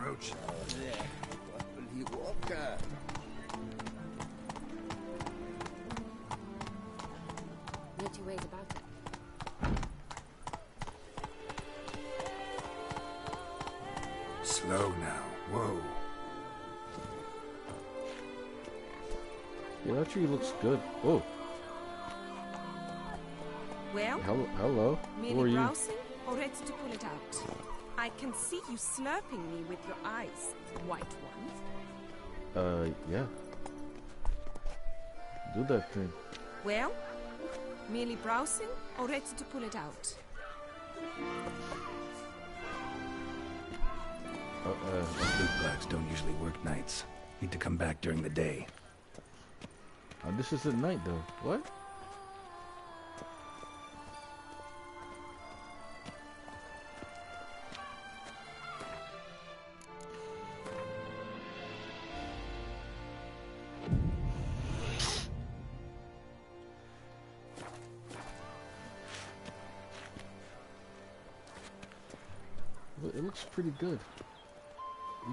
approach. What will he walk? No two ways about it. Slow now. Whoa. Yeah, that tree looks good. Whoa. Well, hello. Who are merely you? browsing or ready to pull it out? I can see you slurping me with your eyes, white ones. Yeah. Do that thing. Well, merely browsing or ready to pull it out? Bootblacks don't usually work nights. Need to come back during the day. This is at night though. What? But it looks pretty good.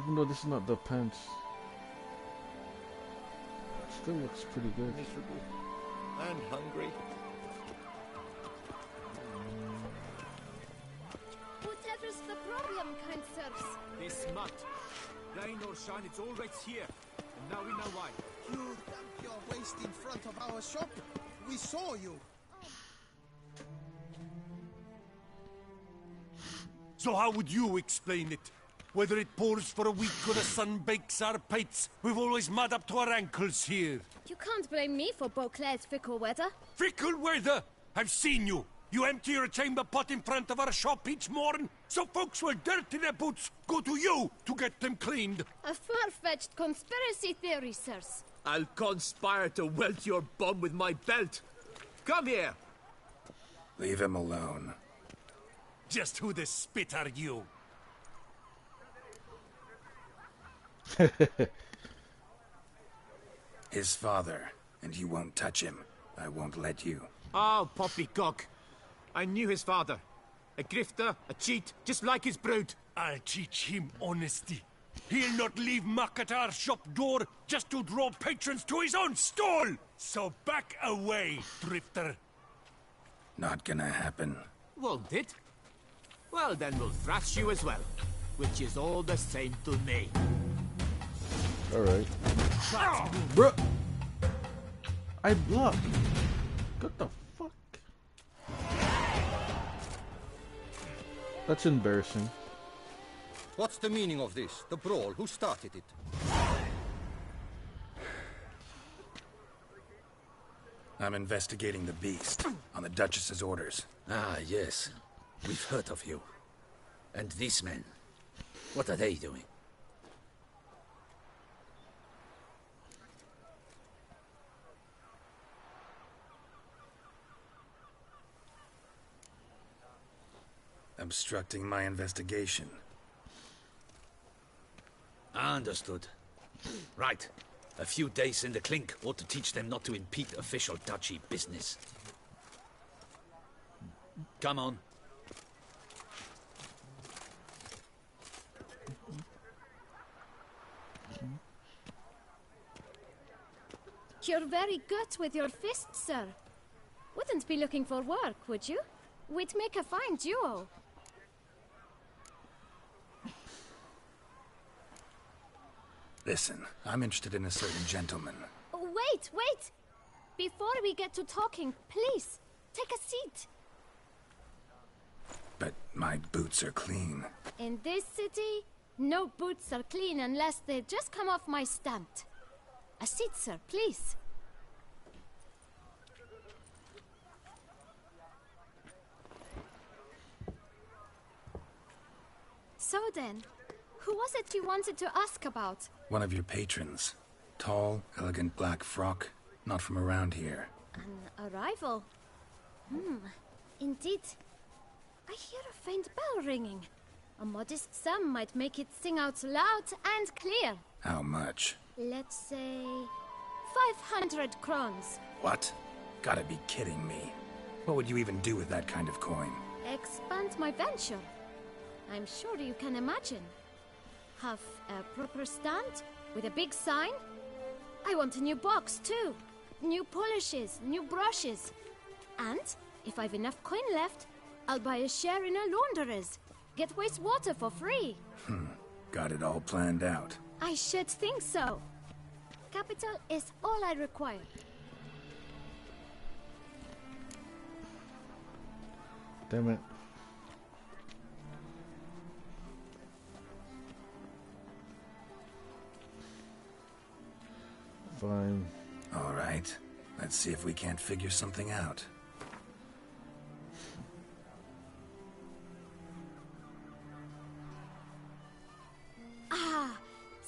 Even though this is not the pants. It still looks pretty good. Miserable and hungry. Whatever's the problem, kind sirs? This smut. Rain or shine, it's all right here. And now we know why. You dumped your waste in front of our shop. We saw you. So how would you explain it? Whether it pours for a week or the sun bakes our pates, we've always mud up to our ankles here. You can't blame me for Beauclair's fickle weather. Fickle weather! I've seen you. You empty your chamber pot in front of our shop each morn, so folks will dirty their boots, go to you to get them cleaned. A far-fetched conspiracy theory, sirs. I'll conspire to welt your bum with my belt. Come here. Leave him alone. Just who the spit are you? His father, and you won't touch him. I won't let you. Oh, poppycock. I knew his father. A grifter, a cheat, just like his brood. I'll teach him honesty. He'll not leave muck at our shop door just to draw patrons to his own stall. So back away, drifter. Not gonna happen. Won't it? Well, then we'll thrash you as well. Which is all the same to me. Alright. Bruh! I blocked. What the fuck? That's embarrassing. What's the meaning of this? The brawl? Who started it? I'm investigating the beast on the Duchess's orders. Ah, yes. We've heard of you. And these men, what are they doing? Obstructing my investigation. Understood. Right. A few days in the clink ought to teach them not to impede official duchy business. Come on. You're very good with your fists, sir. Wouldn't be looking for work, would you? We'd make a fine duo. Listen, I'm interested in a certain gentleman. Wait, wait! Before we get to talking, please, take a seat. But my boots are clean. In this city, no boots are clean unless they just come off my stamp. A seat, sir, please. So then, who was it you wanted to ask about? One of your patrons. Tall, elegant black frock. Not from around here. An arrival? Indeed. I hear a faint bell ringing. A modest sum might make it sing out loud and clear. How much? Let's say 500 crowns. What? Gotta be kidding me. What would you even do with that kind of coin? Expand my venture. I'm sure you can imagine. have a proper stand with a big sign. I want a new box too. New polishes, new brushes. And if I've enough coin left, I'll buy a share in a launderer's. Get wastewater for free. Got it all planned out. I should think so. Capital is all I require. Damn it. Fine. All right. Let's see if we can't figure something out. Ah,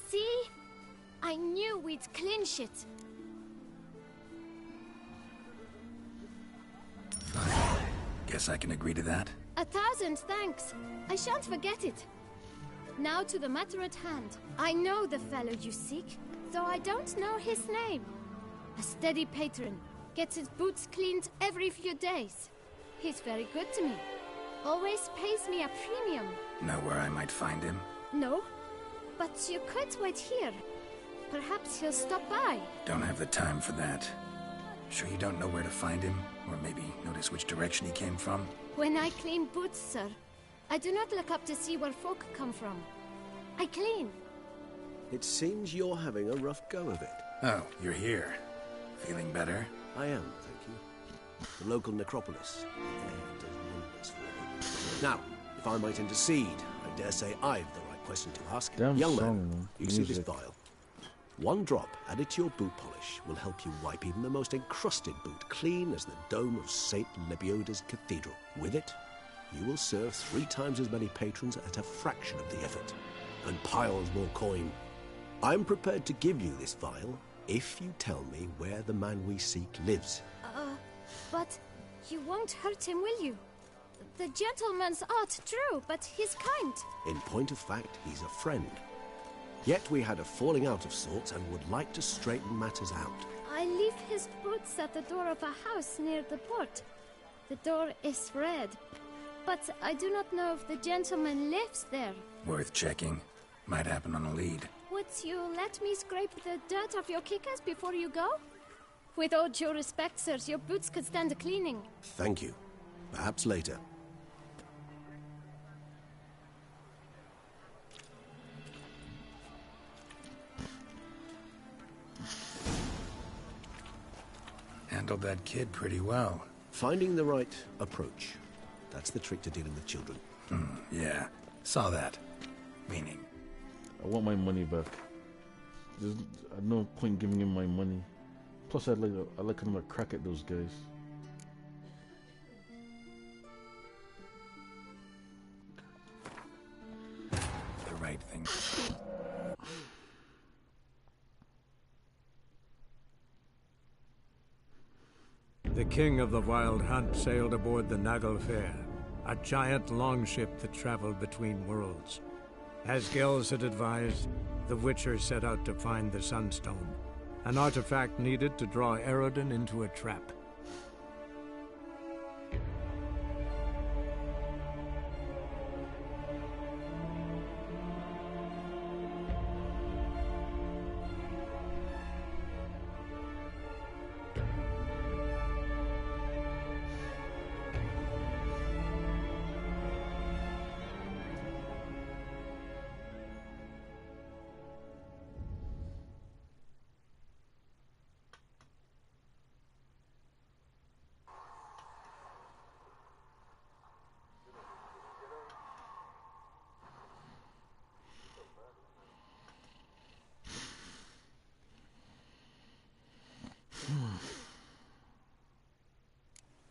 see? I knew we'd clinch it. Fine. Guess I can agree to that. 1,000 thanks. I shan't forget it. Now to the matter at hand. I know the fellow you seek, though I don't know his name. A steady patron. Gets his boots cleaned every few days. He's very good to me. Always pays me a premium. Know where I might find him? No, but you could wait here. Perhaps he'll stop by. Don't have the time for that. Sure you don't know where to find him? Or maybe notice which direction he came from? When I clean boots, sir, I do not look up to see where folk come from. I clean. It seems you're having a rough go of it. Oh, you're here. Feeling better? I am, thank you. The local necropolis. It does wonders for me. Now, if I might intercede, I dare say I've the right question to ask. Damn Young song, man, you see this vial? One drop added to your boot polish will help you wipe even the most encrusted boot clean as the dome of St. Lebioda's Cathedral. With it, you will serve 3 times as many patrons at a fraction of the effort, and piles more coin. I'm prepared to give you this vial if you tell me where the man we seek lives. But you won't hurt him, will you? The gentleman's art, true, but he's kind. In point of fact, he's a friend. Yet we had a falling out of sorts and would like to straighten matters out. I leave his boots at the door of a house near the port. The door is red, but I do not know if the gentleman lives there. Worth checking. Might happen on a lead. Would you let me scrape the dirt off your kickers before you go? With all due respect, sirs, your boots could stand a cleaning. Thank you. Perhaps later. Handled that kid pretty well. Finding the right approach. That's the trick to dealing with children. Yeah. Saw that. Meaning? I want my money back. There's no point giving him my money. Plus, I like kind of a crack at those guys. The right thing. The king of the Wild Hunt sailed aboard the Naglfair, a giant longship that traveled between worlds. As Gels had advised, the Witcher set out to find the Sunstone, an artifact needed to draw Eredin into a trap.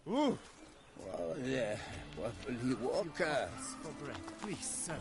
Ooh. Well, yeah. Waffly Walker. For breath, please, sir.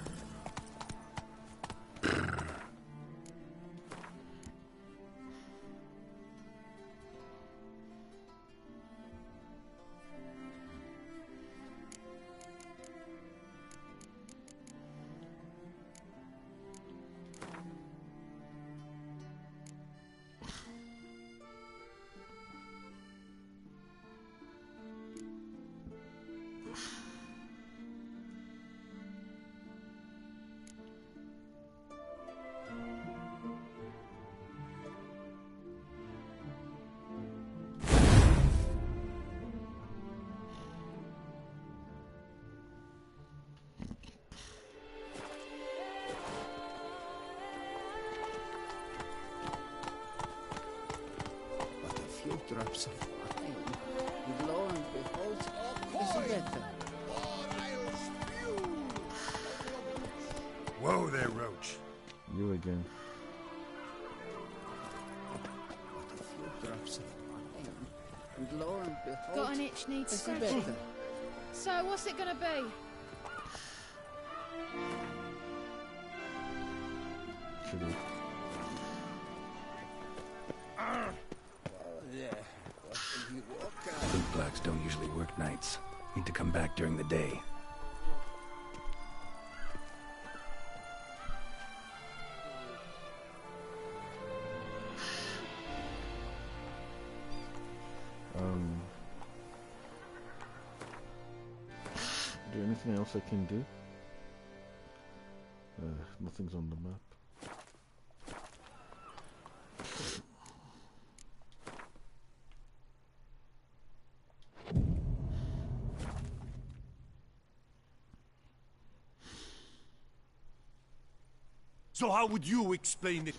drops of wine, and lo and behold, it's better. Whoa there, Roach. You again. But a few drops of wine, and lo and behold, Got an itch needs it's scratching. better. So what's it gonna be? Should've. Bootblacks don't usually work nights. Need to come back during the day. Is there anything else I can do? Nothing's on the map. So how would you explain it?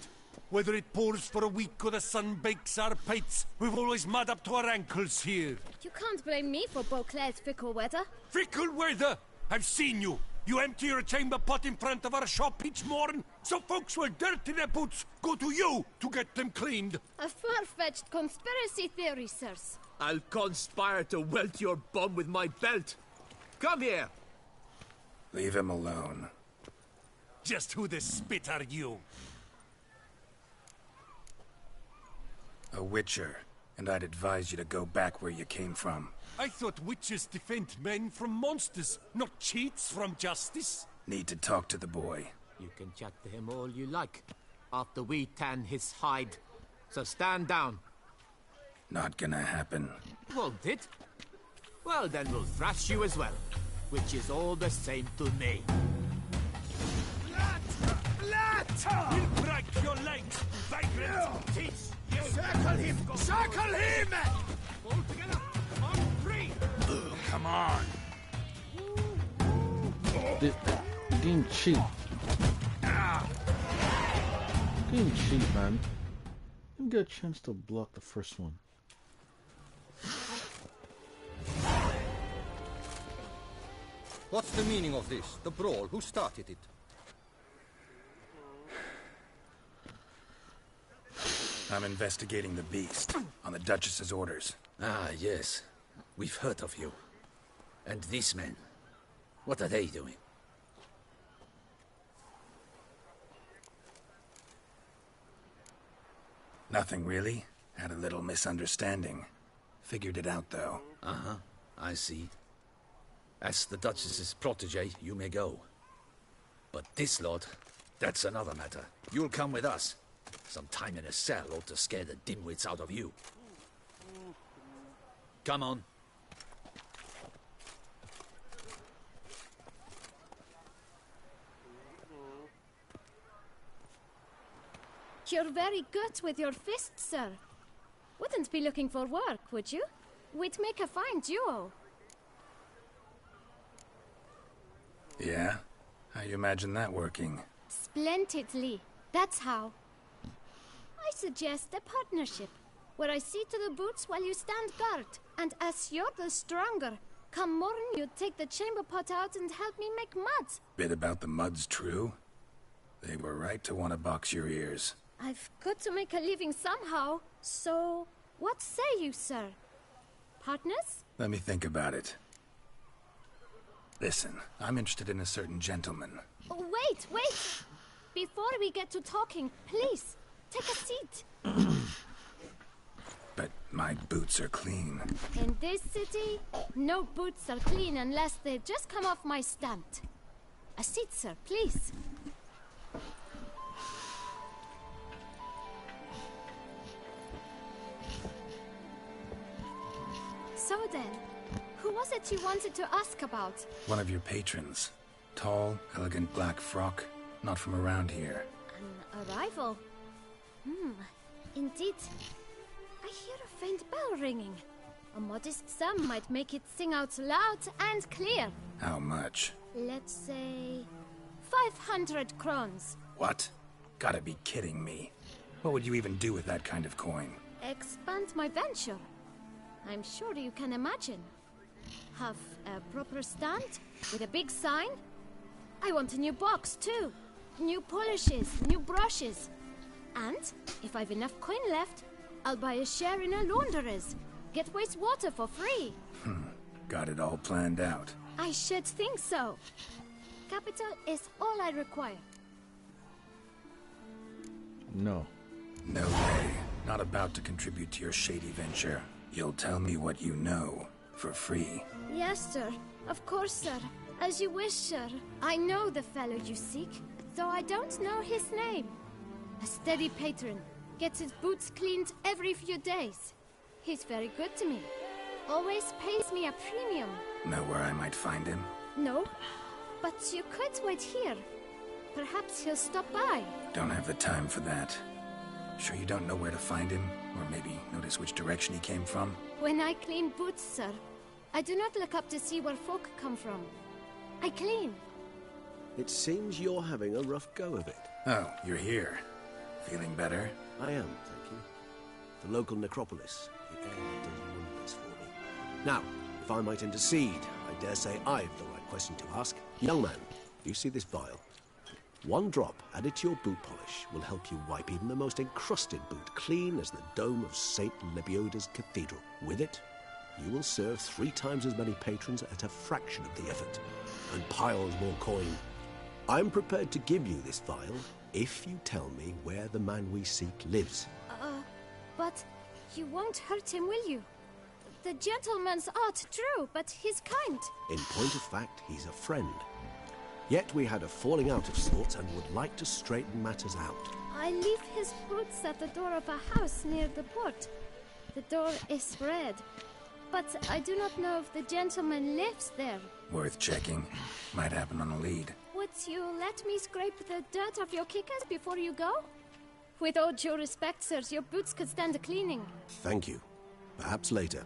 Whether it pours for a week or the sun bakes our pates, we've always mud up to our ankles here. You can't blame me for Beauclair's fickle weather. Fickle weather! I've seen you. You empty your chamber pot in front of our shop each morn, so folks will dirty their boots, go to you to get them cleaned. A far-fetched conspiracy theory, sirs. I'll conspire to welt your bum with my belt. Come here. Leave him alone. Just who the spit are you? A witcher, and I'd advise you to go back where you came from. I thought witches defend men from monsters, not cheats from justice. Need to talk to the boy. You can chat to him all you like, after we tan his hide. So stand down. Not gonna happen. Won't it? Well, then we'll thrash you as well, which is all the same to me. We'll break your legs, vagrant! Teach you! Circle him! Circle him! All together! On three! Come on! Game cheap. Game cheap, man. Didn't get a chance to block the first one. What's the meaning of this? The brawl? Who started it? I'm investigating the beast, on the Duchess's orders. Ah, yes. We've heard of you. And these men, what are they doing? Nothing really. Had a little misunderstanding. Figured it out, though. Uh-huh, I see. As the Duchess's protege, you may go. But this lot, that's another matter. You'll come with us. Some time in a cell ought to scare the dimwits out of you. Come on. You're very good with your fists, sir. Wouldn't be looking for work, would you? We'd make a fine duo. Yeah? How you imagine that working? Splendidly. That's how. I suggest a partnership, where I see to the boots while you stand guard. And as you're the stronger, come morn you take the chamber pot out and help me make mud. Bit about the mud's true? They were right to want to box your ears. I've got to make a living somehow, so what say you, sir? Partners? Let me think about it. Listen, I'm interested in a certain gentleman. Oh, wait! Before we get to talking, please, take a seat. But my boots are clean. In this city, no boots are clean unless they just come off my stamp. A seat, sir, please. So then, who was it you wanted to ask about? One of your patrons. Tall, elegant black frock. Not from around here. An arrival? Indeed. I hear a faint bell ringing. A modest sum might make it sing out loud and clear. How much? Let's say 500 crowns. What? Gotta be kidding me. What would you even do with that kind of coin? expand my venture. I'm sure you can imagine. Have a proper stand with a big sign. I want a new box too. New polishes, new brushes. And if I've enough coin left, I'll buy a share in a launderer's. Get wastewater for free. Got it all planned out. I should think so. Capital is all I require. No. No way. Not about to contribute to your shady venture. You'll tell me what you know, for free. Yes, sir. Of course, sir. As you wish, sir. I know the fellow you seek, though I don't know his name. A steady patron. Gets his boots cleaned every few days. He's very good to me. Always pays me a premium. Know where I might find him? No, but you could wait here. Perhaps he'll stop by. Don't have the time for that. Sure you don't know where to find him? Or maybe notice which direction he came from? When I clean boots, sir, I do not look up to see where folk come from. I clean. It seems you're having a rough go of it. Oh, you're here. Feeling better? I am, thank you. The local necropolis. The air does wonders for me. Now, if I might intercede, I dare say I've the right question to ask. Young man, you see this vial? One drop added to your boot polish will help you wipe even the most encrusted boot clean as the dome of St. Lebioda's cathedral. With it, you will serve 3 times as many patrons at a fraction of the effort, and piles more coin. I'm prepared to give you this vial if you tell me where the man we seek lives. But you won't hurt him, will you? The gentleman's art, true, but he's kind. In point of fact, he's a friend. Yet we had a falling out of sorts and would like to straighten matters out. I leave his boots at the door of a house near the port. The door is red, but I do not know if the gentleman lives there. Worth checking. Might happen on a lead. Would you let me scrape the dirt off your kickers before you go? With all due respect, sirs, your boots could stand a cleaning. Thank you. Perhaps later.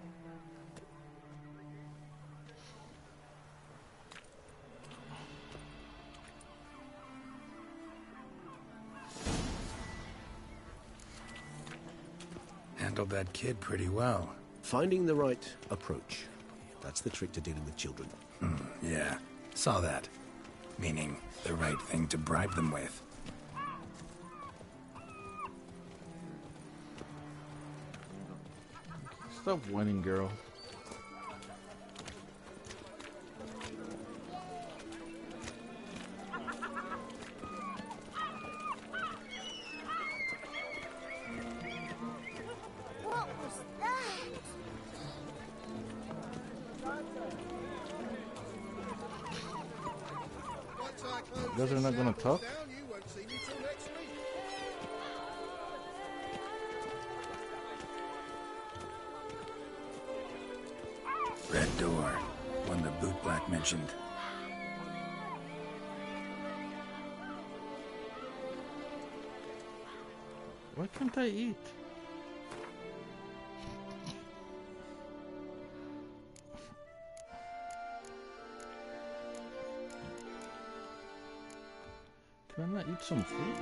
Handled that kid pretty well. Finding the right approach. That's the trick to dealing with children. Yeah. Saw that. Meaning, the right thing to bribe them with. Stop whining, girl. What was that? You guys are not gonna talk? Red door. One the bootblack mentioned. Why can't I eat? Can I not eat some food?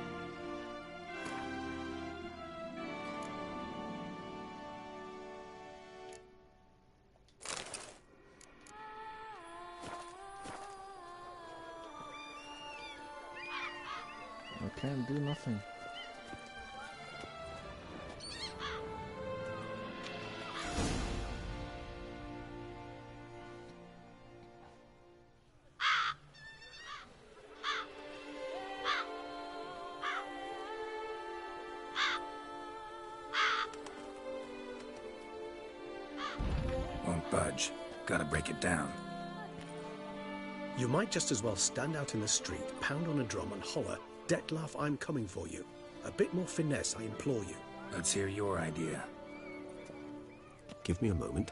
I can't do nothing. Won't budge. Gotta break it down. You might just as well stand out in the street, pound on a drum and holler, "Detlef, I'm coming for you." A bit more finesse, I implore you. Let's hear your idea. Give me a moment.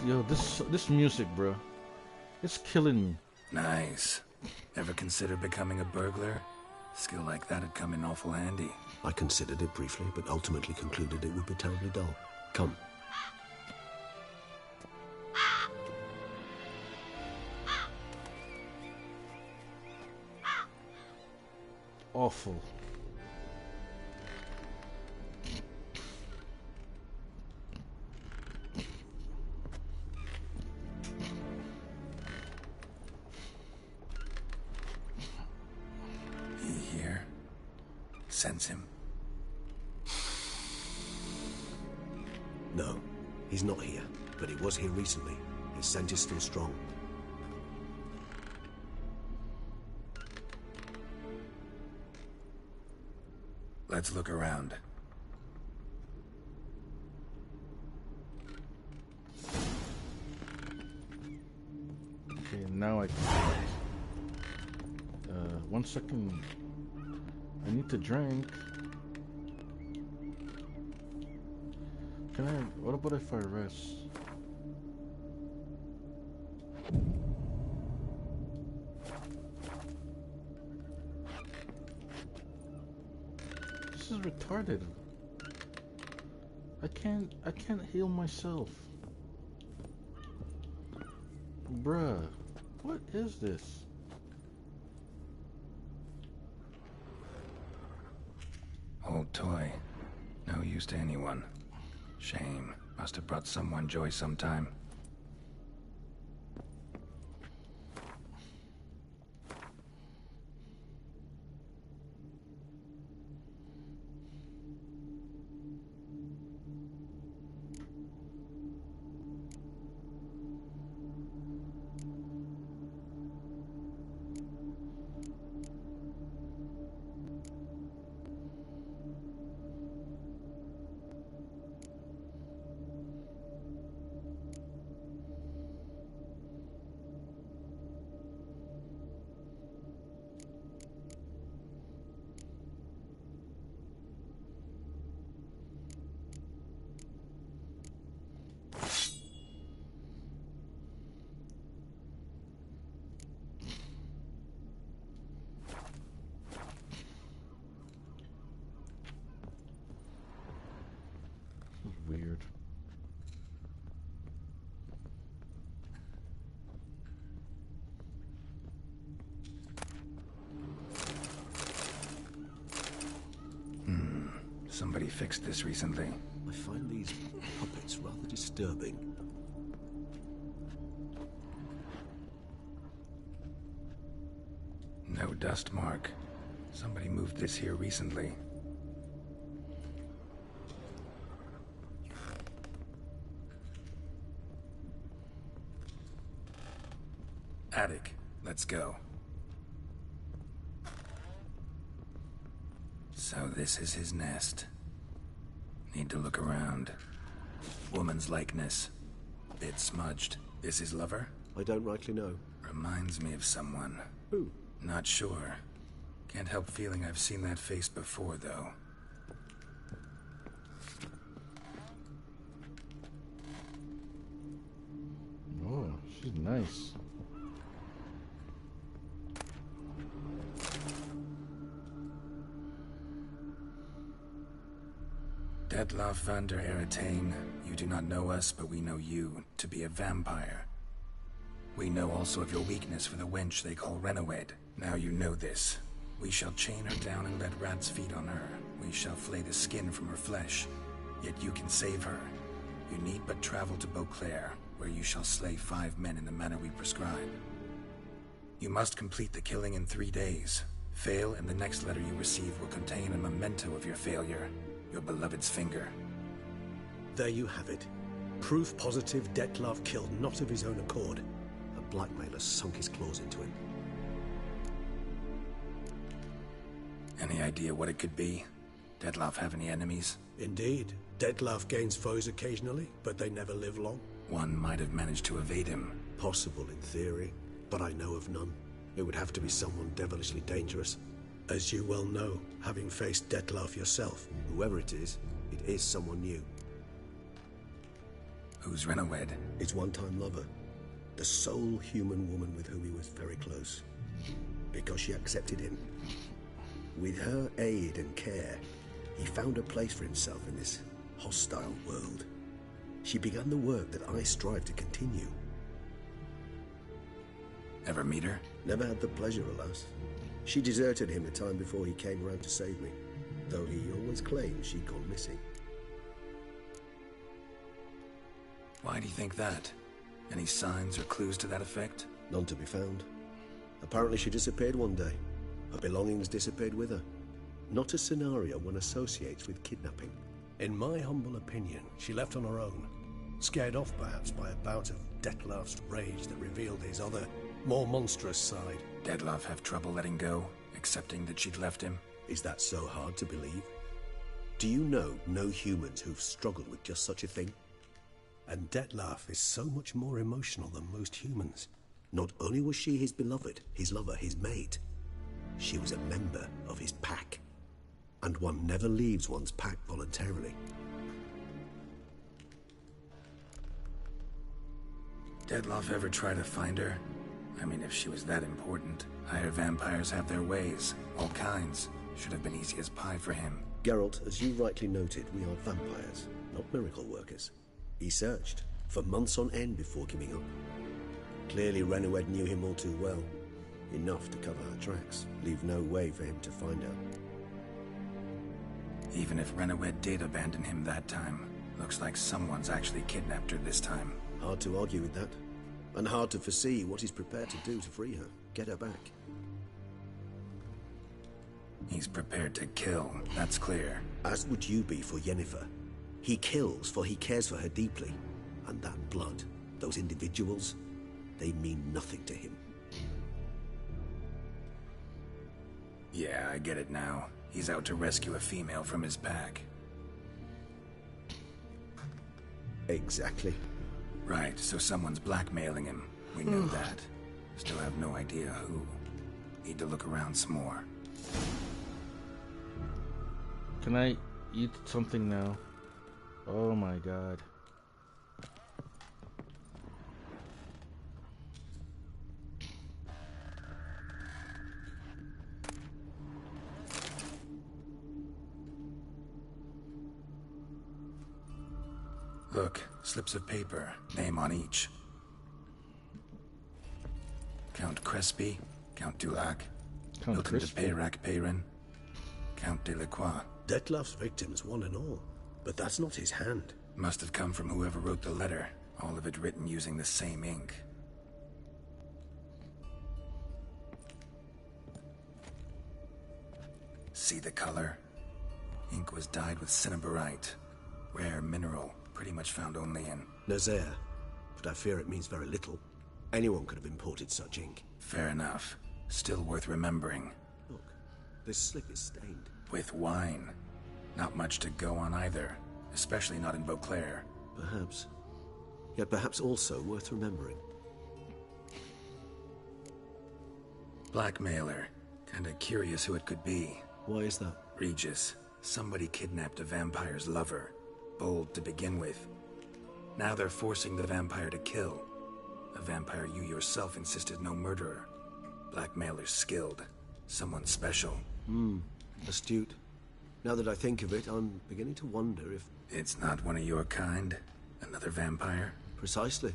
Yo, this music, bro, it's killing me. Nice. Ever consider becoming a burglar? Skill like that'd come in awful handy. I considered it briefly, but ultimately concluded it would be terribly dull. Come. awful. He here? Sense him? No, he's not here, but he was here recently. His scent is still strong. Let's look around. Okay, now I can. 1 second. I need to drink. Can I? What about if I rest? This is retarded. I can't heal myself. Bruh, what is this? Old toy. No use to anyone. Shame. Must have brought someone joy sometime. Weird. Somebody fixed this recently. I find these puppets rather disturbing. No dust mark. Somebody moved this here recently. Attic. Let's go. So this is his nest. Need to look around. Woman's likeness. Bit smudged. This his lover? I don't rightly know. Reminds me of someone. Who? Not sure. Can't help feeling I've seen that face before, though. Oh, she's nice. Detlef van der Eretain, you do not know us, but we know you to be a vampire. We know also of your weakness for the wench they call Renowed. Now you know this. We shall chain her down and let rats feed on her. We shall flay the skin from her flesh. Yet you can save her. You need but travel to Beauclair, where you shall slay 5 men in the manner we prescribe. You must complete the killing in 3 days. Fail, and the next letter you receive will contain a memento of your failure. Your beloved's finger. There you have it. Proof positive Detlef killed not of his own accord. A blackmailer sunk his claws into him. Any idea what it could be? Detlef have any enemies? Indeed. Detlef gains foes occasionally, but they never live long. One might have managed to evade him. Possible in theory, but I know of none. It would have to be someone devilishly dangerous. As you well know, having faced Detlef yourself, whoever it is someone new. Who's Renowed? His one-time lover. The sole human woman with whom he was very close. Because she accepted him. With her aid and care, he found a place for himself in this hostile world. She began the work that I strive to continue. Ever meet her? Never had the pleasure, alas. She deserted him a time before he came around to save me, though he always claimed she'd gone missing. Why do you think that? Any signs or clues to that effect? None to be found. Apparently she disappeared one day. Her belongings disappeared with her. Not a scenario one associates with kidnapping. In my humble opinion, she left on her own. Scared off, perhaps, by a bout of Detlef's rage that revealed his other, more monstrous side. Detlef have trouble letting go, accepting that she'd left him? Is that so hard to believe? Do you know no humans who've struggled with just such a thing? And Detlef is so much more emotional than most humans. Not only was she his beloved, his lover, his mate, she was a member of his pack. And one never leaves one's pack voluntarily. Detlef ever try to find her? I mean, if she was that important. Higher vampires have their ways, all kinds. Should have been easy as pie for him. Geralt, as you rightly noted, we are vampires, not miracle workers. He searched for months on end before giving up. Clearly Renowed knew him all too well. Enough to cover her tracks, leave no way for him to find her. Even if Renowed did abandon him that time, looks like someone's actually kidnapped her this time. Hard to argue with that. And hard to foresee what he's prepared to do to free her, get her back. He's prepared to kill, that's clear. As would you be for Yennefer. He kills for he cares for her deeply. And that blood, those individuals, they mean nothing to him. Yeah, I get it now. He's out to rescue a female from his pack. Exactly. Right, so someone's blackmailing him. We know that. Still have no idea who. Need to look around some more. Can I eat something now? Oh my god. Look, slips of paper, name on each. Count Crespi, Count Dulac, Milton de Peyrac-Peyrin, Count Delacroix. Detlef's victims, one and all. But that's not his hand. Must have come from whoever wrote the letter, all of it written using the same ink. See the color? Ink was dyed with cinnabarite, rare mineral, pretty much found only in Nazaire, but I fear it means very little. Anyone could have imported such ink. Fair enough. Still worth remembering. Look, this slip is stained. With wine. Not much to go on either, especially not in Beauclair. Perhaps. Yet perhaps also worth remembering. Blackmailer. Kinda curious who it could be. Why is that? Regis. Somebody kidnapped a vampire's lover. Bold to begin with. Now they're forcing the vampire to kill. A vampire you yourself insisted no murderer. Blackmailer's skilled. Someone special. Astute. Now that I think of it, I'm beginning to wonder if... It's not one of your kind? Another vampire? Precisely.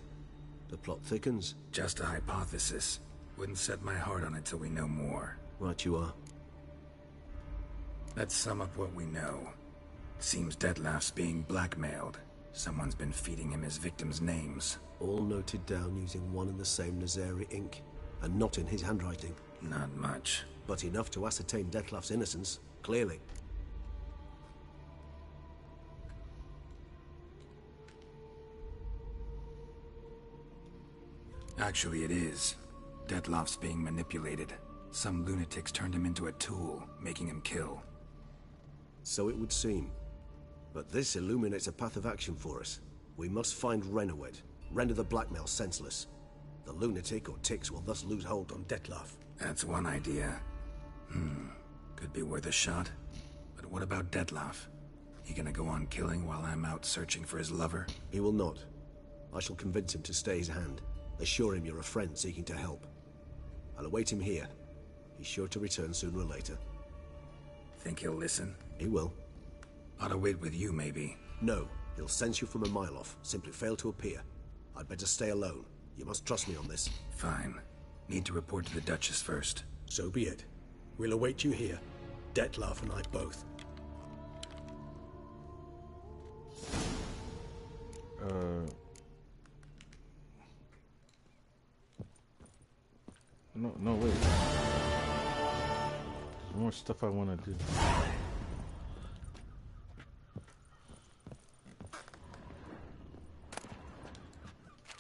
The plot thickens. Just a hypothesis. Wouldn't set my heart on it till we know more. Right you are. Let's sum up what we know. Seems Detlef's being blackmailed. Someone's been feeding him his victims' names. All noted down using one and the same Nazari ink. And not in his handwriting. Not much. But enough to ascertain Detlef's innocence, clearly. Actually, it is. Detlef's being manipulated. Some lunatics turned him into a tool, making him kill. So it would seem. But this illuminates a path of action for us. We must find Renowed, render the blackmail senseless. The lunatic or ticks will thus lose hold on Detlef. That's one idea. Could be worth a shot. But what about Detlef? He gonna go on killing while I'm out searching for his lover? He will not. I shall convince him to stay his hand. Assure him you're a friend seeking to help. I'll await him here. He's sure to return sooner or later. Think he'll listen? He will. Ought to wait with you, maybe. No. He'll sense you from a mile off. Simply fail to appear. I'd better stay alone. You must trust me on this. Fine. Need to report to the Duchess first. So be it. We'll await you here, Dettlaff and I both. No, wait. There's more stuff I want to do.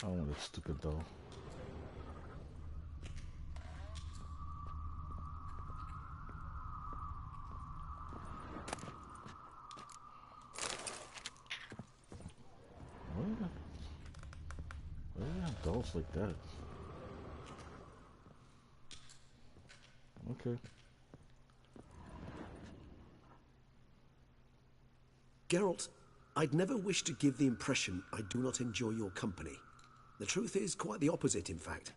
I don't want this stupid doll. Why do you have dolls like that? Okay. Geralt, I'd never wish to give the impression I do not enjoy your company. The truth is quite the opposite, in fact.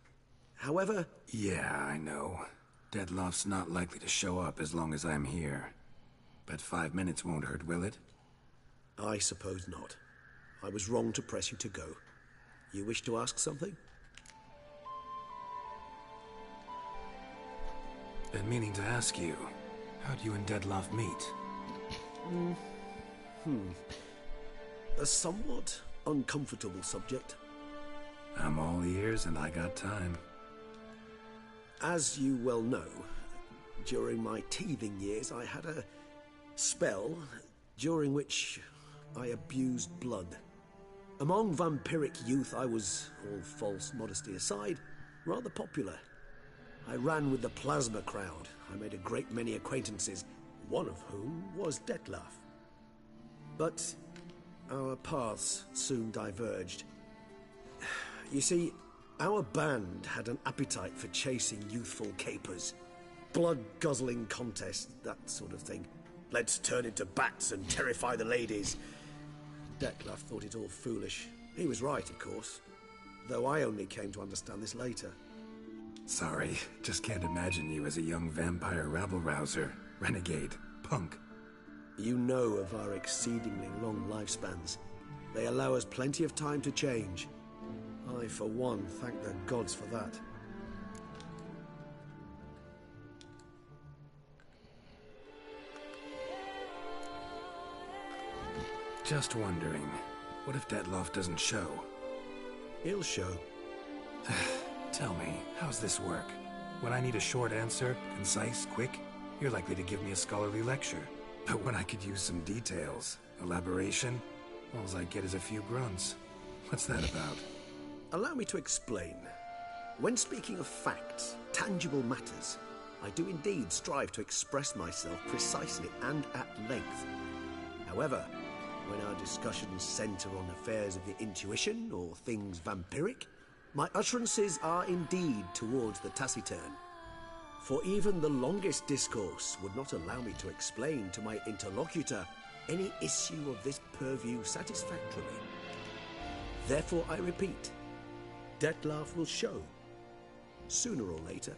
However... Yeah, I know. Dettlaff's not likely to show up as long as I'm here. But 5 minutes won't hurt, will it? I suppose not. I was wrong to press you to go. You wish to ask something? Been meaning to ask you. How'd you and Dettlaff meet? A somewhat uncomfortable subject. I'm all ears and I got time. As you well know, during my teething years I had a spell during which I abused blood. Among vampiric youth I was, all false modesty aside, rather popular. I ran with the plasma crowd. I made a great many acquaintances, one of whom was Dettlaff. But our paths soon diverged. You see, our band had an appetite for chasing youthful capers. Blood-guzzling contests, that sort of thing. Let's turn into bats and terrify the ladies. Dettlaff thought it all foolish. He was right, of course. Though I only came to understand this later. Sorry, just can't imagine you as a young vampire rabble-rouser, renegade, punk. You know of our exceedingly long lifespans. They allow us plenty of time to change. I, for one, thank the gods for that. Just wondering, what if Dettlaff doesn't show? He'll show. Tell me, how's this work? When I need a short answer, concise, quick, you're likely to give me a scholarly lecture. But when I could use some details, elaboration, all I get is a few grunts. What's that about? Allow me to explain. When speaking of facts, tangible matters, I do indeed strive to express myself precisely and at length. However, when our discussions center on affairs of the intuition or things vampiric, my utterances are indeed towards the taciturn. For even the longest discourse would not allow me to explain to my interlocutor any issue of this purview satisfactorily. Therefore, I repeat, Dettlaff will show, sooner or later.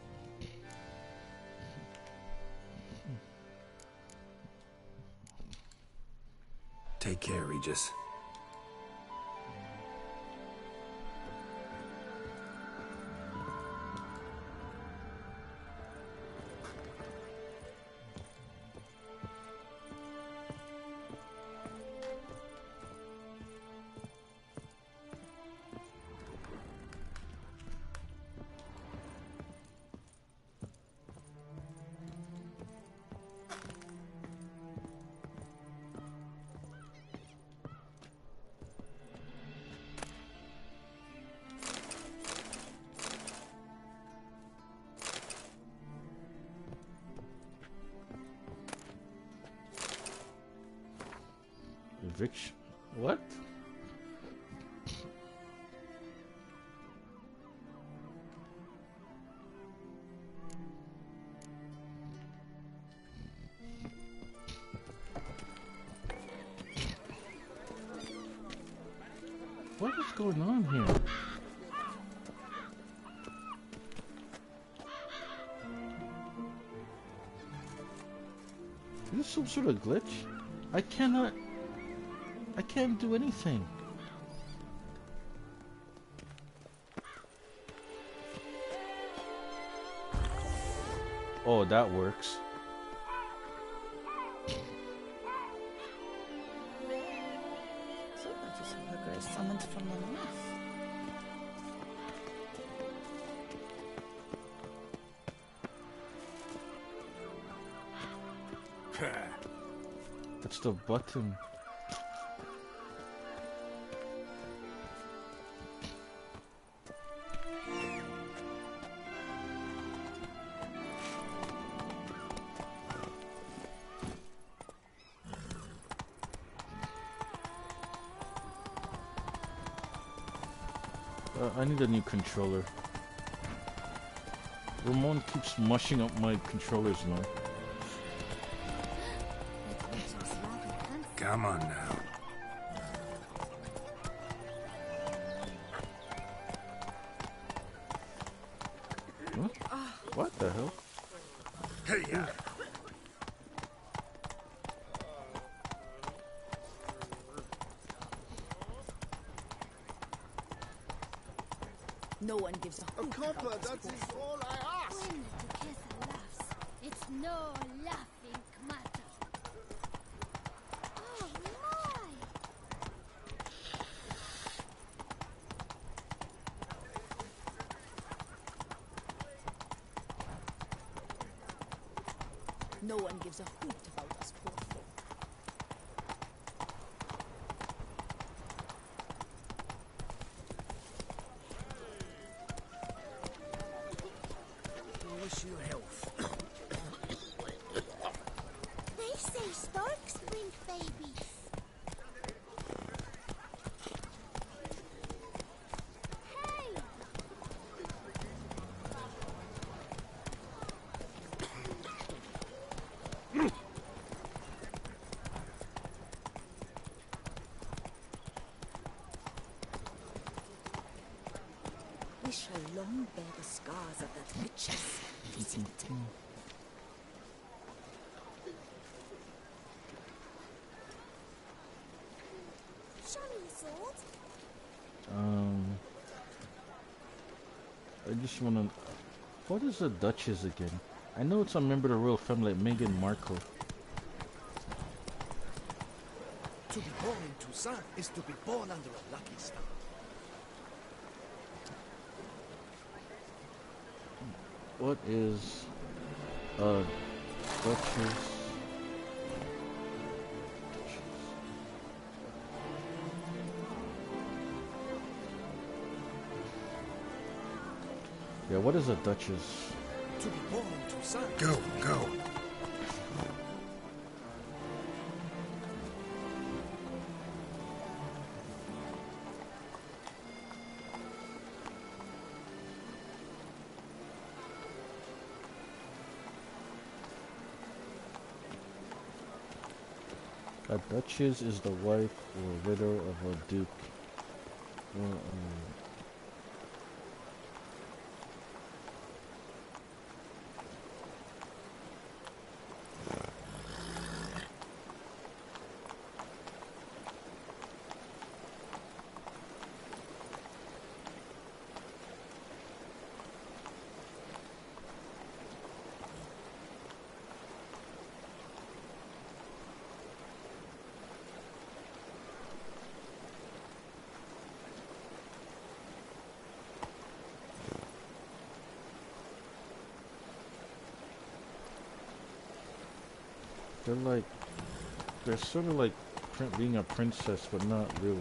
Take care, Regis. Eviction? What? What is going on here? Is this some sort of glitch? I can't do anything. Oh, that works. So that is how Hugger is summoned from the north. That's the button. I need a new controller. Ramon keeps mushing up my controllers now. Come on now. What? What the hell? Hey, yeah. No one gives a hoot Copper, about that this is all I ask. When the Duquesa laughs, it's no laughing matter. Oh my! No one gives a hoot about us poor folk. Wish you health. They say storks bring babies. Hey! We shall long bear the scars of that witch's visit. Show me the sword. I just wanna... What is a Duchess again? I know it's a member of the royal family like Meghan Markle. To be born in Toussaint is to be born under a lucky star. What is a Duchess? Yeah, what is a Duchess? To be born in Toussaint. Go. A Duchess is the wife or widow of a duke. They're sort of like being a princess, but not really.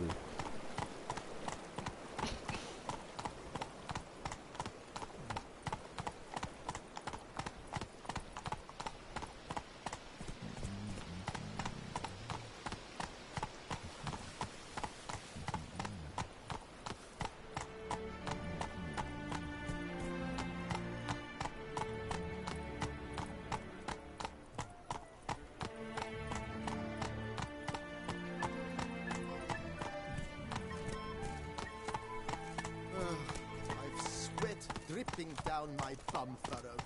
I've sweat dripping down my bum furrow.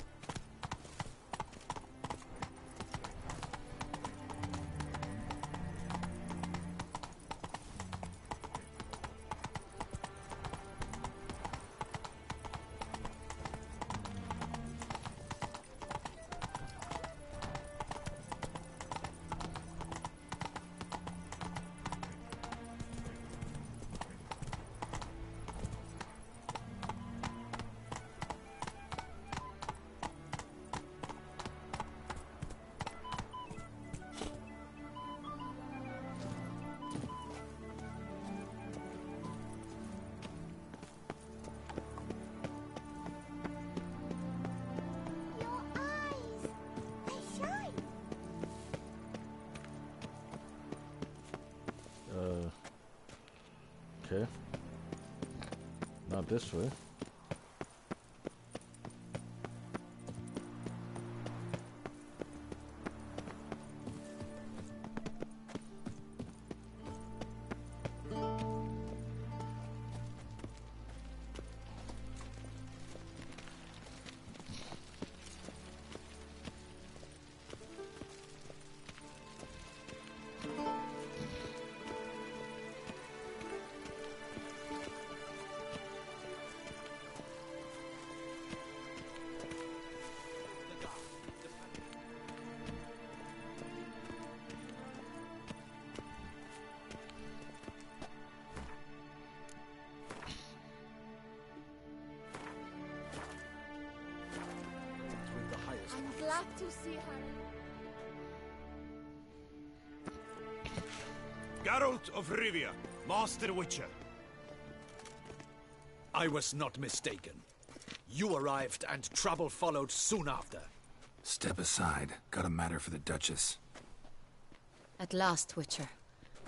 Okay. Not this way. I'm glad to see her. Geralt of Rivia, Master Witcher. I was not mistaken. You arrived and trouble followed soon after. Step aside. Got a matter for the Duchess. At last, Witcher.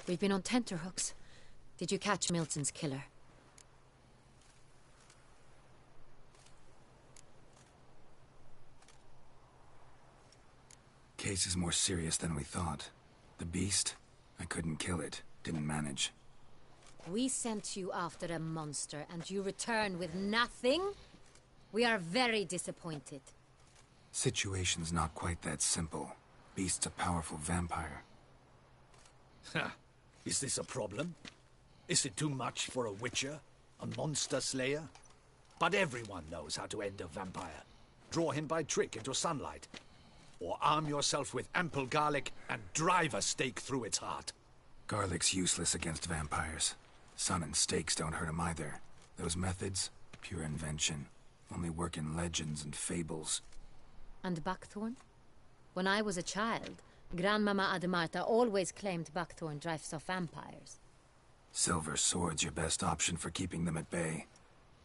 We've been on tenterhooks. Did you catch Milton's killer? Case is more serious than we thought. The beast? I couldn't kill it. Didn't manage. We sent you after a monster, and you return with nothing? We are very disappointed. Situation's not quite that simple. Beast's a powerful vampire. Ha! Is this a problem? Is it too much for a witcher? A monster slayer? But everyone knows how to end a vampire. Draw him by trick into sunlight. Or arm yourself with ample garlic and drive a stake through its heart. Garlic's useless against vampires. Sun and stakes don't hurt him either. Those methods, pure invention. Only work in legends and fables. And buckthorn? When I was a child, Grandmama Ademarta always claimed buckthorn drives off vampires. Silver sword's your best option for keeping them at bay.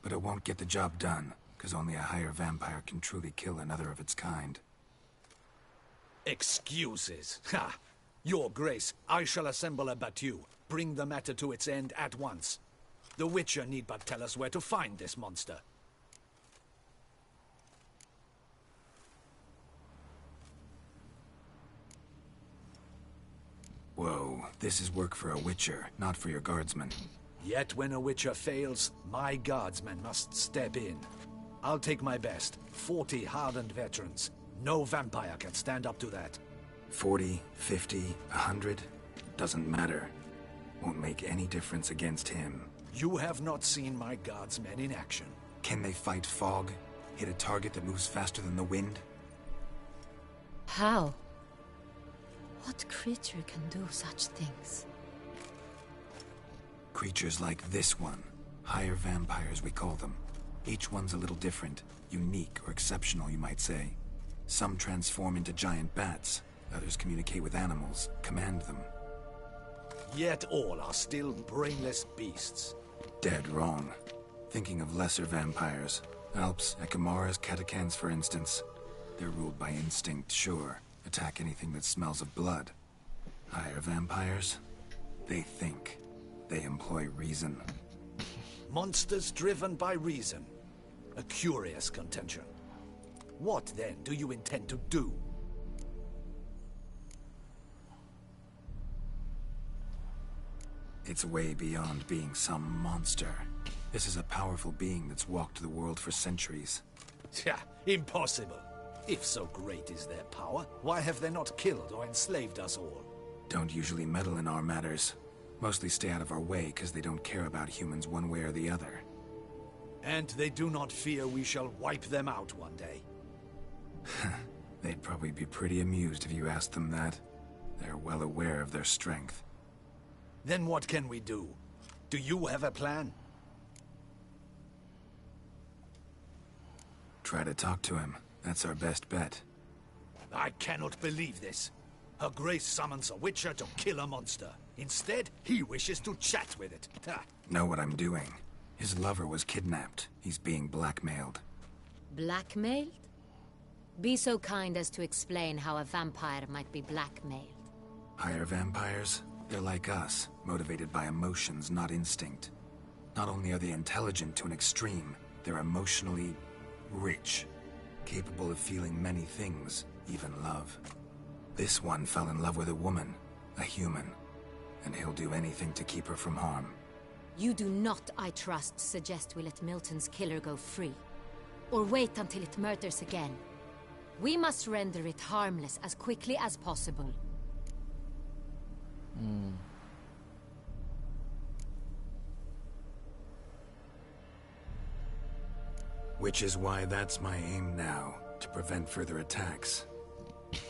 But it won't get the job done, because only a higher vampire can truly kill another of its kind. Excuses. Ha! Your Grace, I shall assemble a battue. Bring the matter to its end at once. The Witcher need but tell us where to find this monster. Whoa, this is work for a Witcher, not for your guardsmen. Yet when a Witcher fails, my guardsmen must step in. I'll take my best. 40 hardened veterans. No vampire can stand up to that. 40, 50, 100? Doesn't matter. Won't make any difference against him. You have not seen my guardsmen in action. Can they fight fog? Hit a target that moves faster than the wind? How? What creature can do such things? Creatures like this one. Higher vampires, we call them. Each one's a little different. Unique or exceptional, you might say. Some transform into giant bats. Others communicate with animals, command them. Yet all are still brainless beasts. Dead wrong. Thinking of lesser vampires. Alps, Ekamaras, Catacans, for instance. They're ruled by instinct, sure. Attack anything that smells of blood. Higher vampires? They think. They employ reason. Monsters driven by reason. A curious contention. What, then, do you intend to do? It's way beyond being some monster. This is a powerful being that's walked the world for centuries. Yeah, impossible. If so great is their power, why have they not killed or enslaved us all? Don't usually meddle in our matters. Mostly stay out of our way because they don't care about humans one way or the other. And they do not fear we shall wipe them out one day. They'd probably be pretty amused if you asked them that. They're well aware of their strength. Then what can we do? Do you have a plan? Try to talk to him. That's our best bet. I cannot believe this. Her Grace summons a Witcher to kill a monster. Instead, he wishes to chat with it. Ha. Know what I'm doing. His lover was kidnapped. He's being blackmailed. Blackmailed? Be so kind as to explain how a vampire might be blackmailed. Higher vampires? They're like us, motivated by emotions, not instinct. Not only are they intelligent to an extreme, they're emotionally rich, capable of feeling many things, even love. This one fell in love with a woman, a human, and he'll do anything to keep her from harm. You do not, I trust, suggest we let Milton's killer go free. Or wait until it murders again. We must render it harmless as quickly as possible. Which is why that's my aim now, to prevent further attacks.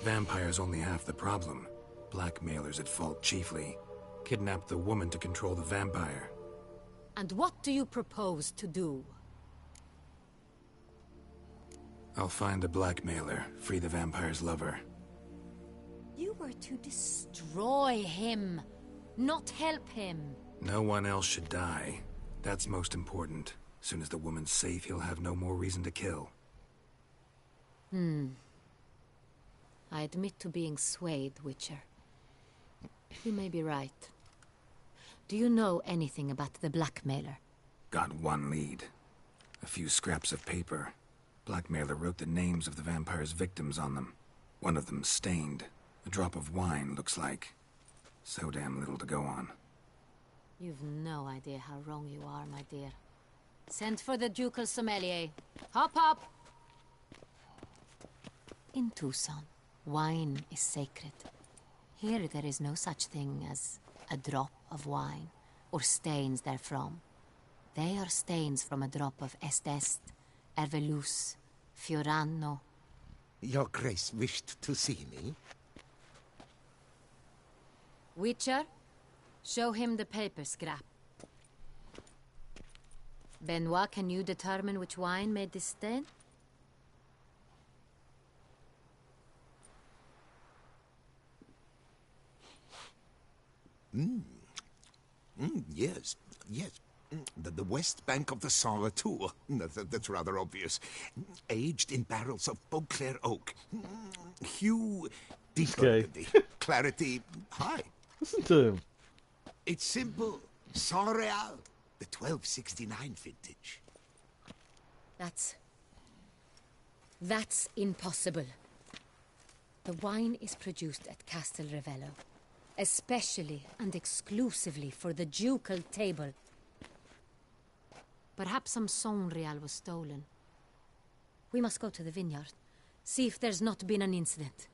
Vampires only half the problem. Blackmailers at fault chiefly. Kidnapped the woman to control the vampire. And what do you propose to do? I'll find the blackmailer, free the vampire's lover. You were to destroy him, not help him. No one else should die. That's most important. Soon as the woman's safe, he'll have no more reason to kill. I admit to being swayed, Witcher. You may be right. Do you know anything about the blackmailer? Got one lead. A few scraps of paper. Blackmailer wrote the names of the vampire's victims on them. One of them stained. A drop of wine, looks like. So damn little to go on. You've no idea how wrong you are, my dear. Send for the ducal sommelier. Hop, hop! In Tucson, wine is sacred. Here there is no such thing as a drop of wine, or stains therefrom. They are stains from a drop of Est, Ervelus, Fiorano. Your Grace wished to see me? Witcher, show him the paper scrap. Benoit, can you determine which wine made this stain? Yes, yes. The west bank of the Saar too. That's rather obvious. Aged in barrels of Beauclair oak. Hue, deep burgundy. Clarity, high. Listen to him. It's simple. Saint Real, the 1269 vintage. That's impossible. The wine is produced at Castel Ravello, especially and exclusively for the ducal table. Perhaps some Saint Real was stolen. We must go to the vineyard, see if there's not been an incident.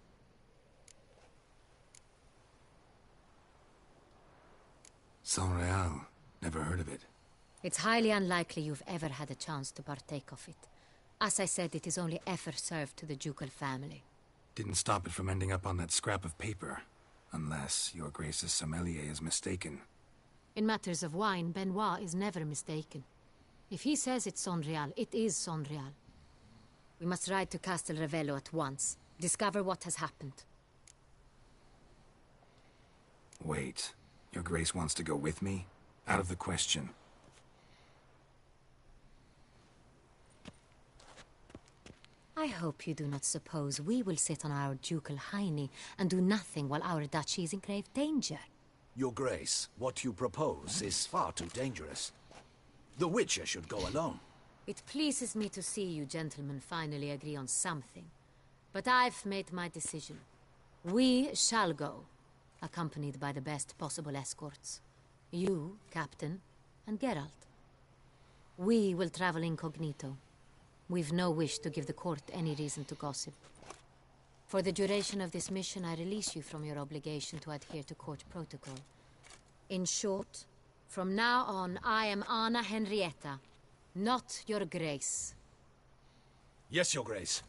Saint Real. Never heard of it. It's highly unlikely you've ever had a chance to partake of it. As I said, it is only ever served to the ducal family. Didn't stop it from ending up on that scrap of paper. Unless your Grace's sommelier is mistaken. In matters of wine, Benoit is never mistaken. If he says it's Saint Real, it is Saint Real. We must ride to Castel Ravello at once. Discover what has happened. Wait. Your Grace wants to go with me? Out of the question. I hope you do not suppose we will sit on our ducal hiney and do nothing while our duchy is in grave danger. Your Grace, what you propose is far too dangerous. The Witcher should go alone. It pleases me to see you gentlemen finally agree on something. But I've made my decision. We shall go, accompanied by the best possible escorts. You, Captain, and Geralt. We will travel incognito. We've no wish to give the court any reason to gossip. For the duration of this mission, I release you from your obligation to adhere to court protocol. In short, from now on, I am Anna Henrietta, not your Grace. Yes, Your Grace.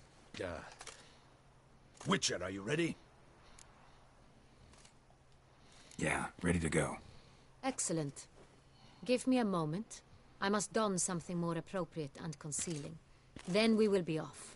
Witcher, are you ready? Yeah, ready to go. Excellent. Give me a moment. I must don something more appropriate and concealing. Then we will be off.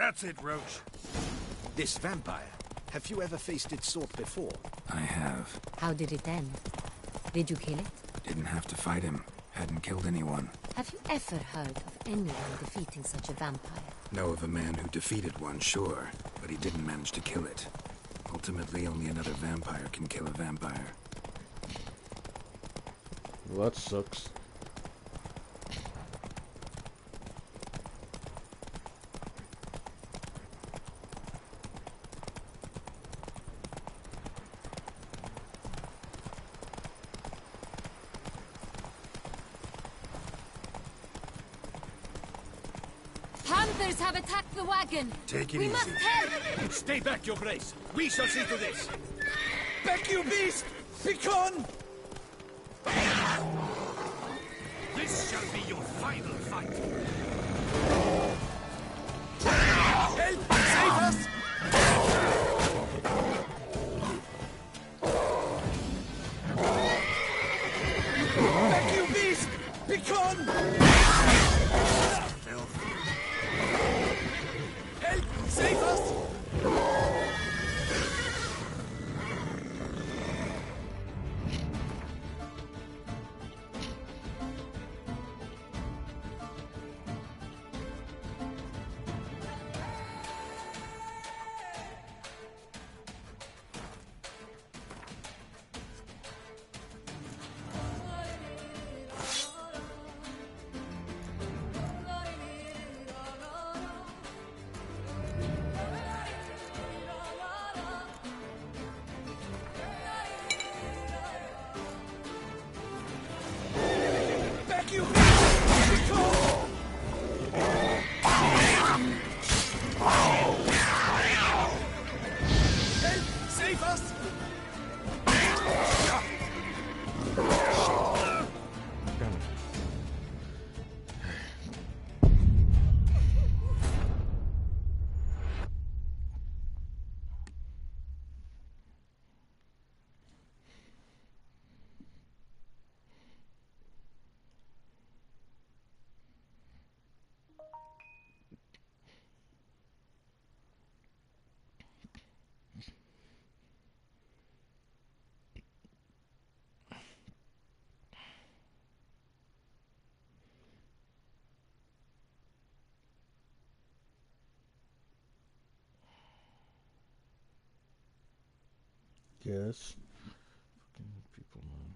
That's it, Roach. This vampire, have you ever faced its sort before? I have. How did it end? Did you kill it? Didn't have to fight him. Hadn't killed anyone. Have you ever heard of anyone defeating such a vampire? Know of a man who defeated one, sure, but he didn't manage to kill it. Ultimately, only another vampire can kill a vampire. Well, that sucks. Hunters have attacked the wagon. Take it We easy. must help. Stay back, your grace. We shall see to this. Back, you beast! Begone! This shall be your final fight. Help! Save us! Back, you beast! Begone! Help! Save us! Back, you beast! Begone! Help! Save us! Yes. Fucking people, man.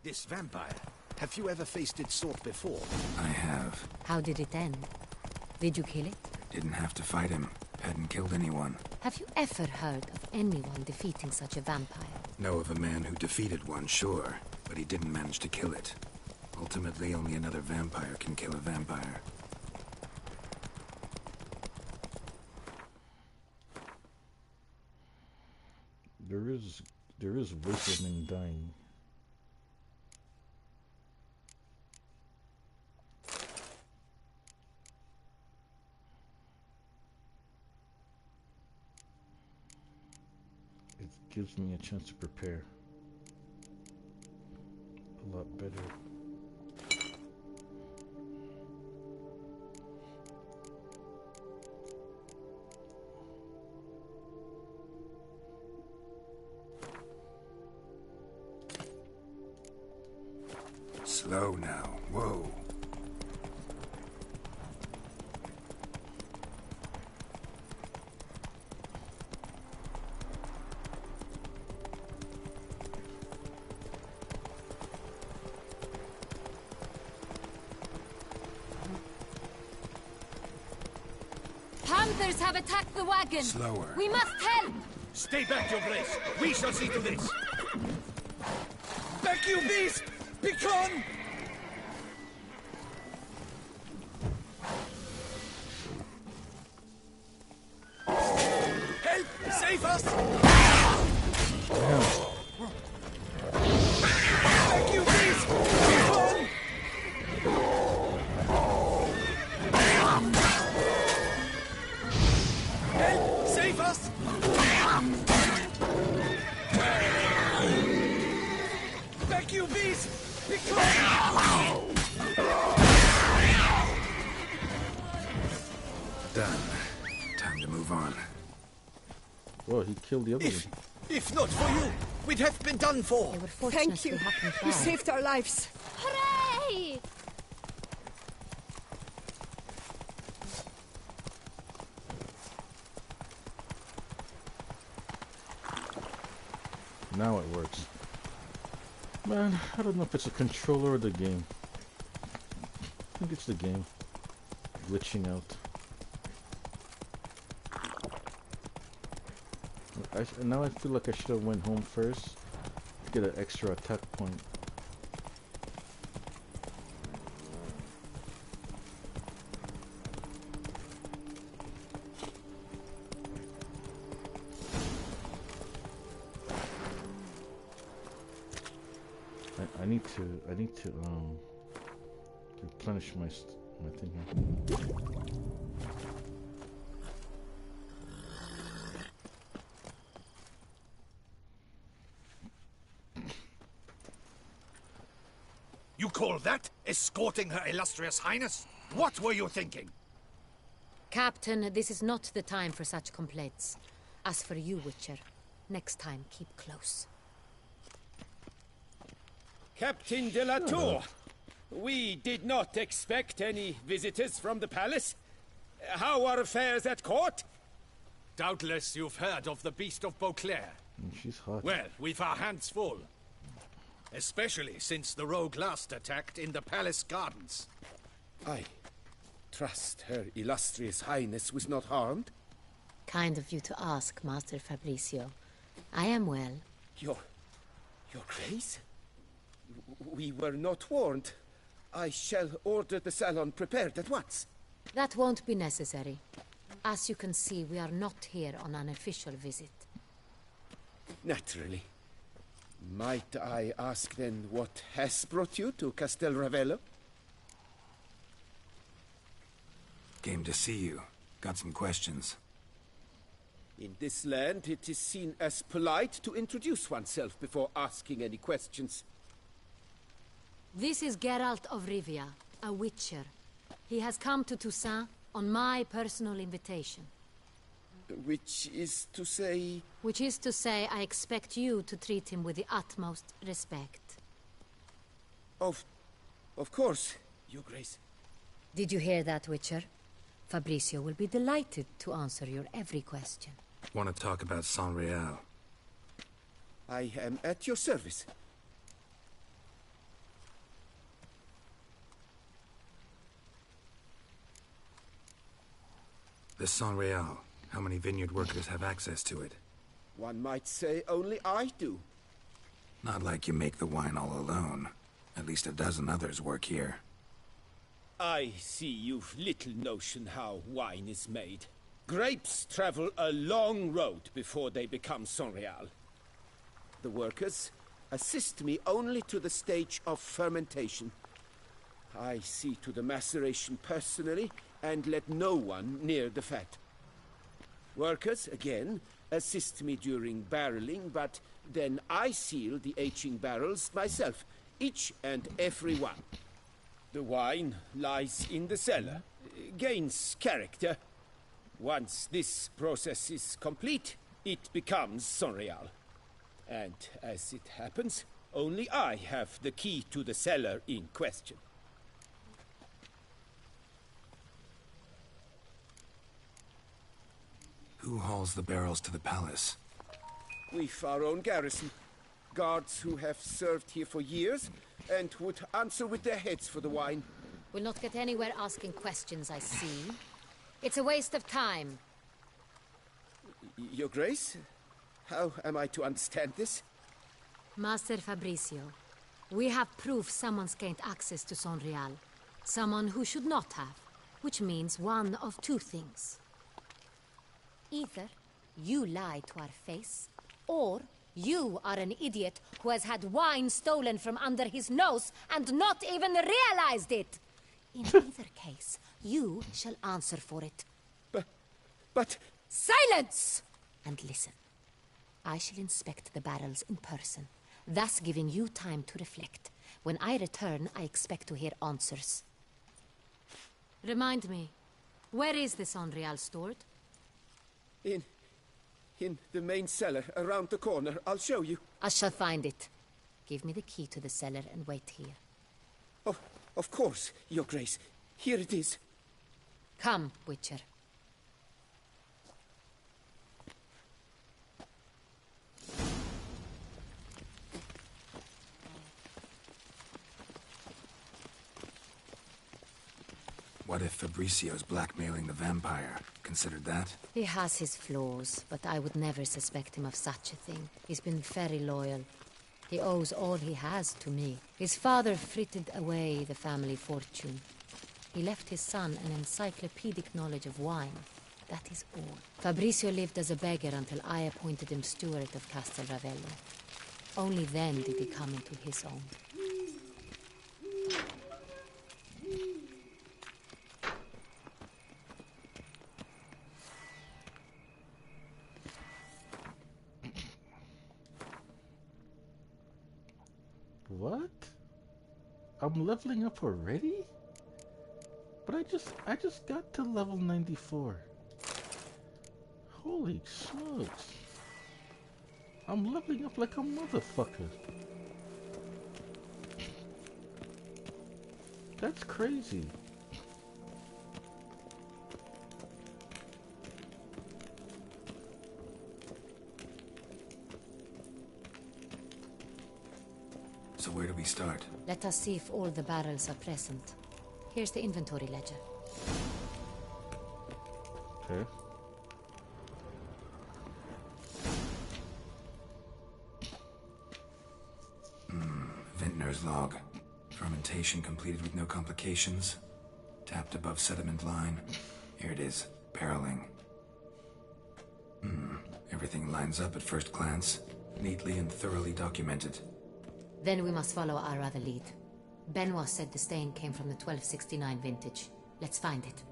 This vampire, have you ever faced its sort before? I have. How did it end? Did you kill it? Didn't have to fight him. Hadn't killed anyone. Have you ever heard of anyone defeating such a vampire? Know of a man who defeated one, sure, but he didn't manage to kill it. Ultimately, only another vampire can kill a vampire. There is wisdom in dying. It gives me a chance to prepare a lot better. Slow now. Whoa. Hunters have attacked the wagon. Slower. We must help. Stay back, your grace. We shall see to this. Back, you beast! Begone! Help! Save us! Back, you beast! Begone! Take you, bees! Done. Time to move on. Well, he killed the other one. If not for you, we'd have been done for. They were fortunate Thank you. we happened You by. saved our lives. Hooray! Now it works. Man, I don't know if it's a controller or the game. I think it's the game. Glitching out. Now I feel like I should have went home first to get an extra attack point. I need to replenish my thing here. You call that escorting Her Illustrious Highness? What were you thinking? Captain, this is not the time for such complaints. As for you, Witcher, next time keep close. Captain de la Tour, we did not expect any visitors from the palace. How are affairs at court? Doubtless you've heard of the Beast of Beauclair. She's hot. Well, we've our hands full. Especially since the rogue last attacked in the palace gardens. I trust Her Illustrious Highness was not harmed. Kind of you to ask, Master Fabricio. I am well. Your Grace? We were not warned. I shall order the salon prepared at once. That won't be necessary. As you can see, we are not here on an official visit. Naturally. Might I ask then what has brought you to Castel Ravello? Came to see you. Got some questions. In this land, it is seen as polite to introduce oneself before asking any questions. This is Geralt of Rivia, a Witcher. He has come to Toussaint on my personal invitation. Which is to say... Which is to say, I expect you to treat him with the utmost respect. Of course, Your Grace. Did you hear that, Witcher? Fabricio will be delighted to answer your every question. Want to talk about San Real? I am at your service. The San Real. How many vineyard workers have access to it? One might say only I do. Not like you make the wine all alone. At least a dozen others work here. I see you've little notion how wine is made. Grapes travel a long road before they become San Real. The workers assist me only to the stage of fermentation. I see to the maceration personally and let no one near the fat. Workers, again, assist me during barreling, but then I seal the aging barrels myself, each and every one. The wine lies in the cellar, gains character. Once this process is complete, it becomes San Real. And as it happens, only I have the key to the cellar in question. Who hauls the barrels to the palace? We've our own garrison. Guards who have served here for years and would answer with their heads for the wine. We'll not get anywhere asking questions, I see. It's a waste of time. Your Grace? How am I to understand this? Master Fabricio, we have proof someone's gained access to San Real. Someone who should not have. Which means one of two things. Either you lie to our face, or you are an idiot who has had wine stolen from under his nose and not even realized it. In either case, you shall answer for it. But... Silence! And listen. I shall inspect the barrels in person. thus giving you time to reflect. When I return, I expect to hear answers. Remind me, where is the Sonreal stored? In the main cellar, around the corner. I'll show you. I shall find it. Give me the key to the cellar and wait here. Oh, of course, Your Grace. Here it is. Come, Witcher. What if Fabricio's blackmailing the vampire? Considered that? He has his flaws, but I would never suspect him of such a thing. He's been very loyal. He owes all he has to me. His father frittered away the family fortune. He left his son an encyclopedic knowledge of wine. That is all. Fabricio lived as a beggar until I appointed him steward of Castel Ravello. Only then did he come into his own. What? I'm leveling up already? But I just got to level 94. Holy smokes. I'm leveling up like a motherfucker. That's crazy. So where do we start? Let us see if all the barrels are present. Here's the inventory ledger. Okay. Vintner's log. Fermentation completed with no complications. Tapped above sediment line. Here it is. Barreling. Everything lines up at first glance. Neatly and thoroughly documented. Then we must follow our other lead. Benoit said the stain came from the 1269 vintage. Let's find it.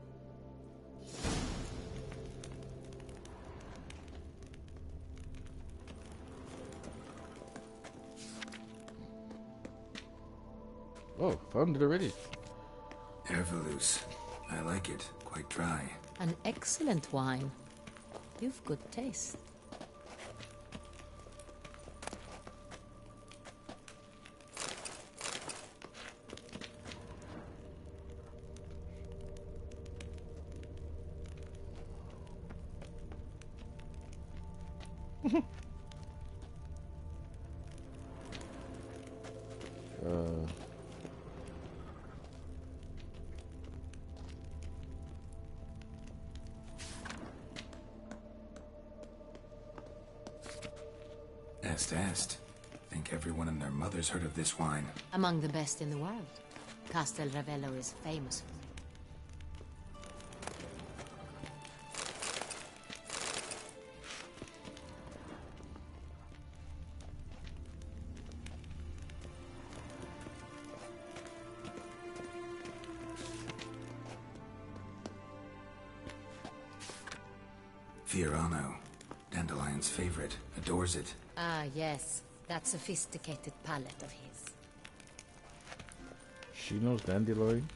Oh, found it already. Hervelus. I like it. Quite dry. An excellent wine. You've good taste. Est. Think everyone and their mother's heard of this wine. Among the best in the world. Castel Ravello is famous for it. Fiorano. Dandelion's favorite. Adores it. Ah, yes. That sophisticated palate of his. She knows Dandelion?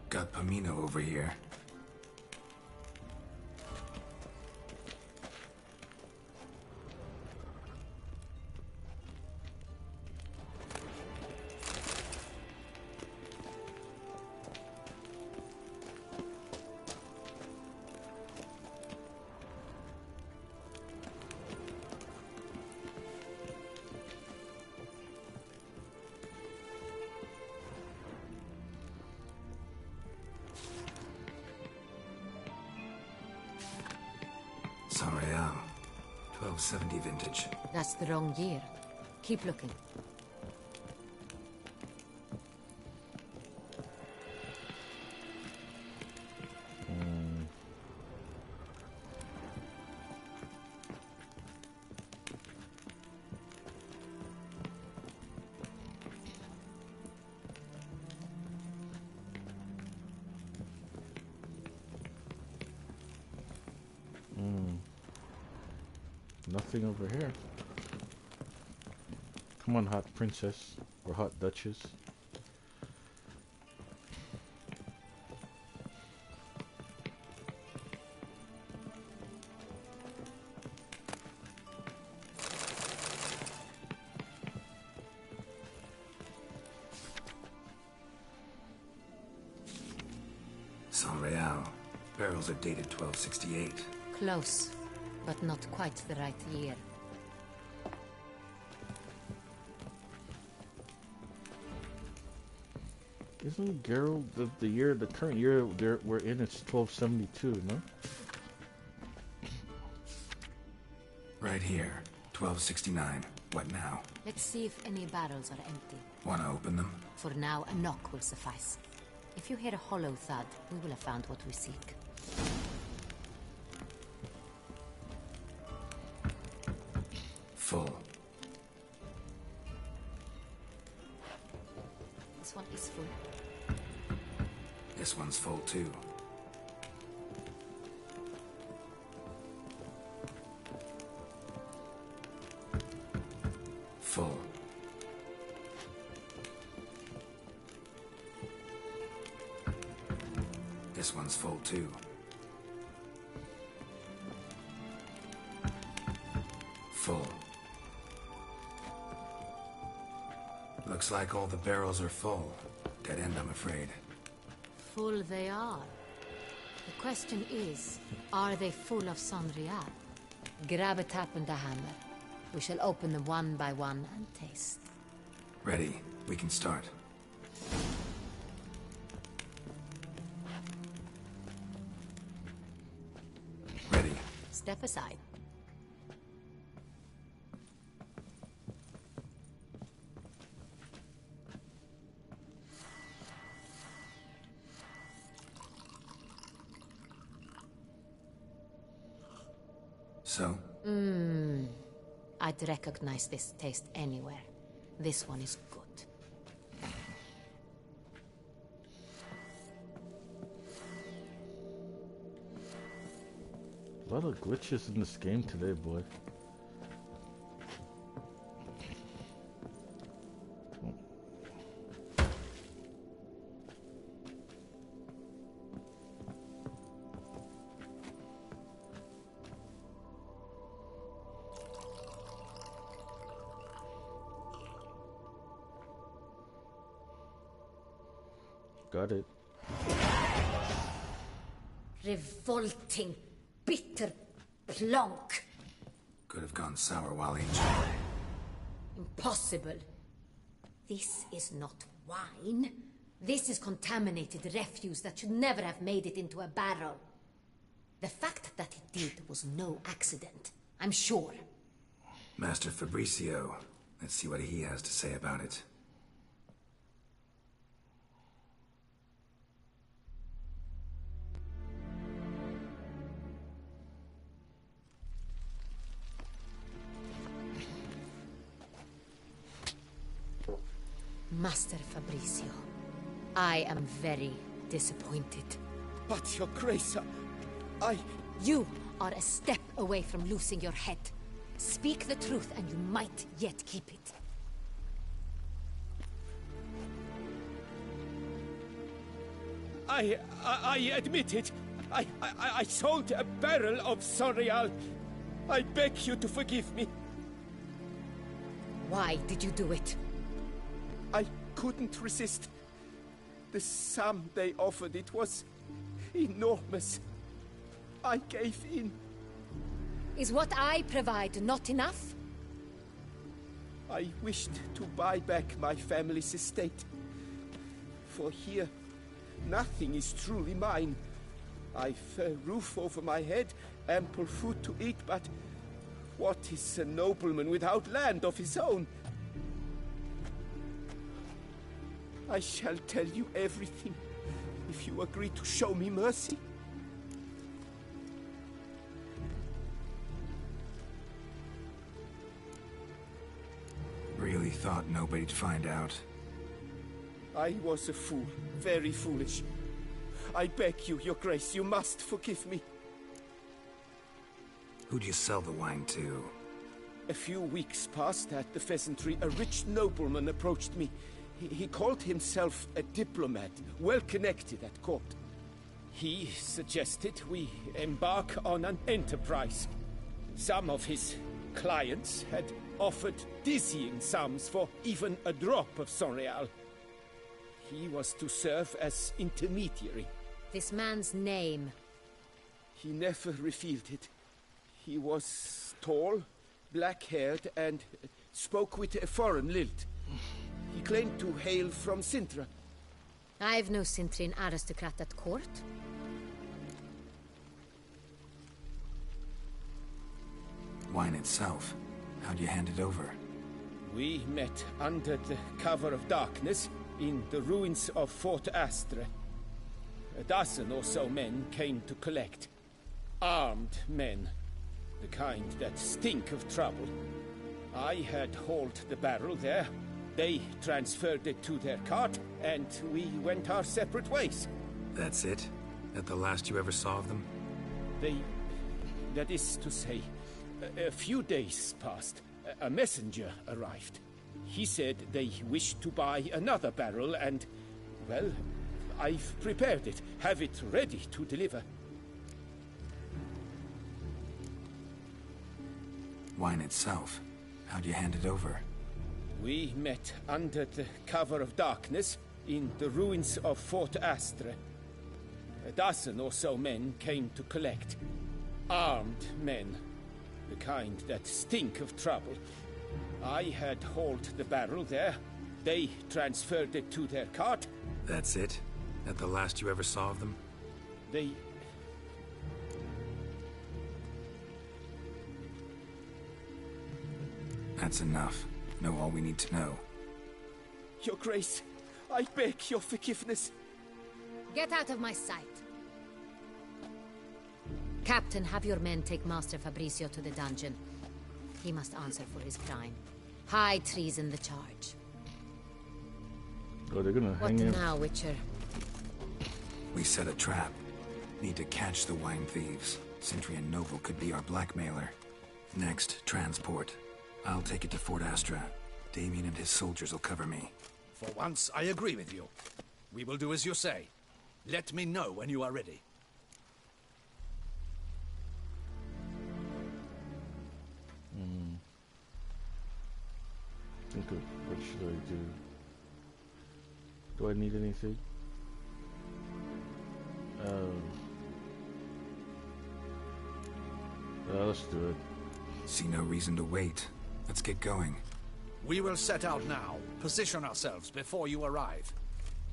Got Pomino over here. Sonreal. 1270 vintage. That's the wrong year. Keep looking. anything over here. Come on, hot princess. Or hot duchess. Sonreal. Barrels are dated 1268. Close, but not quite the right year. Isn't Geralt the current year we're in, it's 1272, no? Right here. 1269. What now? Let's see if any barrels are empty. Wanna open them? For now, a knock will suffice. If you hear a hollow thud, we will have found what we seek. Full. This one is full. This one's full too. Full. This one's full too. Full. Looks like all the barrels are full. Dead end, I'm afraid. Full they are. The question is, are they full of Sonreal? Grab a tap and a hammer. We shall open them one by one and taste. Ready. We can start. Ready. Step aside. So? I'd recognize this taste anywhere. This one is good. A lot of glitches in this game today, boy. Got it. Revolting, bitter plonk. Could have gone sour while ancient. Impossible. This is not wine. This is contaminated refuse that should never have made it into a barrel. The fact that it did was no accident, I'm sure. Master Fabricio. Let's see what he has to say about it. Master Fabricio, I am very disappointed. But, Your Grace, I... You are a step away from losing your head. Speak the truth and you might yet keep it. I admit it. I sold a barrel of Sonreal. I beg you to forgive me. Why did you do it? I couldn't resist. The sum they offered, it was enormous. I gave in. Is what I provide not enough? I wished to buy back my family's estate. For here, nothing is truly mine. I've a roof over my head, ample food to eat, but what is a nobleman without land of his own? I shall tell you everything, if you agree to show me mercy. Really thought nobody'd find out. I was a fool, very foolish. I beg you, Your Grace, you must forgive me. Who'd you sell the wine to? A few weeks past at the pheasantry, a rich nobleman approached me. He called himself a diplomat, well connected at court. He suggested we embark on an enterprise. Some of his clients had offered dizzying sums for even a drop of Sonreal. He was to serve as intermediary. This man's name? He never revealed it. He was tall, black-haired, and spoke with a foreign lilt. He claimed to hail from Sintra. I've no Sintrian aristocrat at court. Wine itself. How'd you hand it over? We met under the cover of darkness in the ruins of Fort Astre. A dozen or so men came to collect. Armed men. The kind that stink of trouble. I had hauled the barrel there. They transferred it to their cart, and we went our separate ways. That's it? That the last you ever saw of them? That is to say, a few days passed. A messenger arrived. He said they wished to buy another barrel and, well, I've prepared it. Have it ready to deliver. Wine itself. How'd you hand it over? We met under the cover of darkness in the ruins of Fort Astre. A dozen or so men came to collect. Armed men. The kind that stink of trouble. I had hauled the barrel there. They transferred it to their cart. That's it? That the last you ever saw of them? That's enough. Know all we need to know. Your Grace, I beg your forgiveness. Get out of my sight. Captain, have your men take Master Fabricio to the dungeon. He must answer for his crime. High treason the charge. Oh, they're gonna hang him. What now, Witcher? We set a trap. Need to catch the wine thieves. Sintrian Noble could be our blackmailer. Next, transport. I'll take it to Fort Astra. Damien and his soldiers will cover me. For once, I agree with you. We will do as you say. Let me know when you are ready. Think of what should I do? Do I need anything? Let's do it. See no reason to wait. Let's get going. We will set out now. Position ourselves before you arrive.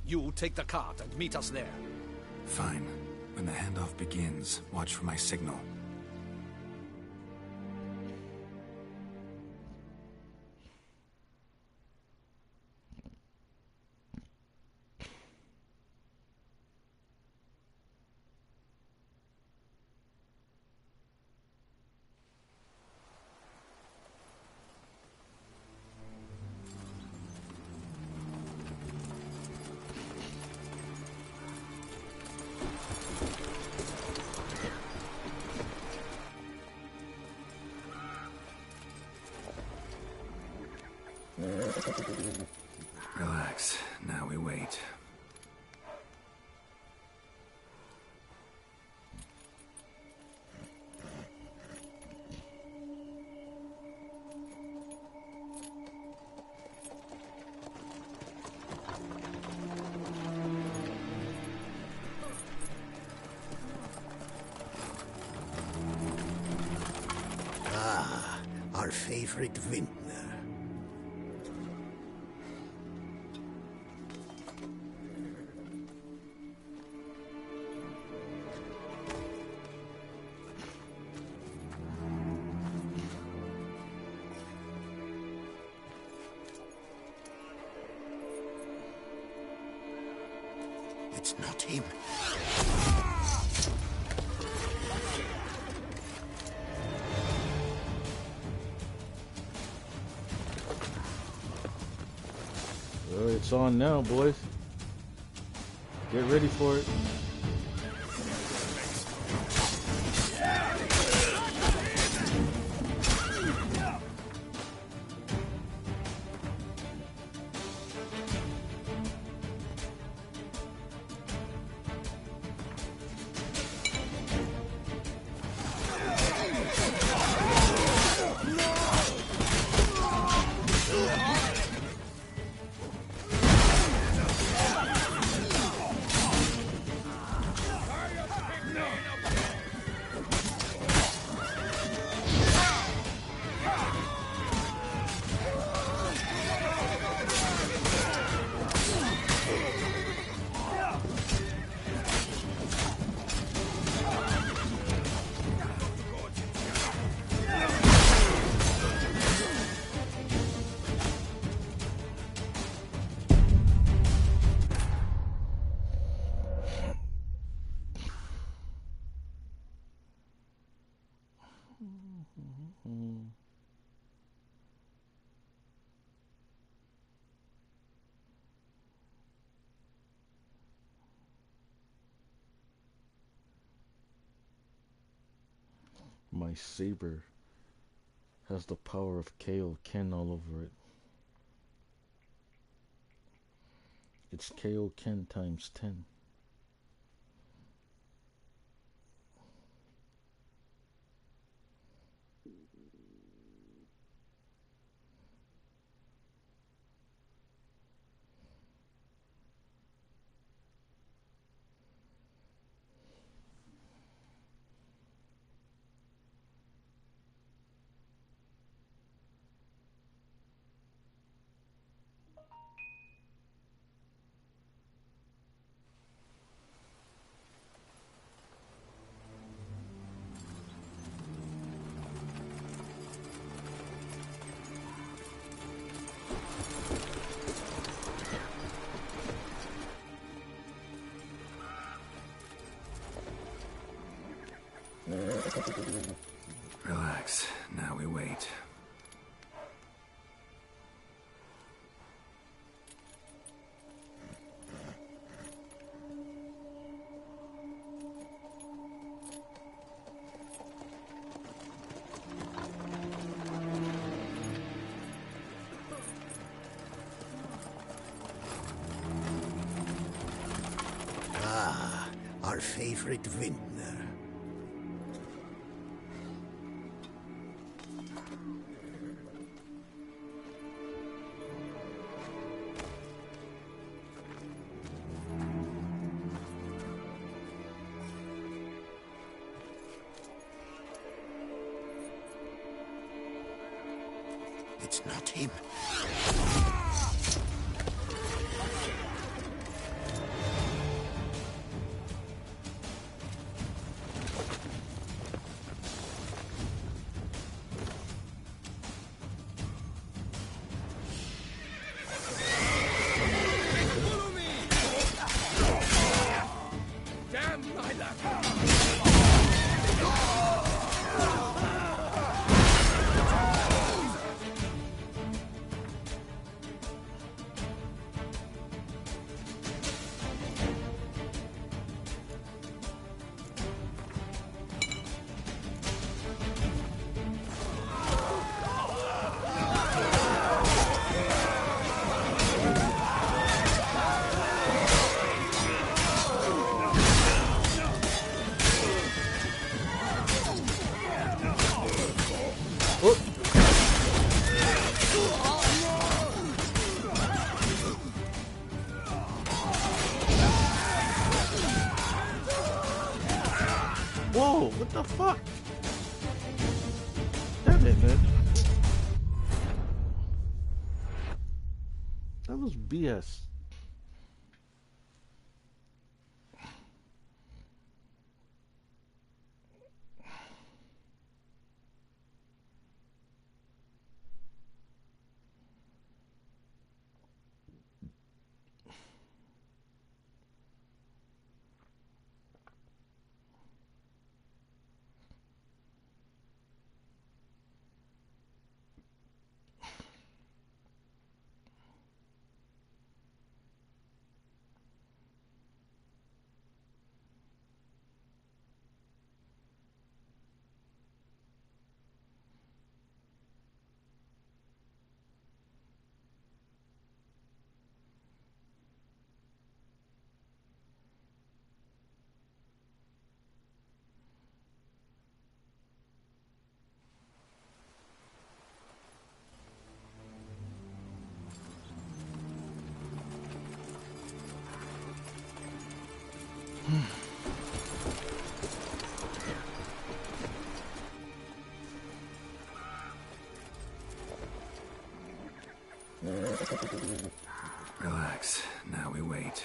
You take the cart and meet us there. Fine. When the handoff begins, watch for my signal. Relax. Now we wait. Ah, our favorite vintner. It's not him. Well, it's on now, boys. Get ready for it. My saber has the power of Kaioken all over it. It's Kaioken times 10. Relax. Now we wait. Ah, our favorite vintner. It's not him. Follow me! Damn my luck! Whoa, what the fuck? Damn it, man. That was BS. Relax. Now we wait.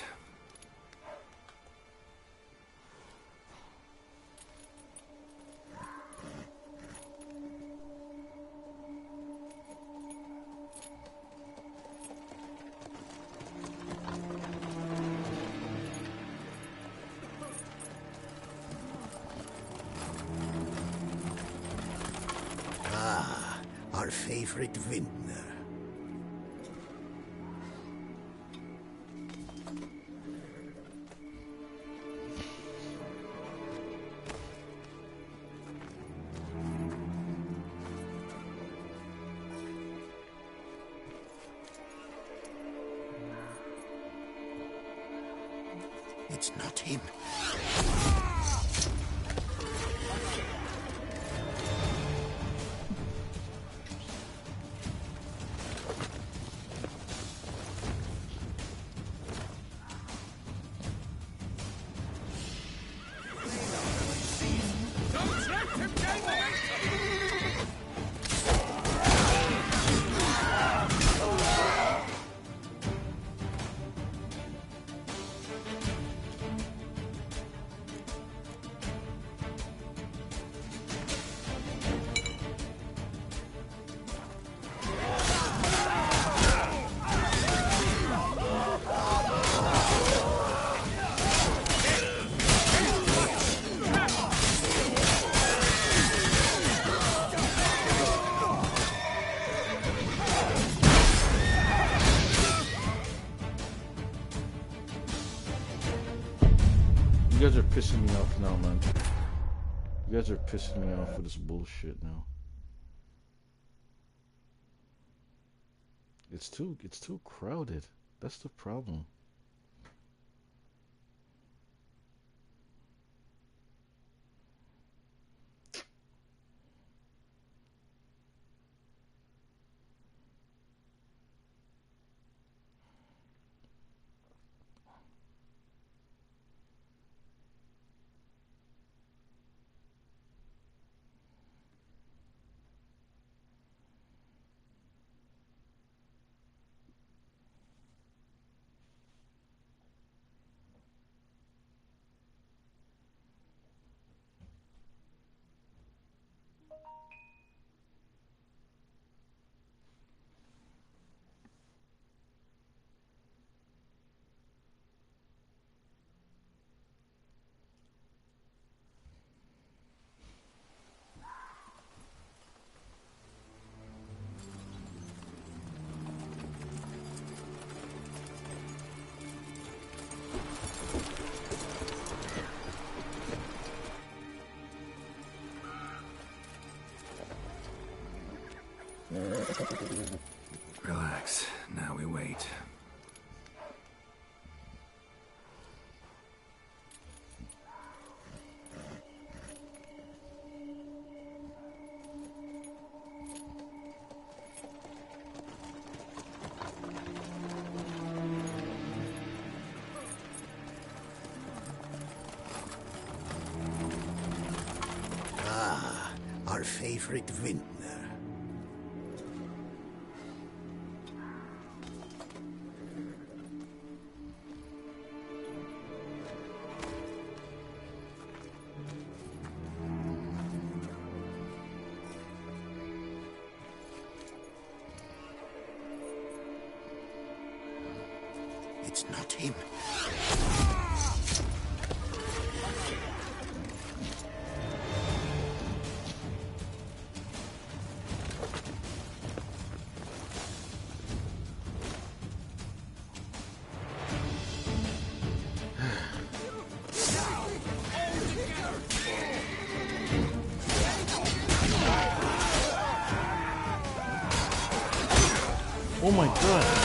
Ah, our favorite vintner. It's not him. You guys are pissing me off now, man. You guys are pissing me off with this bullshit now. It's too crowded. That's the problem. Relax. Now we wait. Ah, our favorite vintner. It's not him. Oh my god.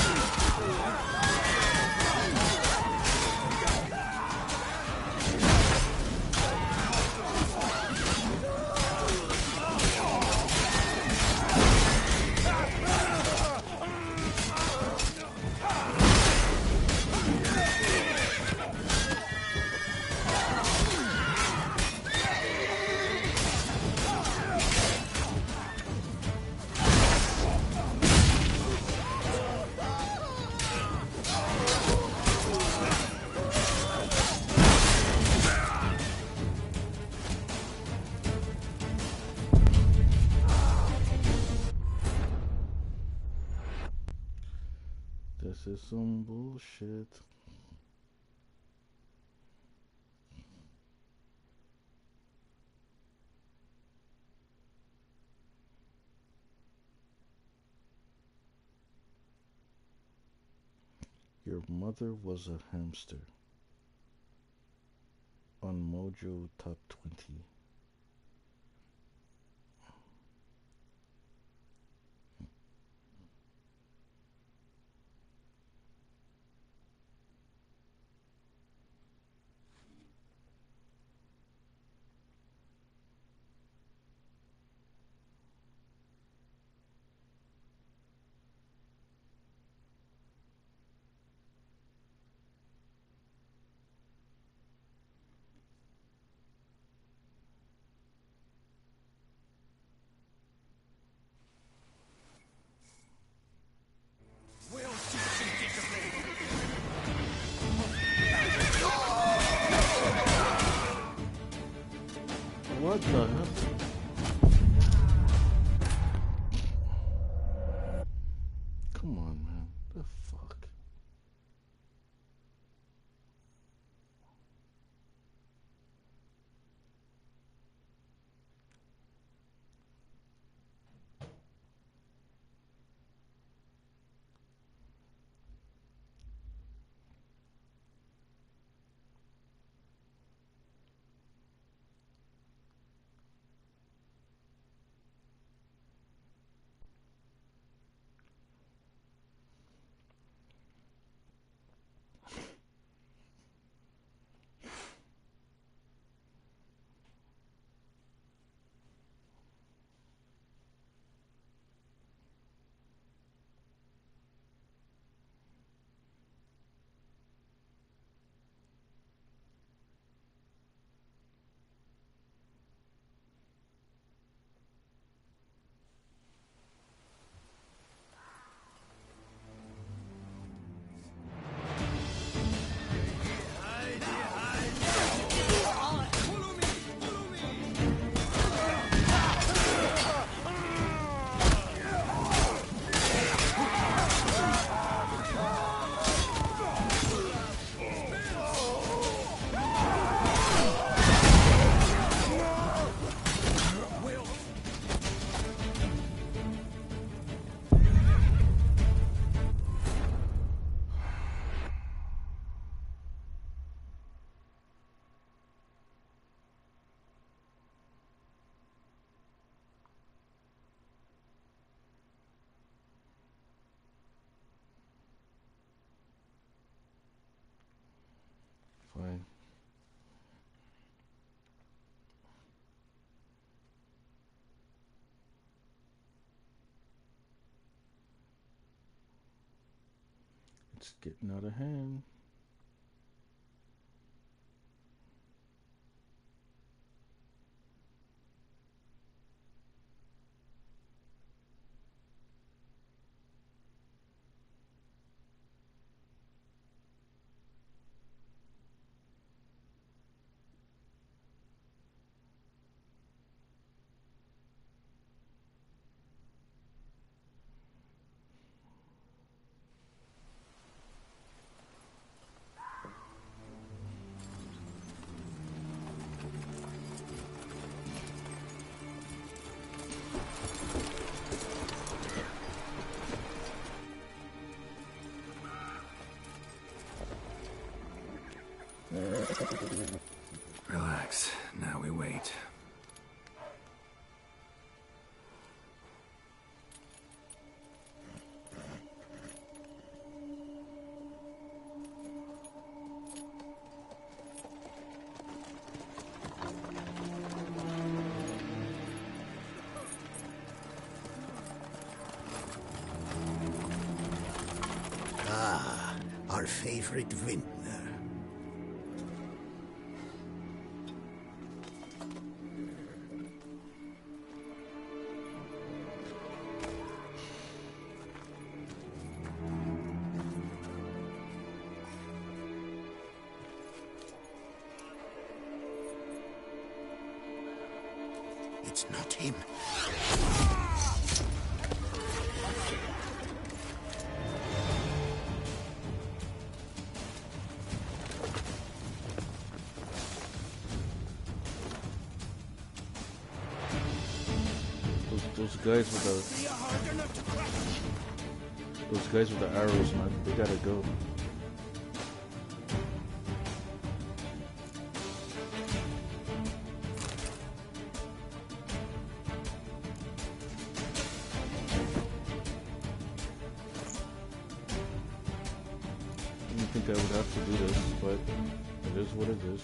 This is some bullshit. Your mother was a hamster. On Mojo Top 20. What the hell? Come on, man. The fuck? Fine. It's getting out of hand. Relax. Now we wait. Ah, our favorite vintner. It's not him. Those guys with the arrows, man, they gotta go. I didn't think I would have to do this, but it is what it is.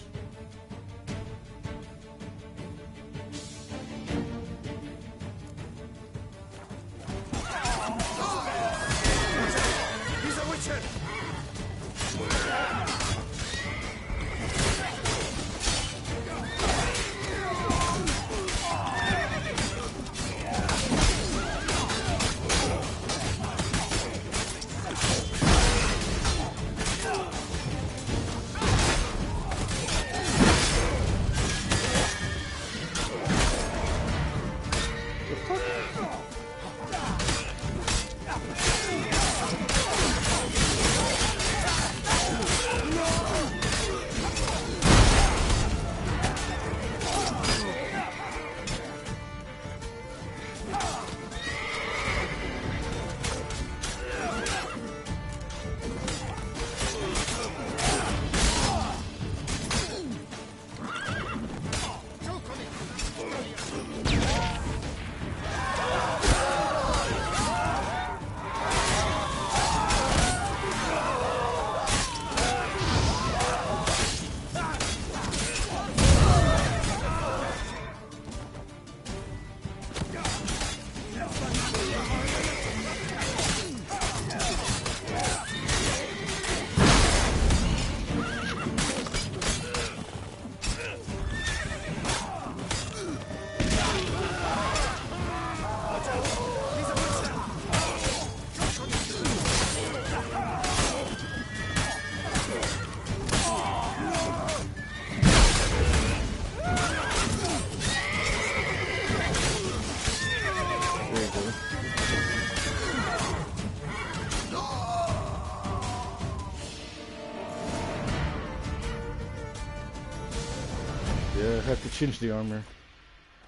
Yeah, I have to change the armor.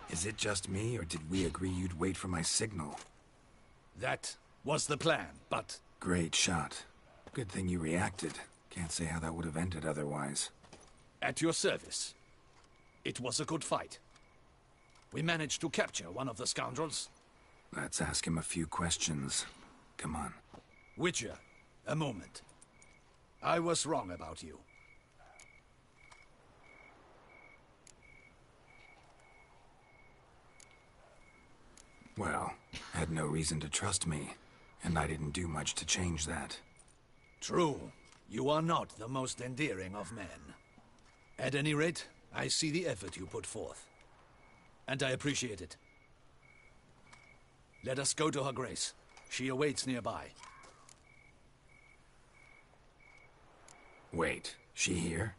Is it just me, or did we agree you'd wait for my signal? That was the plan, but... Great shot. Good thing you reacted. Can't say how that would have ended otherwise. At your service. It was a good fight. We managed to capture one of the scoundrels. Let's ask him a few questions. Come on. Witcher, a moment. I was wrong about you. Well, had no reason to trust me, and I didn't do much to change that. True. You are not the most endearing of men. At any rate, I see the effort you put forth. And I appreciate it. Let us go to her grace. She awaits nearby. Wait, she here?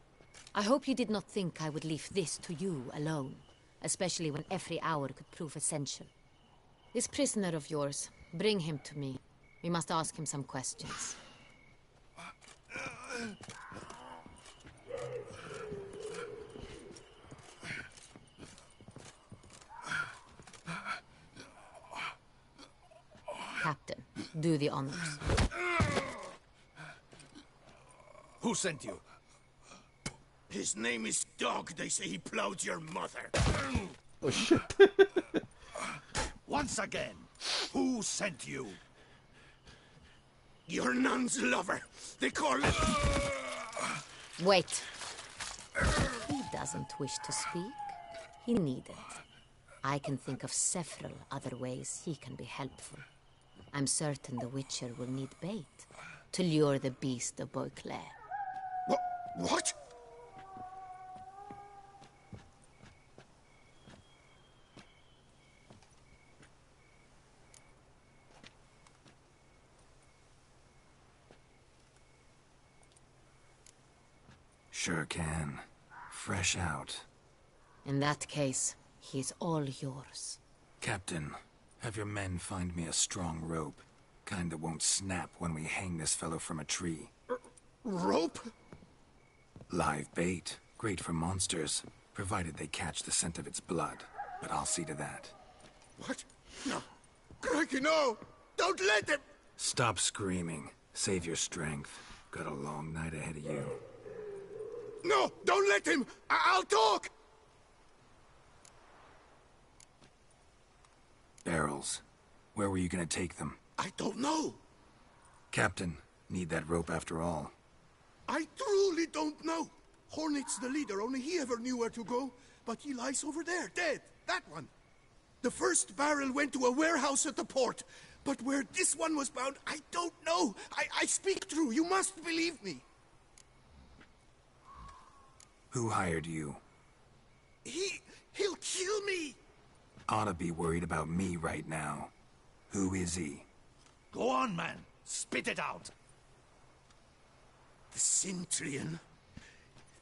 I hope you did not think I would leave this to you alone, especially when every hour could prove essential. This prisoner of yours, bring him to me. We must ask him some questions. Captain, do the honors. Who sent you? His name is Dog. They say he plowed your mother. Oh, shit. Once again, who sent you? Your nun's lover. They call it... Wait. He doesn't wish to speak. He needn't. I can think of several other ways he can be helpful. I'm certain the Witcher will need bait to lure the beast of Beauclair. What? Sure can. Fresh out. In that case, he's all yours. Captain, have your men find me a strong rope. Kind that won't snap when we hang this fellow from a tree. Rope? Live bait. Great for monsters, provided they catch the scent of its blood. But I'll see to that. What? No. Crikey, no! Don't let him! Stop screaming. Save your strength. Got a long night ahead of you. No! Don't let him! I'll talk! Barrels. Where were you gonna take them? I don't know. Captain, need that rope after all. I truly don't know. Hornet's the leader, only he ever knew where to go. But he lies over there, dead. That one. The first barrel went to a warehouse at the port. But where this one was bound, I don't know. I speak true. You must believe me. Who hired you? He'll kill me. Ought to be worried about me right now. Who is he? Go on, man. Spit it out. The Cintrian.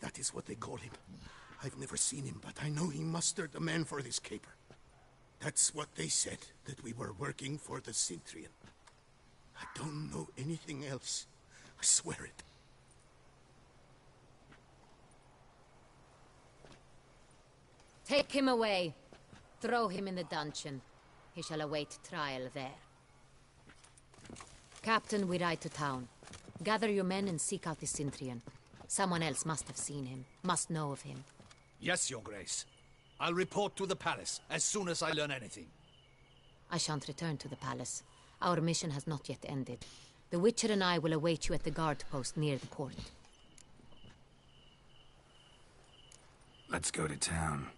That is what they call him. I've never seen him, but I know he mustered the men for this caper. That's what they said, that we were working for the Cintrian. I don't know anything else. I swear it. Take him away. Throw him in the dungeon. He shall await trial there. Captain, we ride to town. Gather your men and seek out the Cintrian. Someone else must have seen him, must know of him. Yes, Your Grace. I'll report to the palace as soon as I learn anything. I shan't return to the palace. Our mission has not yet ended. The Witcher and I will await you at the guard post near the port. Let's go to town.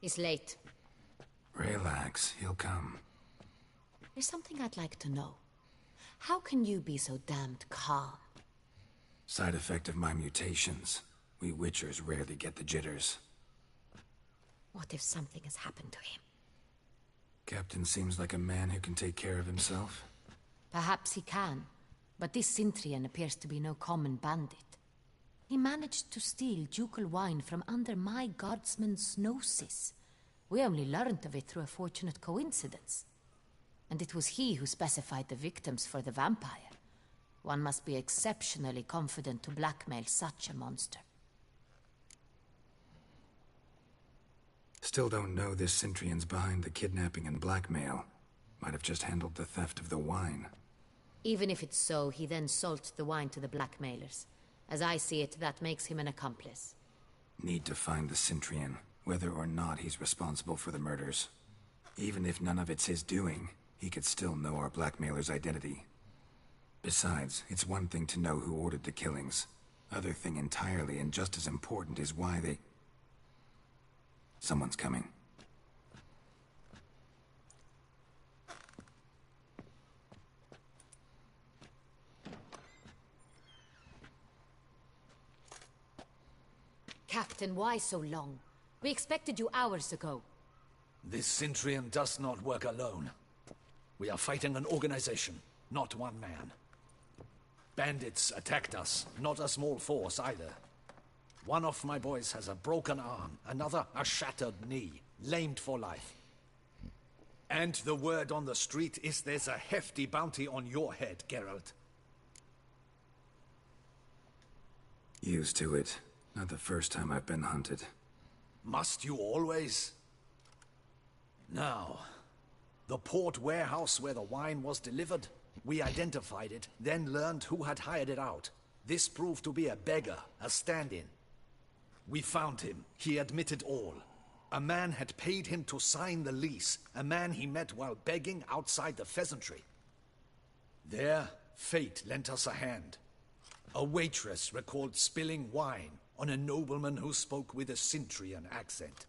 He's late. Relax, he'll come. There's something I'd like to know. How can you be so damned calm? Side effect of my mutations. We Witchers rarely get the jitters. What if something has happened to him? Captain seems like a man who can take care of himself. Perhaps he can, but this Cintrian appears to be no common bandit. He managed to steal ducal wine from under my guardsman's noses. We only learned of it through a fortunate coincidence. And it was he who specified the victims for the vampire. One must be exceptionally confident to blackmail such a monster. Still don't know this Cintrian's behind the kidnapping and blackmail. Might have just handled the theft of the wine. Even if it's so, he then sold the wine to the blackmailers. As I see it, that makes him an accomplice. Need to find the Cintrian, whether or not he's responsible for the murders. Even if none of it's his doing, he could still know our blackmailer's identity. Besides, it's one thing to know who ordered the killings. Other thing entirely, and just as important, is why they... Someone's coming. Captain, why so long? We expected you hours ago. This Cintrian does not work alone. We are fighting an organization, not one man. Bandits attacked us, not a small force either. One of my boys has a broken arm, another a shattered knee, lamed for life. And the word on the street is there's a hefty bounty on your head, Geralt. Used to it. Not the first time I've been hunted. Must you always? Now, the port warehouse where the wine was delivered, we identified it, then learned who had hired it out. This proved to be a beggar, a stand-in. We found him. He admitted all. A man had paid him to sign the lease, a man he met while begging outside the pheasantry. There, fate lent us a hand. A waitress recalled spilling wine on a nobleman who spoke with a Cintrian accent.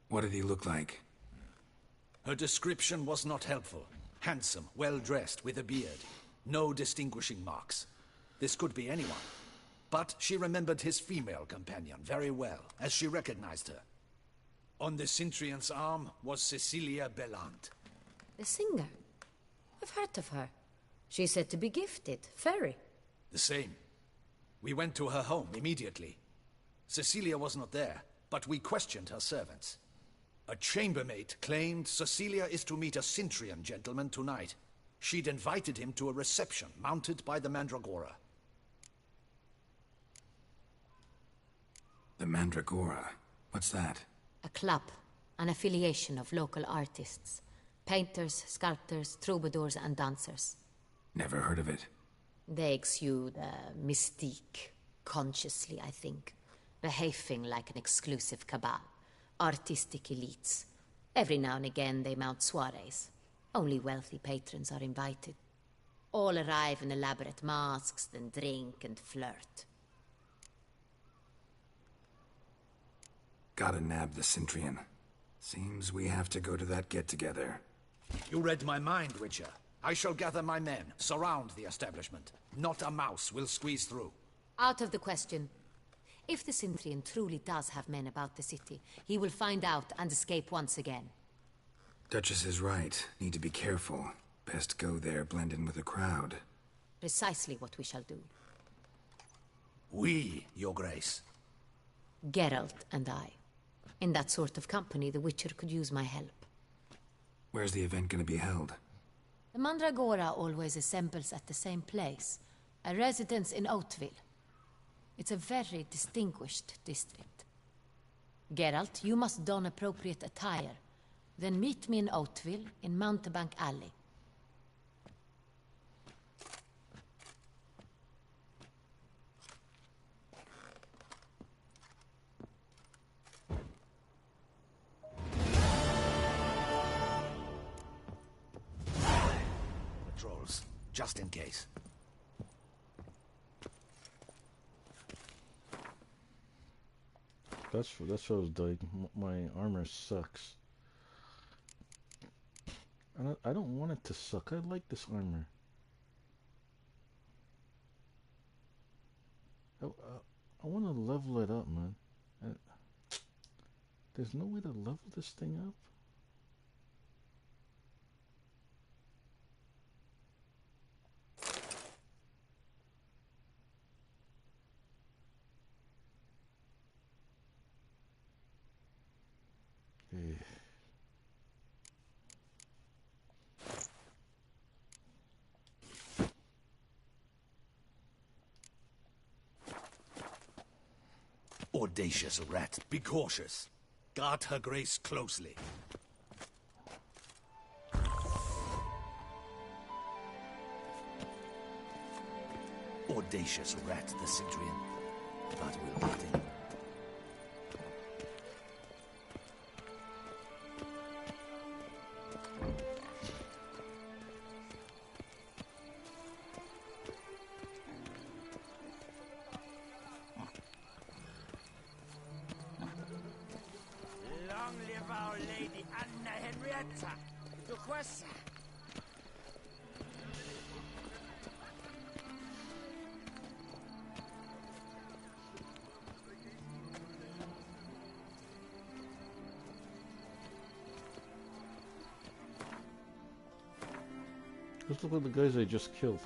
What did he look like? Her description was not helpful. Handsome, well-dressed, with a beard. No distinguishing marks. This could be anyone. But she remembered his female companion very well, as she recognized her. On the Cintrian's arm was Cecilia Bellant. The singer? I've heard of her. She's said to be gifted, fairy. The same. We went to her home immediately. Cecilia was not there, but we questioned her servants. A chambermaid claimed Cecilia is to meet a Cintrian gentleman tonight. She'd invited him to a reception mounted by the Mandragora. The Mandragora? What's that? A club, an affiliation of local artists. Painters, sculptors, troubadours and dancers. Never heard of it. They exude mystique, consciously, I think. Behaving like an exclusive cabal. Artistic elites. Every now and again they mount soirees. Only wealthy patrons are invited. All arrive in elaborate masks, then drink and flirt. Gotta nab the Cintrian. Seems we have to go to that get-together. You read my mind, Witcher. I shall gather my men, surround the establishment. Not a mouse will squeeze through. Out of the question. If the Cintrian truly does have men about the city, he will find out and escape once again. Duchess is right. Need to be careful. Best go there, blend in with the crowd. Precisely what we shall do. We, Your Grace. Geralt and I. In that sort of company, the Witcher could use my help. Where's the event gonna be held? The Mandragora always assembles at the same place. A residence in Oatville. It's a very distinguished district. Geralt, you must don appropriate attire. Then meet me in Oatville, in Mountebank Alley. Patrols, just in case. That's what I was like. My armor sucks. I don't want it to suck. I like this armor. I want to level it up, man. There's no way to level this thing up. Okay. Audacious rat, be cautious. Guard her grace closely. Audacious rat, the Citrian. But we'll get him. Long live our Lady Anna Henrietta, Duquesa. Those look like the guys I just killed.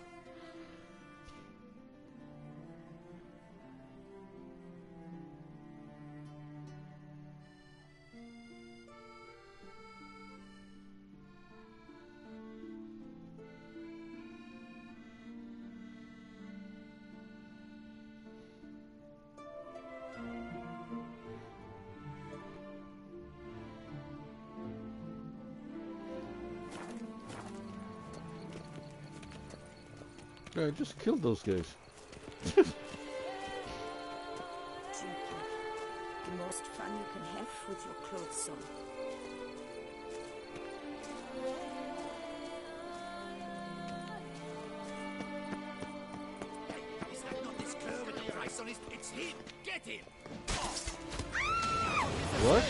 I just killed those guys. The most fun you can have with your clothes on. Is that not this cur with the ice on his... It's him! Get him! What?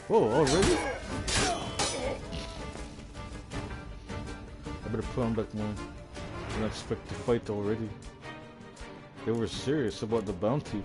Whoa, already? I better put on back more. I didn't expect to fight already. They were serious about the bounty.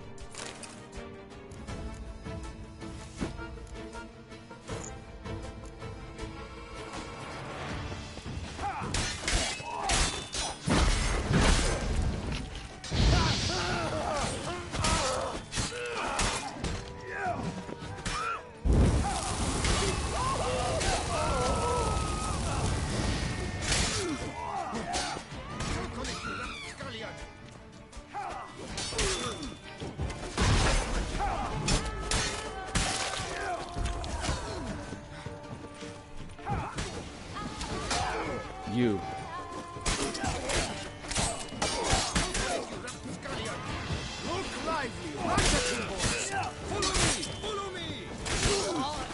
You. Look lively! Right at him, boys! Follow me! Follow me!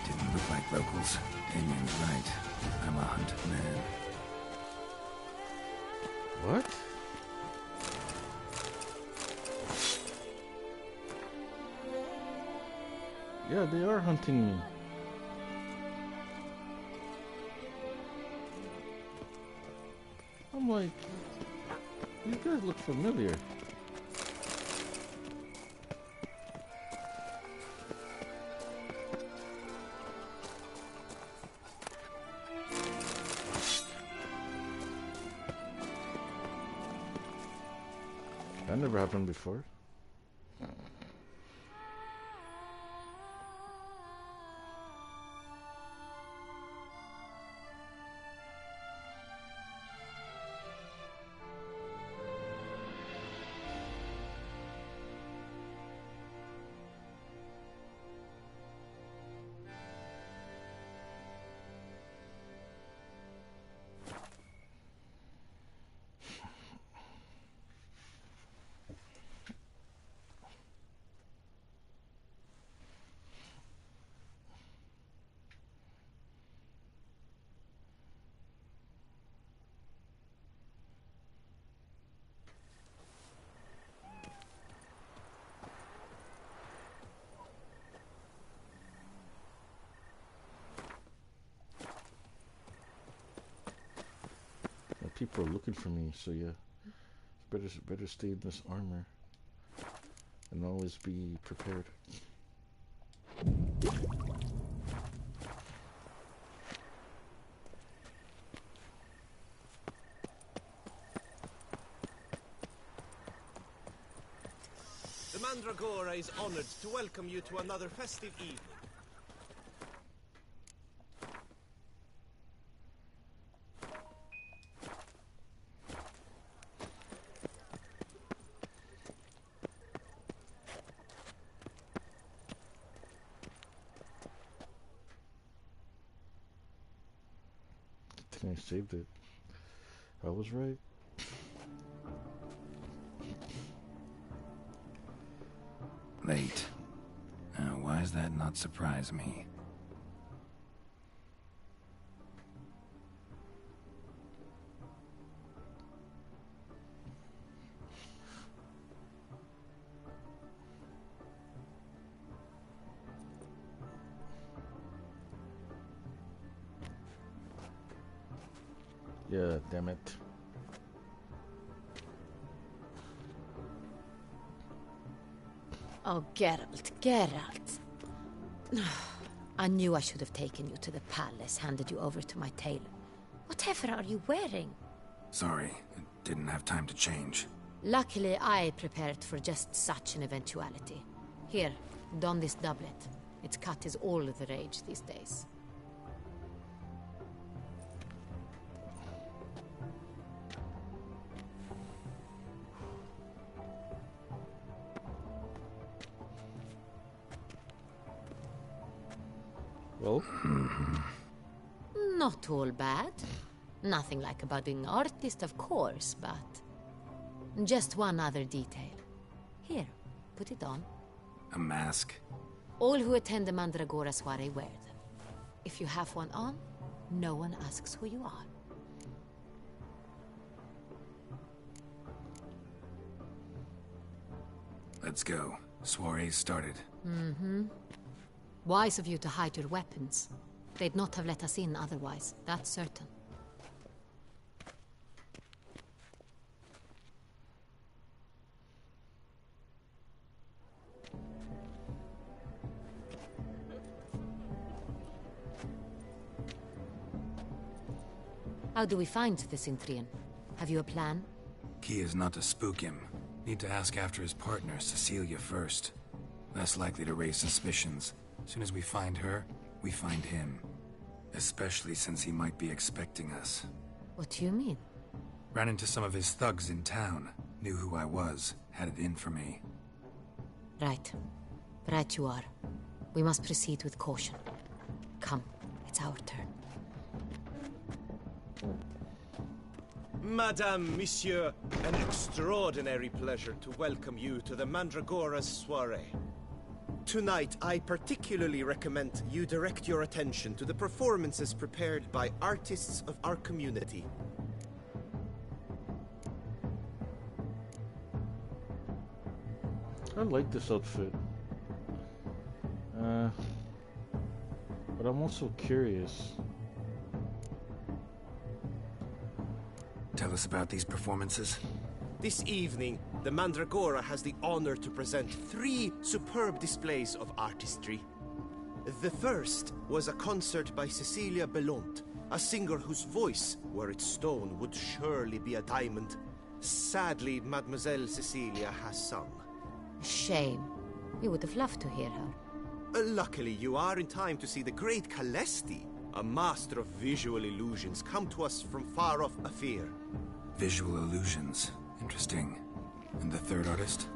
Didn't look like locals. Damien's right. I'm a hunted man. What? Yeah, they are hunting me. I'm like, these guys look familiar. That never happened before. People are looking for me, so yeah, better stay in this armor and always be prepared. Mandragora is honored to welcome you to another festive evening. I saved it. I was right. Late. Now, why does that not surprise me? Yeah, damn it. Oh, Geralt, Geralt. I knew I should have taken you to the palace, handed you over to my tailor. Whatever are you wearing? Sorry, I didn't have time to change. Luckily, I prepared for just such an eventuality. Here, don this doublet. Its cut is all the rage these days. Well? Not all bad. Nothing like a budding artist, of course, but... just one other detail. Here, put it on. A mask? All who attend the Mandragora soiree wear them. If you have one on, no one asks who you are. Let's go. Soiree's started. Mm-hmm. Wise of you to hide your weapons. They'd not have let us in otherwise, that's certain. How do we find the Cintrian? Have you a plan? Key is not to spook him. Need to ask after his partner, Cecilia, first. Less likely to raise suspicions. As soon as we find her, we find him. Especially since he might be expecting us. What do you mean? Ran into some of his thugs in town. Knew who I was. Had it in for me. Right. Right you are. We must proceed with caution. Come, it's our turn. Madame, Monsieur, an extraordinary pleasure to welcome you to the Mandragora's soiree. Tonight, I particularly recommend you direct your attention to the performances prepared by artists of our community. I like this outfit. But I'm also curious. Tell us about these performances. This evening, the Mandragora has the honor to present 3 superb displays of artistry. The first was a concert by Cecilia Belont, a singer whose voice, were it stone, would surely be a diamond. Sadly, Mademoiselle Cecilia has sung. Shame. We would have loved to hear her. Luckily, you are in time to see the great Calesti, a master of visual illusions, come to us from far off Afir. Visual illusions. Interesting. And the third artist?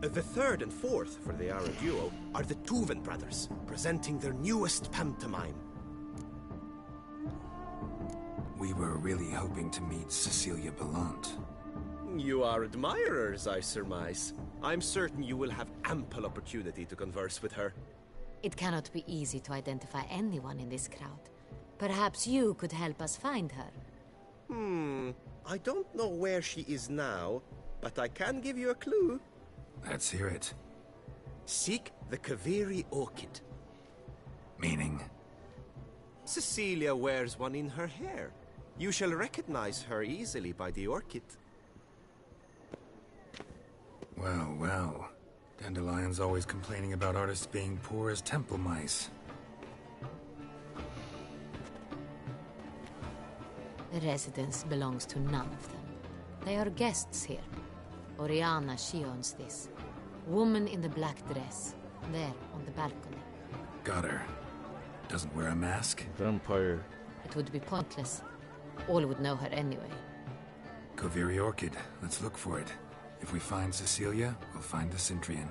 The third and fourth, for they are a duo, are the Tuven brothers, presenting their newest pantomime. We were really hoping to meet Cecilia Belont. You are admirers, I surmise. I'm certain you will have ample opportunity to converse with her. It cannot be easy to identify anyone in this crowd. Perhaps you could help us find her. I don't know where she is now, but I can give you a clue. Let's hear it. Seek the Kaveri orchid. Meaning? Cecilia wears one in her hair. You shall recognize her easily by the orchid. Well, well. Dandelion's always complaining about artists being poor as temple mice. The residence belongs to none of them. They are guests here. Oriana, she owns this. Woman in the black dress. There, on the balcony. Got her. Doesn't wear a mask? Vampire. It would be pointless. All would know her anyway. Koviri Orchid. Let's look for it. If we find Cecilia, we'll find the Centrian.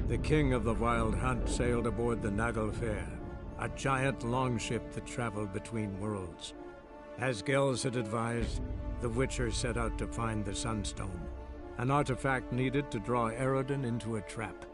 The king of the Wild Hunt sailed aboard the Naglfar, a giant longship that traveled between worlds. As Gels had advised, the Witcher set out to find the Sunstone, an artifact needed to draw Eredin into a trap.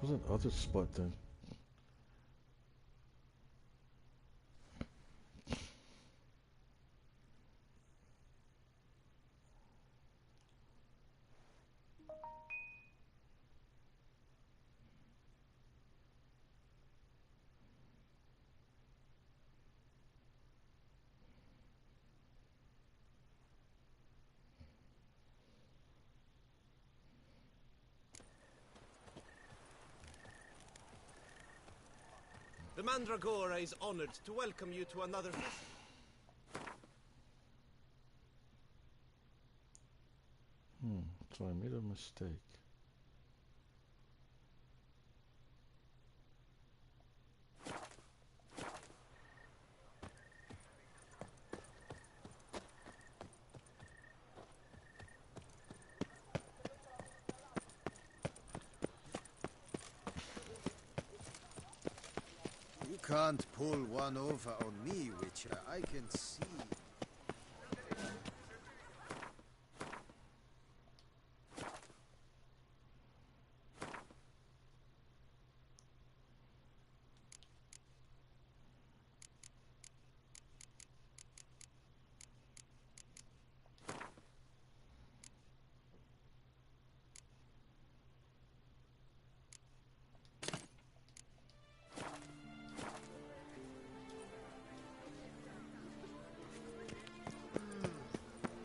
What's that other spot then? The Mandragora is honored to welcome you to another festival. So I made a mistake. You can't pull one over on me, Witcher. I can see.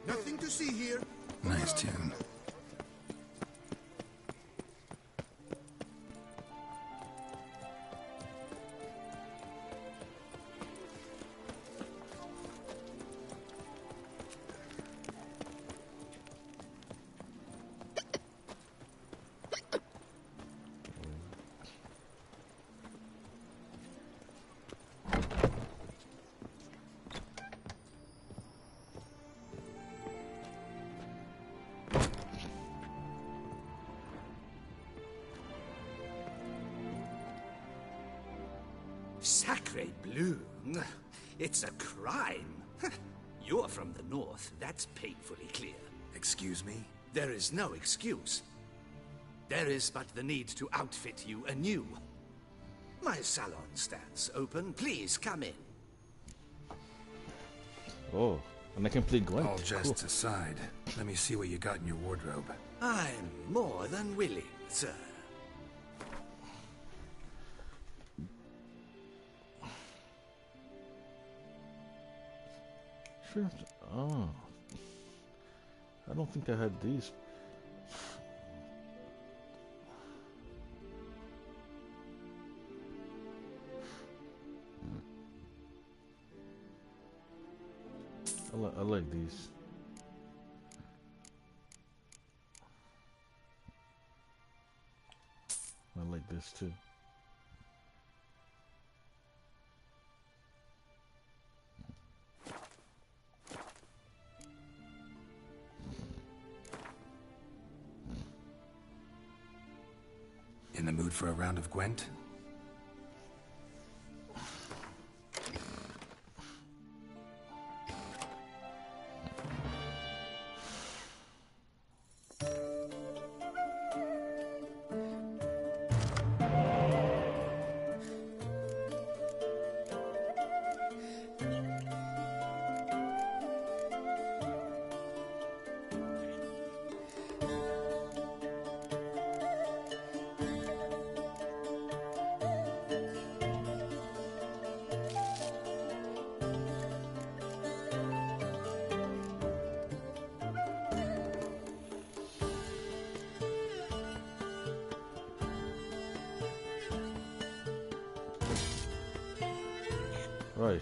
Nothing to see here. Nice tune. Sacre bleu! It's a crime. You're from the north, that's painfully clear. Excuse me? There is no excuse. There is but the need to outfit you anew. My salon stands open. Please come in. Oh, and I can play Gwent. All jests aside, let me see what you got in your wardrobe. I'm more than willing, sir. Oh, I don't think I had these. I like these. like this too. In the mood for a round of Gwent? Right.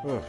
Ugh.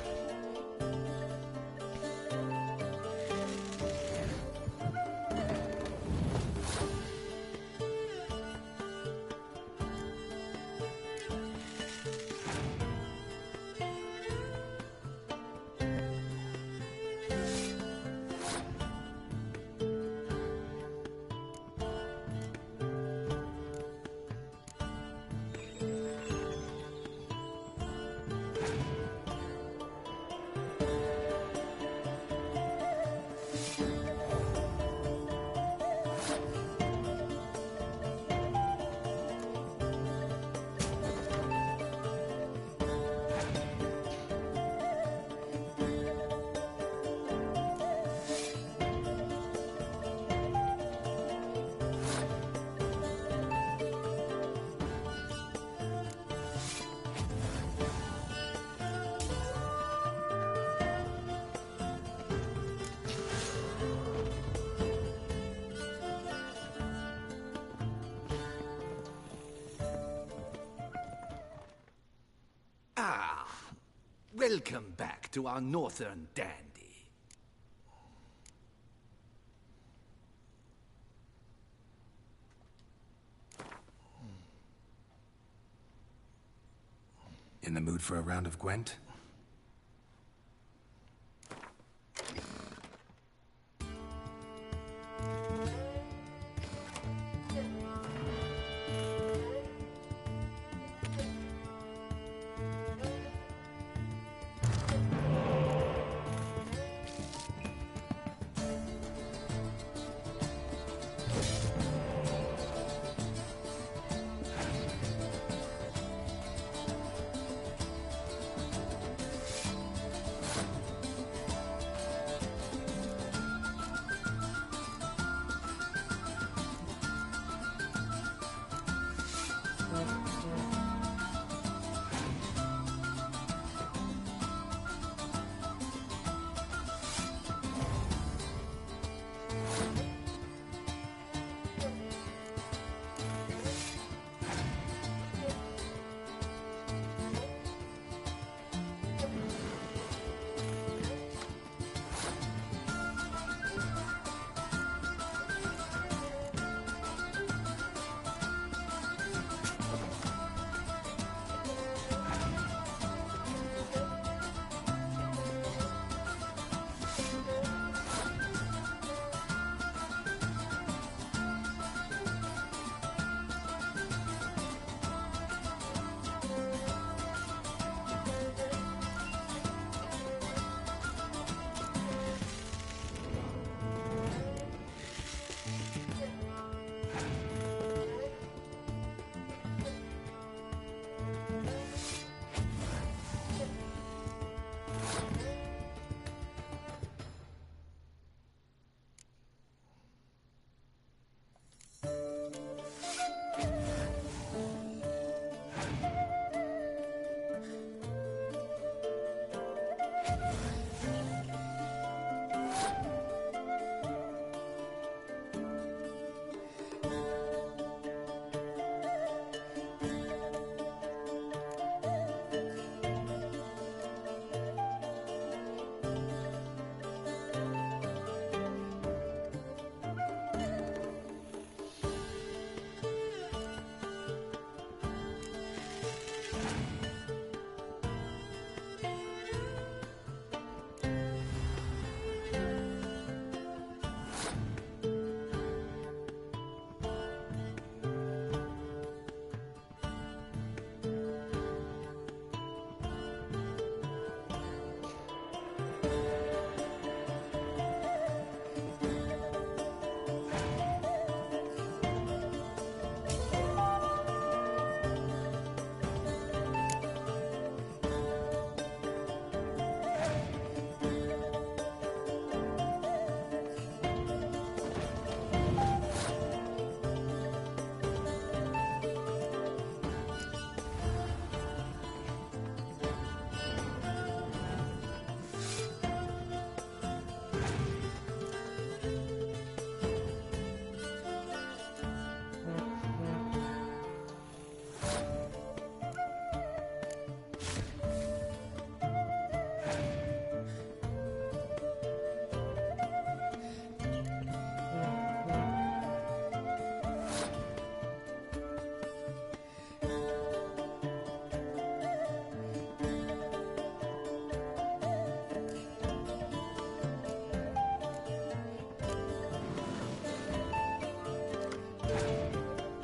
Welcome back to our northern dandy. In the mood for a round of Gwent?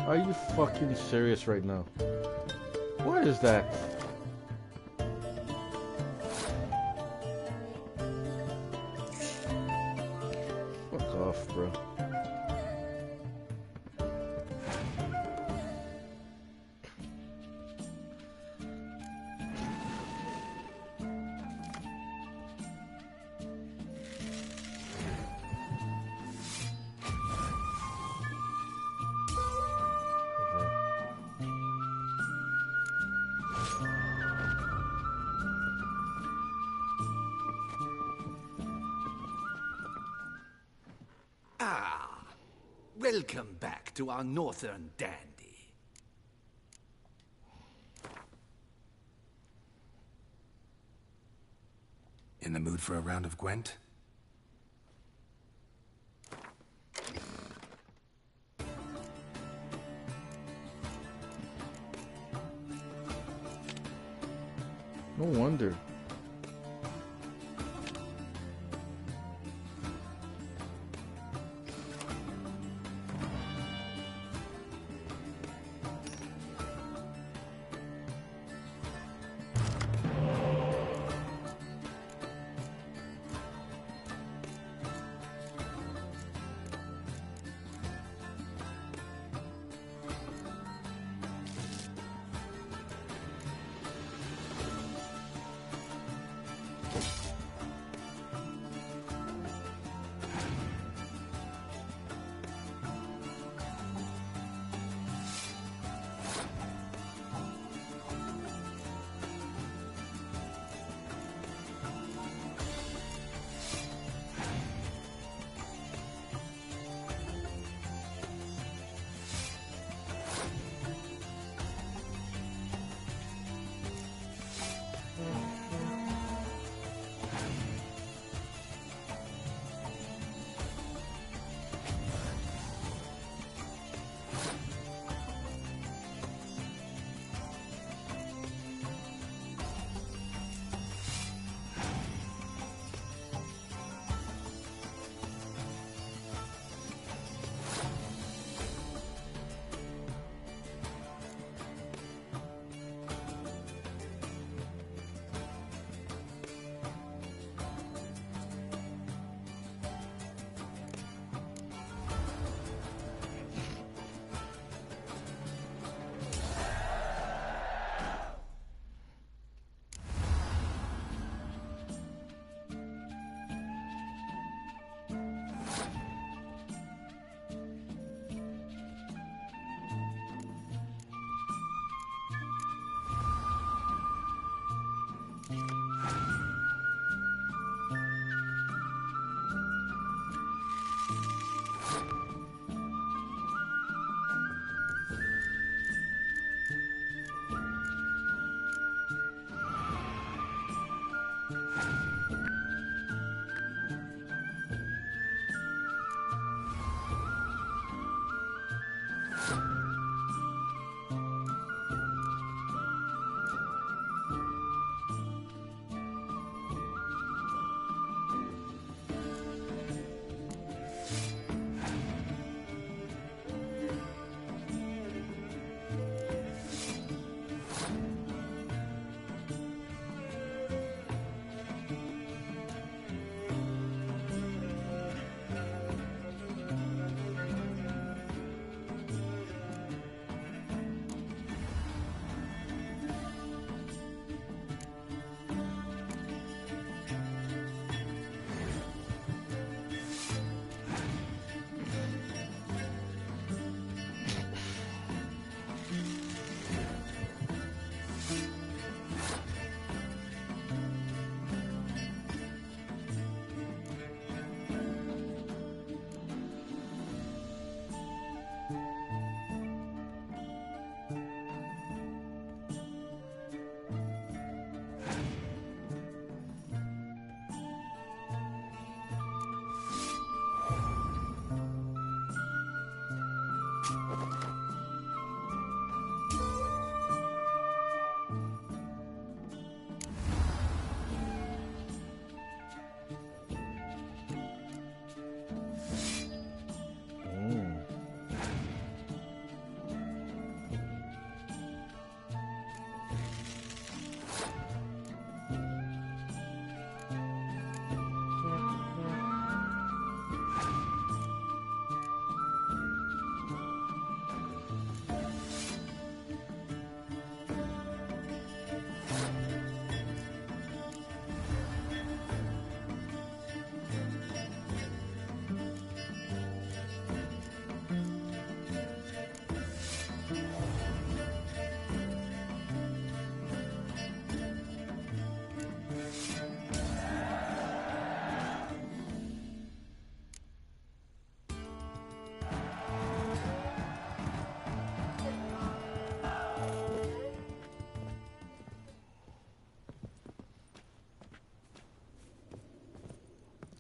Are you fucking serious right now? What is that? Fuck off, bro. Welcome back to our northern dandy. In the mood for a round of Gwent? No wonder.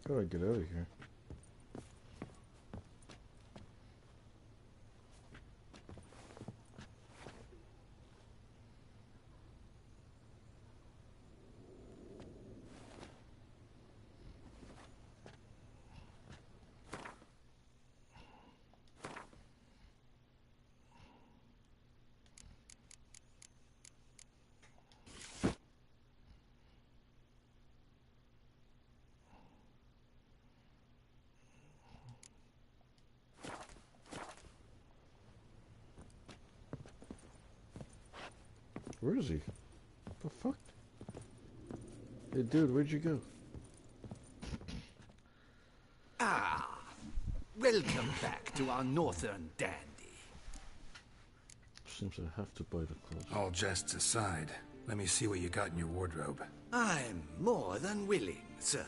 How do I get out of here? Where is he? The fuck? Hey dude, where'd you go? Ah, welcome back to our northern dandy. Seems I have to buy the clothes. All jests aside, let me see what you got in your wardrobe. I'm more than willing, sir.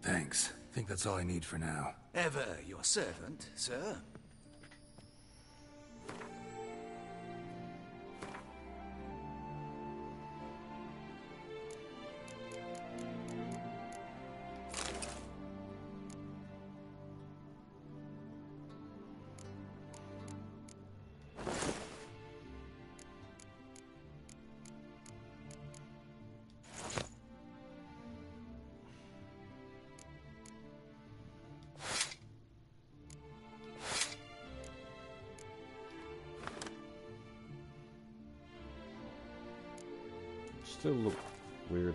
Thanks. Think that's all I need for now. Ever your servant, sir. Still look weird.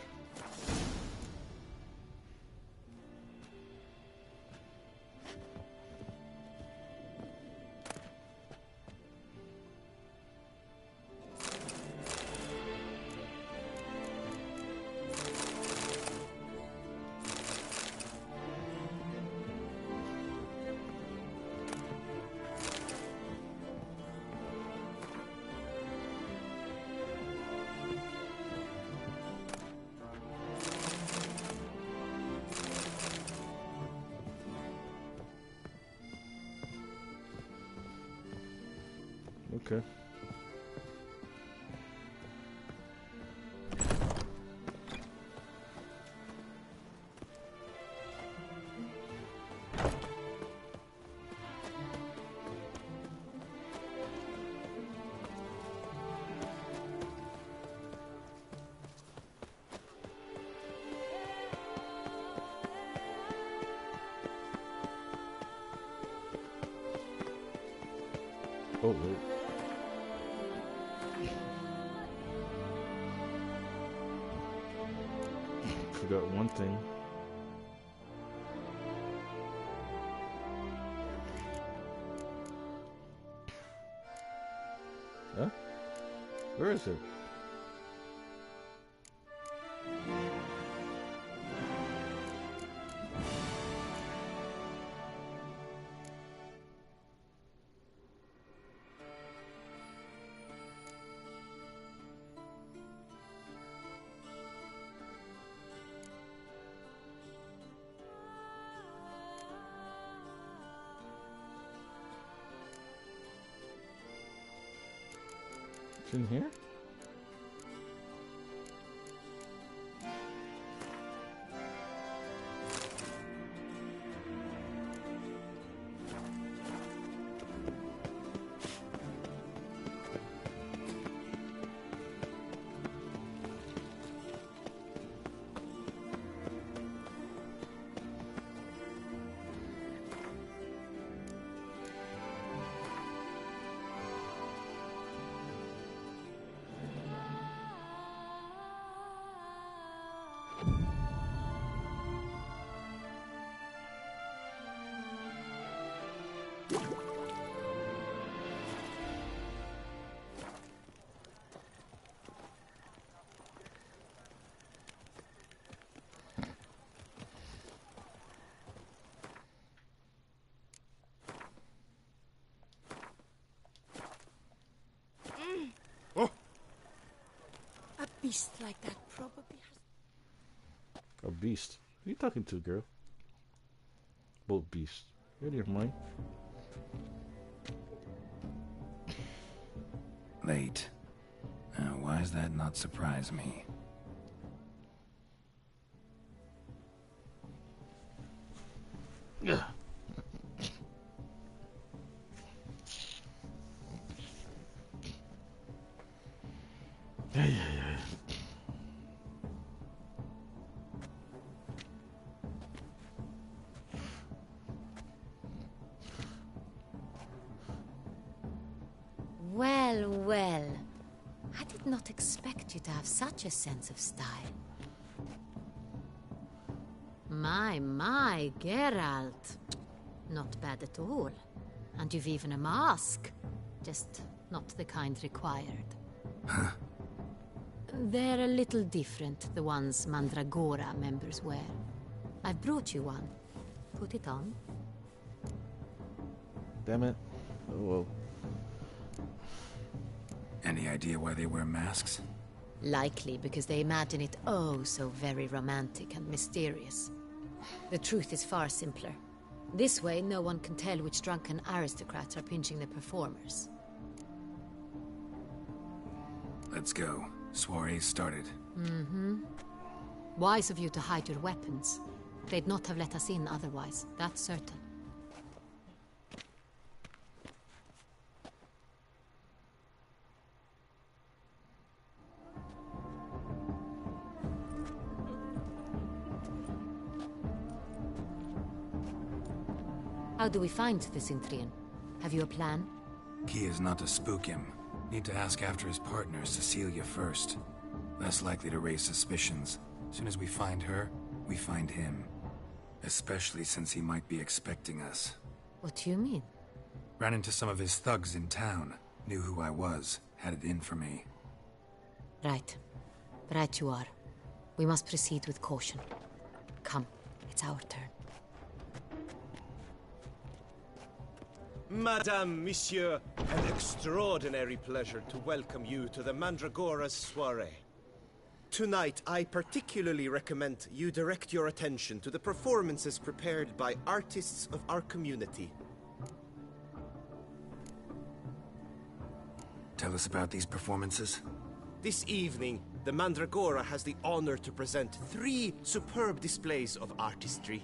Okay. Oh, wait. Forgot one thing. Huh? Where is it? It's in here? beast like that probably has... A beast? Who are you talking to, girl? Both beasts. You're your mind. Late. Why does that not surprise me? Yeah. Yeah. Well, well. I did not expect you to have such a sense of style. My, Geralt. Not bad at all. And you've even a mask. Just not the kind required. Huh? They're a little different, the ones Mandragora members wear. I've brought you one. Put it on. Damn it. Oh well. Any idea why they wear masks? Likely because they imagine it oh so very romantic and mysterious. The truth is far simpler. This way, no one can tell which drunken aristocrats are pinching the performers. Let's go. Soiree's started. Mm-hmm. Wise of you to hide your weapons. They'd not have let us in otherwise, that's certain. How do we find the Cintrian? Have you a plan? Key is not to spook him. Need to ask after his partner, Cecilia, first. Less likely to raise suspicions. As soon as we find her, we find him. Especially since he might be expecting us. What do you mean? Ran into some of his thugs in town. Knew who I was. Had it in for me. Right. Right you are. We must proceed with caution. Come, it's our turn. Madame, Monsieur, an extraordinary pleasure to welcome you to the Mandragora's soiree. Tonight, I particularly recommend you direct your attention to the performances prepared by artists of our community. Tell us about these performances. This evening, the Mandragora has the honor to present 3 superb displays of artistry.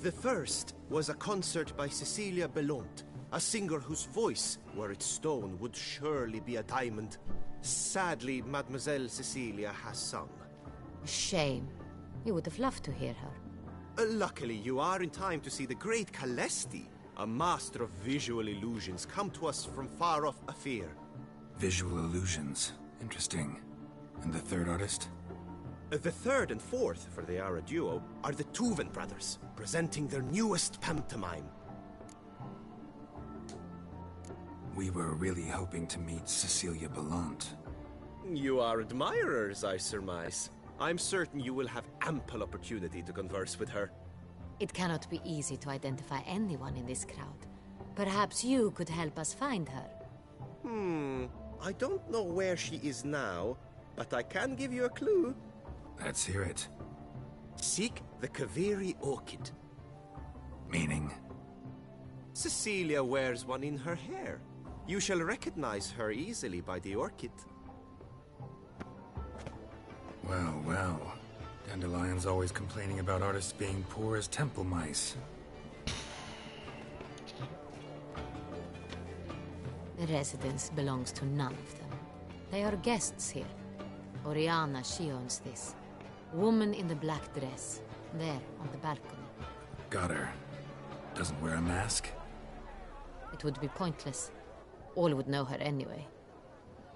The first was a concert by Cecilia Bellont, a singer whose voice, were it stone, would surely be a diamond. Sadly, Mademoiselle Cecilia has sung. Shame. You would have loved to hear her. Luckily, you are in time to see the great Calesti, a master of visual illusions, come to us from far off Afir. Visual illusions. Interesting. And the third artist? The third and fourth, for they are a duo, are the Tuven brothers, presenting their newest pantomime. We were really hoping to meet Cecilia Bellont. You are admirers, I surmise. I'm certain you will have ample opportunity to converse with her. It cannot be easy to identify anyone in this crowd. Perhaps you could help us find her. I don't know where she is now, but I can give you a clue. Let's hear it. Seek the Kaviri orchid. Meaning? Cecilia wears one in her hair. You shall recognize her easily by the orchid. Well, well. Dandelion's always complaining about artists being poor as temple mice. The residence belongs to none of them. They are guests here. Oriana, she owns this. Woman in the black dress. There, on the balcony. Got her. Doesn't wear a mask? It would be pointless. All would know her anyway.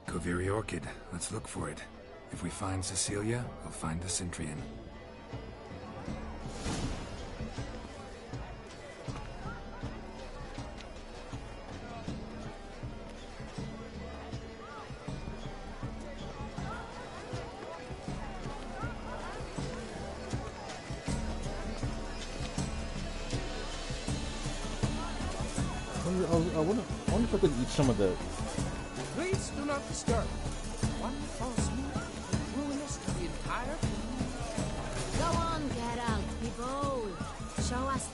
Kaviri Orchid. Let's look for it. If we find Cecilia, we'll find the Cintrian. I wonder if I could eat some of the... Please do not disturb. One false move,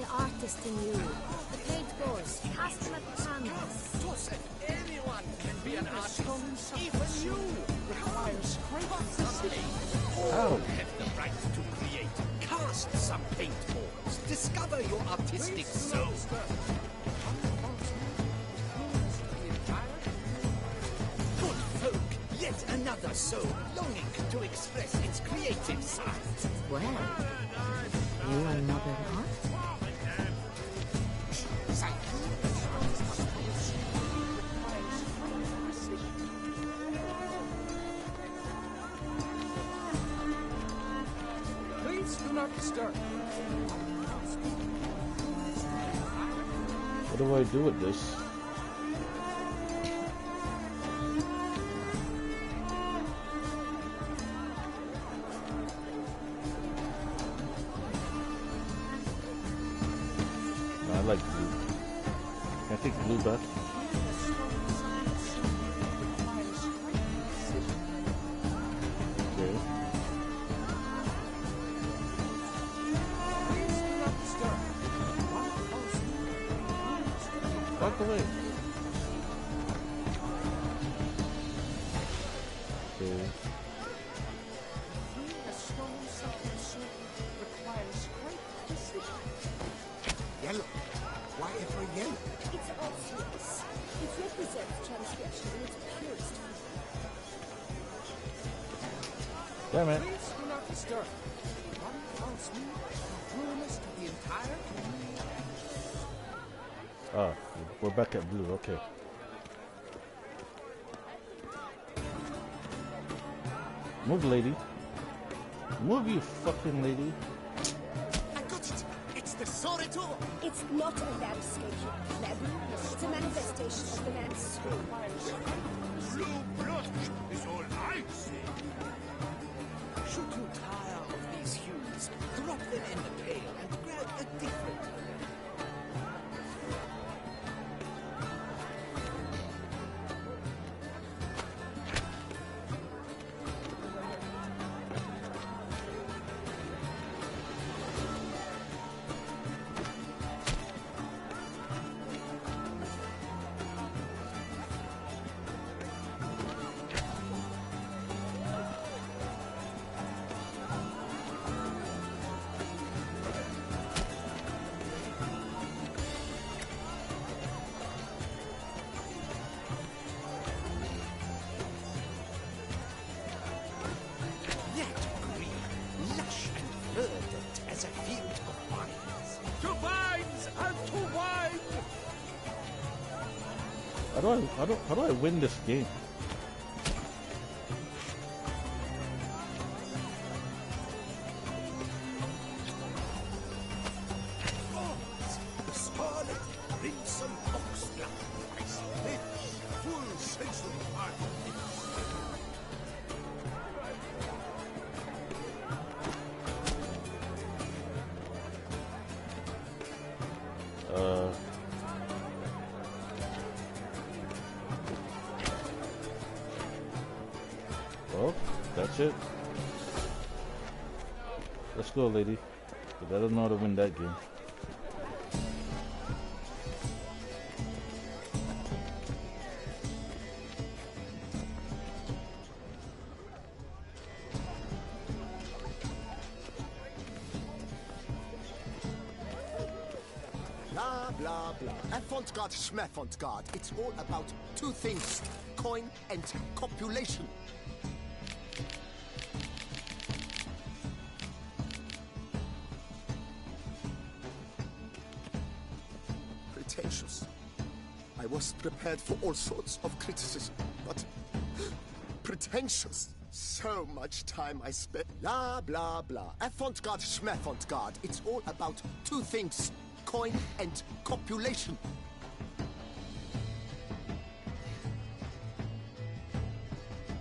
the artist in you. The paint goes. Cast them at the canvas. Anyone can be an artist. Even you requires something. All have the right to create. Cast some paintballs. Discover your artistic soul. Good folk, yet another soul longing to express its creative side. Well, you are modern art? Please do not disturb. What do I do with this? I like blue. Can I take the blue back? Okay. Walk away. Okay. Yellow. Why ever yellow? It's obvious. It represents transgression in its purest form. Damn it. Please do not disturb. One false move, ruinous to the entire community. Ah, we're back at blue, okay. Move, lady. Move, you fucking lady. I got it! It's the Soretor! It's not a landscape, you pleb. It's a manifestation of the man's soul. Blue blush is all I see. Should you tire of these hues, drop them in the pail and grab a different one. How do I win this game? Scarlet crimson oxblood. Full sensual art. Well, that's it. Let's go, lady. Because I don't know how to win that game. Blah, blah, blah. Avant-garde, schmavant-garde. It's all about two things. Coin and copulation. Pretentious. I was prepared for all sorts of criticism, but pretentious. So much time I spent. Blah, blah, blah. Avant-garde, schmavant-garde. It's all about two things. Coin and copulation.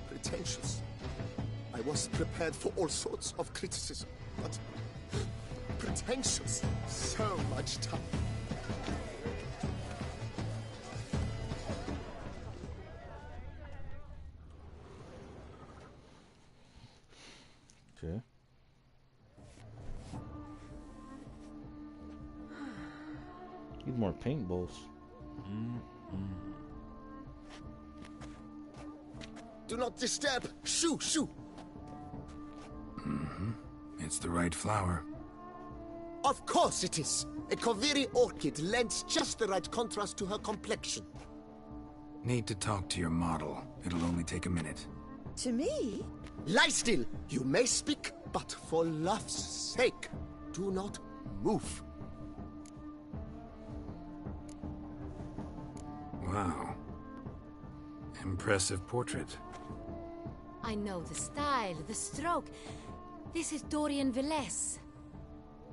Pretentious. I was prepared for all sorts of criticism, but pretentious. So much time. Okay. Need more paintballs. Do not disturb! Shoo! Shoo! It's the right flower. Of course it is! A Koviri orchid lends just the right contrast to her complexion. Need to talk to your model. It'll only take a minute. To me? Lie still! You may speak, but for love's sake, do not move. Wow. Impressive portrait. I know the style, the stroke. This is Dorian Velez.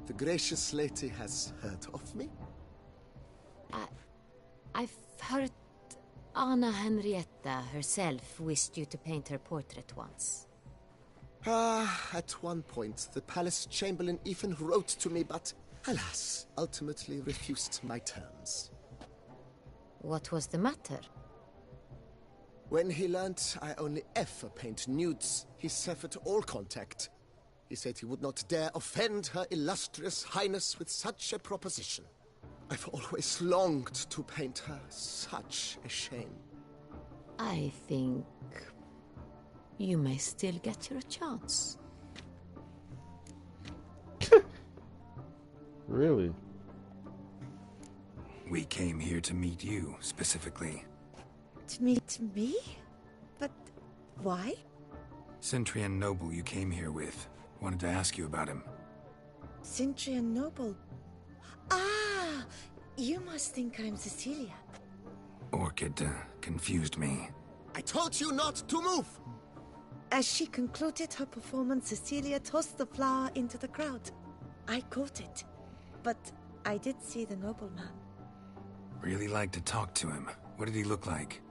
The gracious lady has heard of me? I've heard Anna Henrietta herself wished you to paint her portrait once. At one point, the palace chamberlain even wrote to me, but, alas, ultimately refused my terms. What was the matter? When he learnt I only ever paint nudes, he severed all contact. He said he would not dare offend her illustrious highness with such a proposition. I've always longed to paint her. Such a shame. I think you may still get your chance. Really? We came here to meet you, specifically. To meet me? But why? Centrian noble you came here with. Wanted to ask you about him. Centrian noble? Ah! You must think I'm Cecilia. Orchid confused me. I told you not to move! As she concluded her performance, Cecilia tossed the flower into the crowd. I caught it, but I did see the nobleman. Really like to talk to him. What did he look like?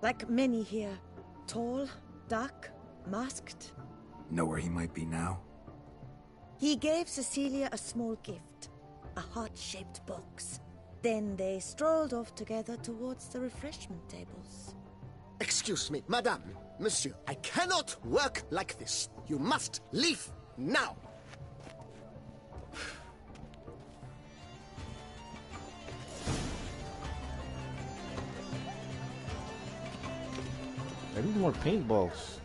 Like many here. Tall, dark, masked. Know where he might be now? He gave Cecilia a small gift, a heart-shaped box. Then they strolled off together towards the refreshment tables. Excuse me, madame, monsieur, I cannot work like this. You must leave now. I need more paintballs.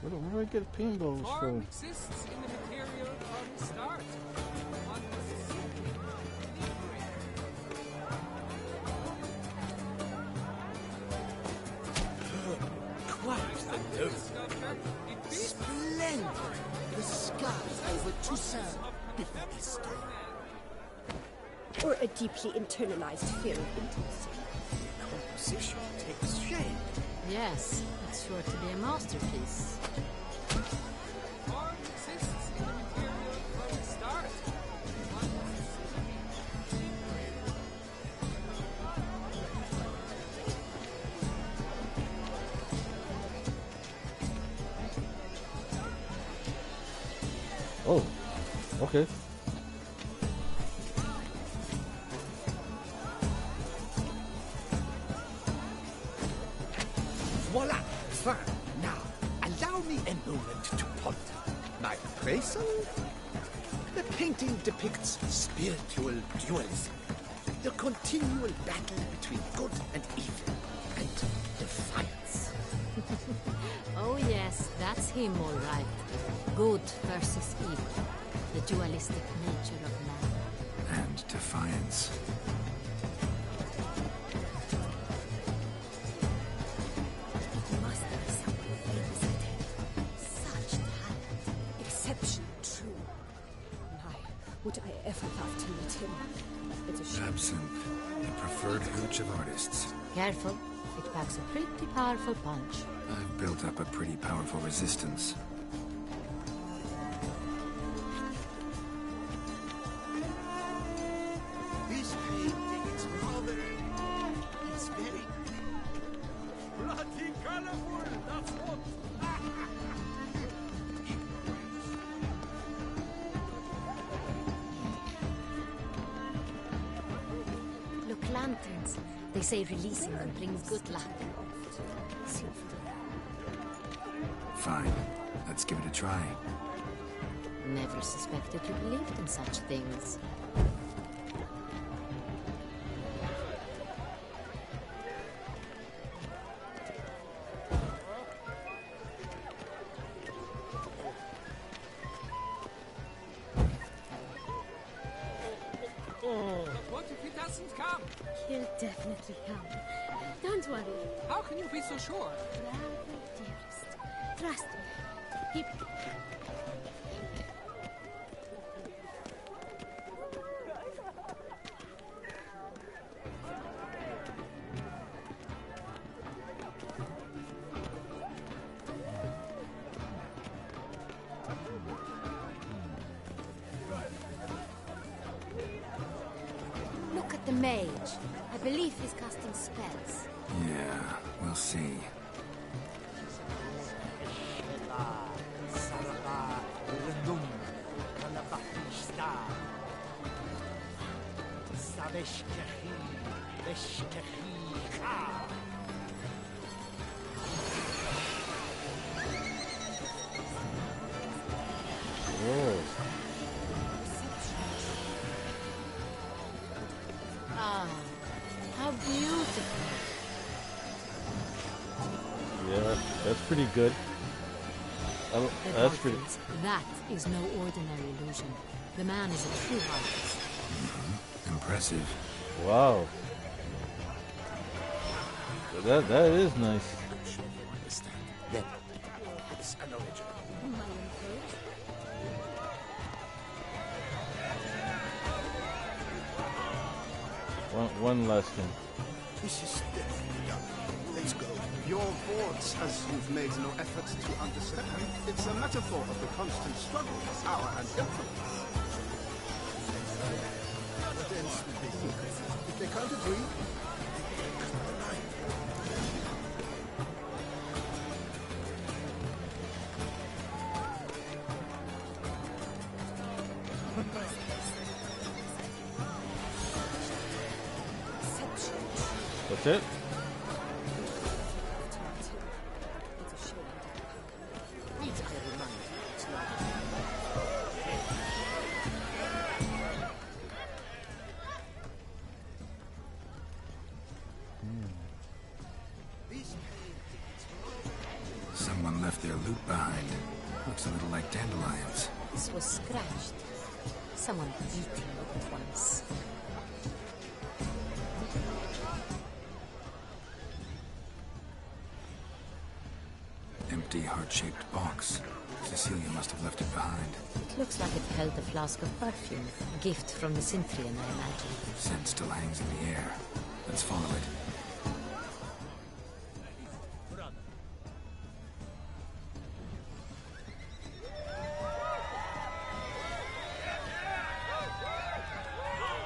Where do I get paintballs from? Exists in the material from the start. One must simply Quite the nose. Splendid! The skies over Toussaint before Easter. Or a deeply internalized fear of intimacy. Composition takes shape. Yes, it's sure to be a masterpiece. Form exists in the material from the start. One must Oh, okay. Voila! Fine. Now, allow me a moment to ponder. My appraisal? The painting depicts spiritual dualism. The continual battle between good and evil. And defiance. Oh yes, that's him all right. Good versus evil. The dualistic nature of man. And defiance. Must be someone famous at him. Such talent. Exceptional, true. My, would I ever love to meet him? It's a shame. Absinthe, the preferred hooch of artists. Careful, it packs a pretty powerful punch. I've built up a pretty powerful resistance. This painting is rather... It's very... Bloody colorful, that's what. Look, lanterns. They say releasing them brings good luck. Fine. Let's give it a try. Never suspected you believed in such things. But what if he doesn't come? He'll definitely come. Don't worry. How can you be so sure? Bravo, dearest. Trust me. He... Look at the mage. I believe he's casting spells. Yeah, we'll see. Ah, how beautiful. Yeah, that's pretty good. That's pretty... That is no ordinary illusion. The man is a true artist. Impressive. Wow. That is nice. Then, it's an original. One last thing. This is definitely done. Let's go. Your thoughts, as you've made no effort to understand, it's a metaphor of the constant struggle for power and influence. What else did they think? If they can't agree, That's it? Someone left their loot behind. Looks a little like dandelions. This was scratched. Someone beat him with it once. Empty, heart-shaped box. Cecilia must have left it behind. It looks like it held a flask of perfume. A gift from the Cintrian, I imagine. Scent still hangs in the air. Let's follow it.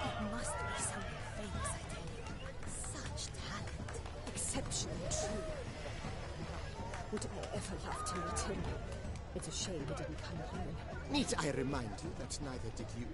It must be someone famous, I tell you. Such talent. Exceptional, true. Would I ever love to meet him? It's a shame he didn't come alone. need I remind you that neither did you?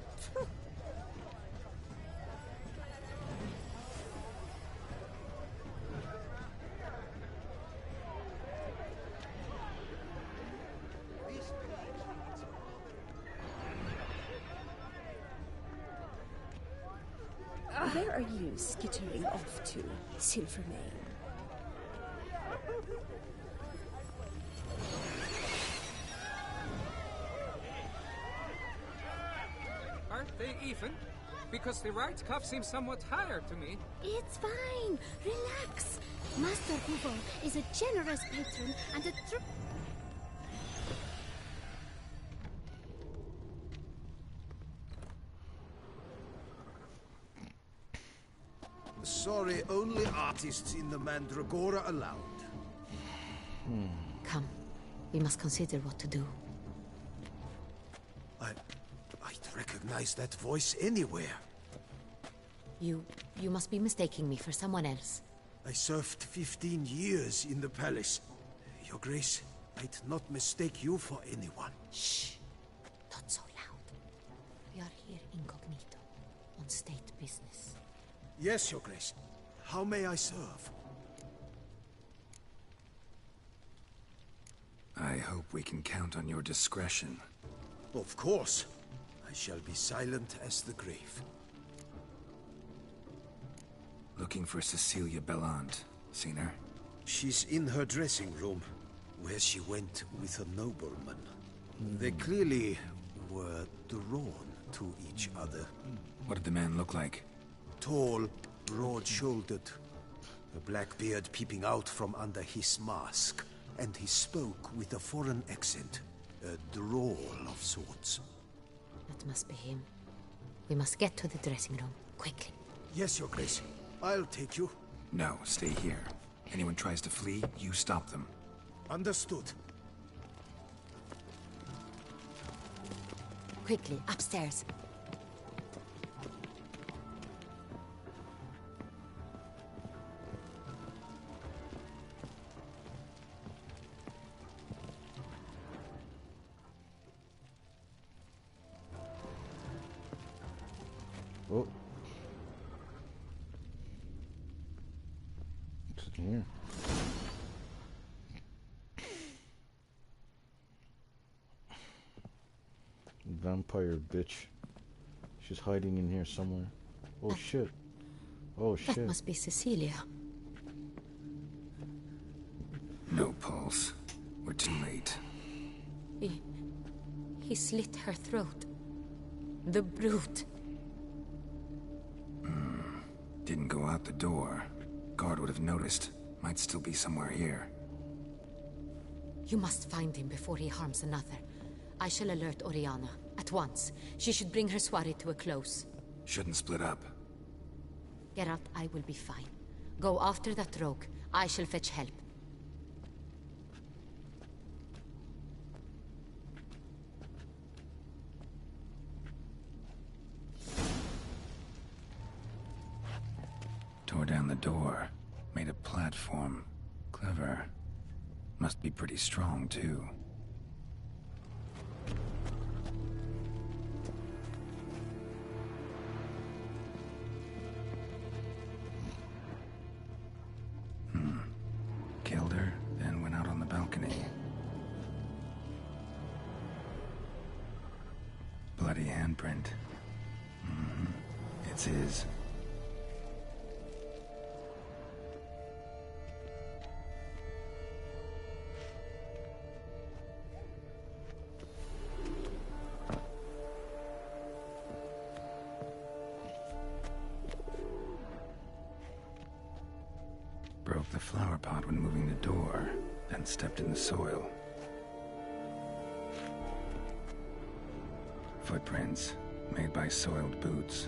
Where are you skittering off to, Silvermane? Aren't they even? Because the right cuff seems somewhat higher to me. It's fine. Relax. Master Hugo is a generous patron and a true... Sorry, only artists in the Mandragora allowed. Come. We must consider what to do. I'd recognize that voice anywhere. You must be mistaking me for someone else. I served 15 years in the palace. Your Grace, I'd not mistake you for anyone. Shh. Not so loud. We are here incognito, on state business. Yes, Your Grace. How may I serve? I hope we can count on your discretion. Of course. I shall be silent as the grave. Looking for Cecilia Bellant. Seen her? She's in her dressing room, where she went with a nobleman. They clearly were drawn to each other. What did the man look like? Tall, broad-shouldered, a black beard peeping out from under his mask, and he spoke with a foreign accent, a drawl of sorts. That must be him. We must get to the dressing room, quickly. Yes, Your Grace. I'll take you. No, stay here. Anyone tries to flee, you stop them. Understood. Quickly, upstairs. Oh. What's in here? Vampire bitch. She's hiding in here somewhere. Oh shit. Oh shit. That must be Cecilia. No pulse. We're too late. He slit her throat. The brute. Didn't go out the door. Guard would have noticed. Might still be somewhere here. You must find him before he harms another. I shall alert Oriana. At once. She should bring her soirée to a close. Shouldn't split up. Geralt, I will be fine. Go after that rogue. I shall fetch help. Tore down the door. Made a platform. Clever. Must be pretty strong, too. Killed her, then went out on the balcony. Bloody handprint. It's his. Broke the flower pot when moving the door, then stepped in the soil. Footprints, made by soiled boots.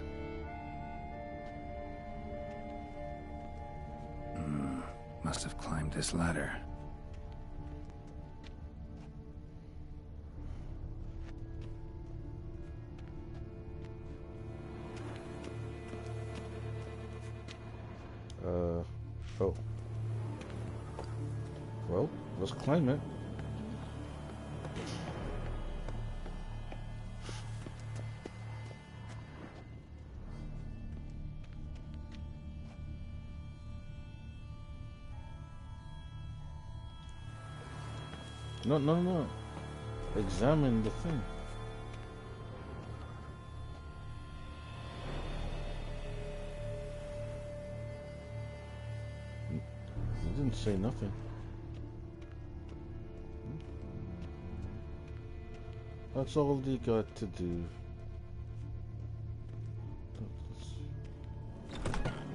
Must have climbed this ladder. Oh. Well, let's climb it. No. Examine the thing. It didn't say nothing. That's all they got to do.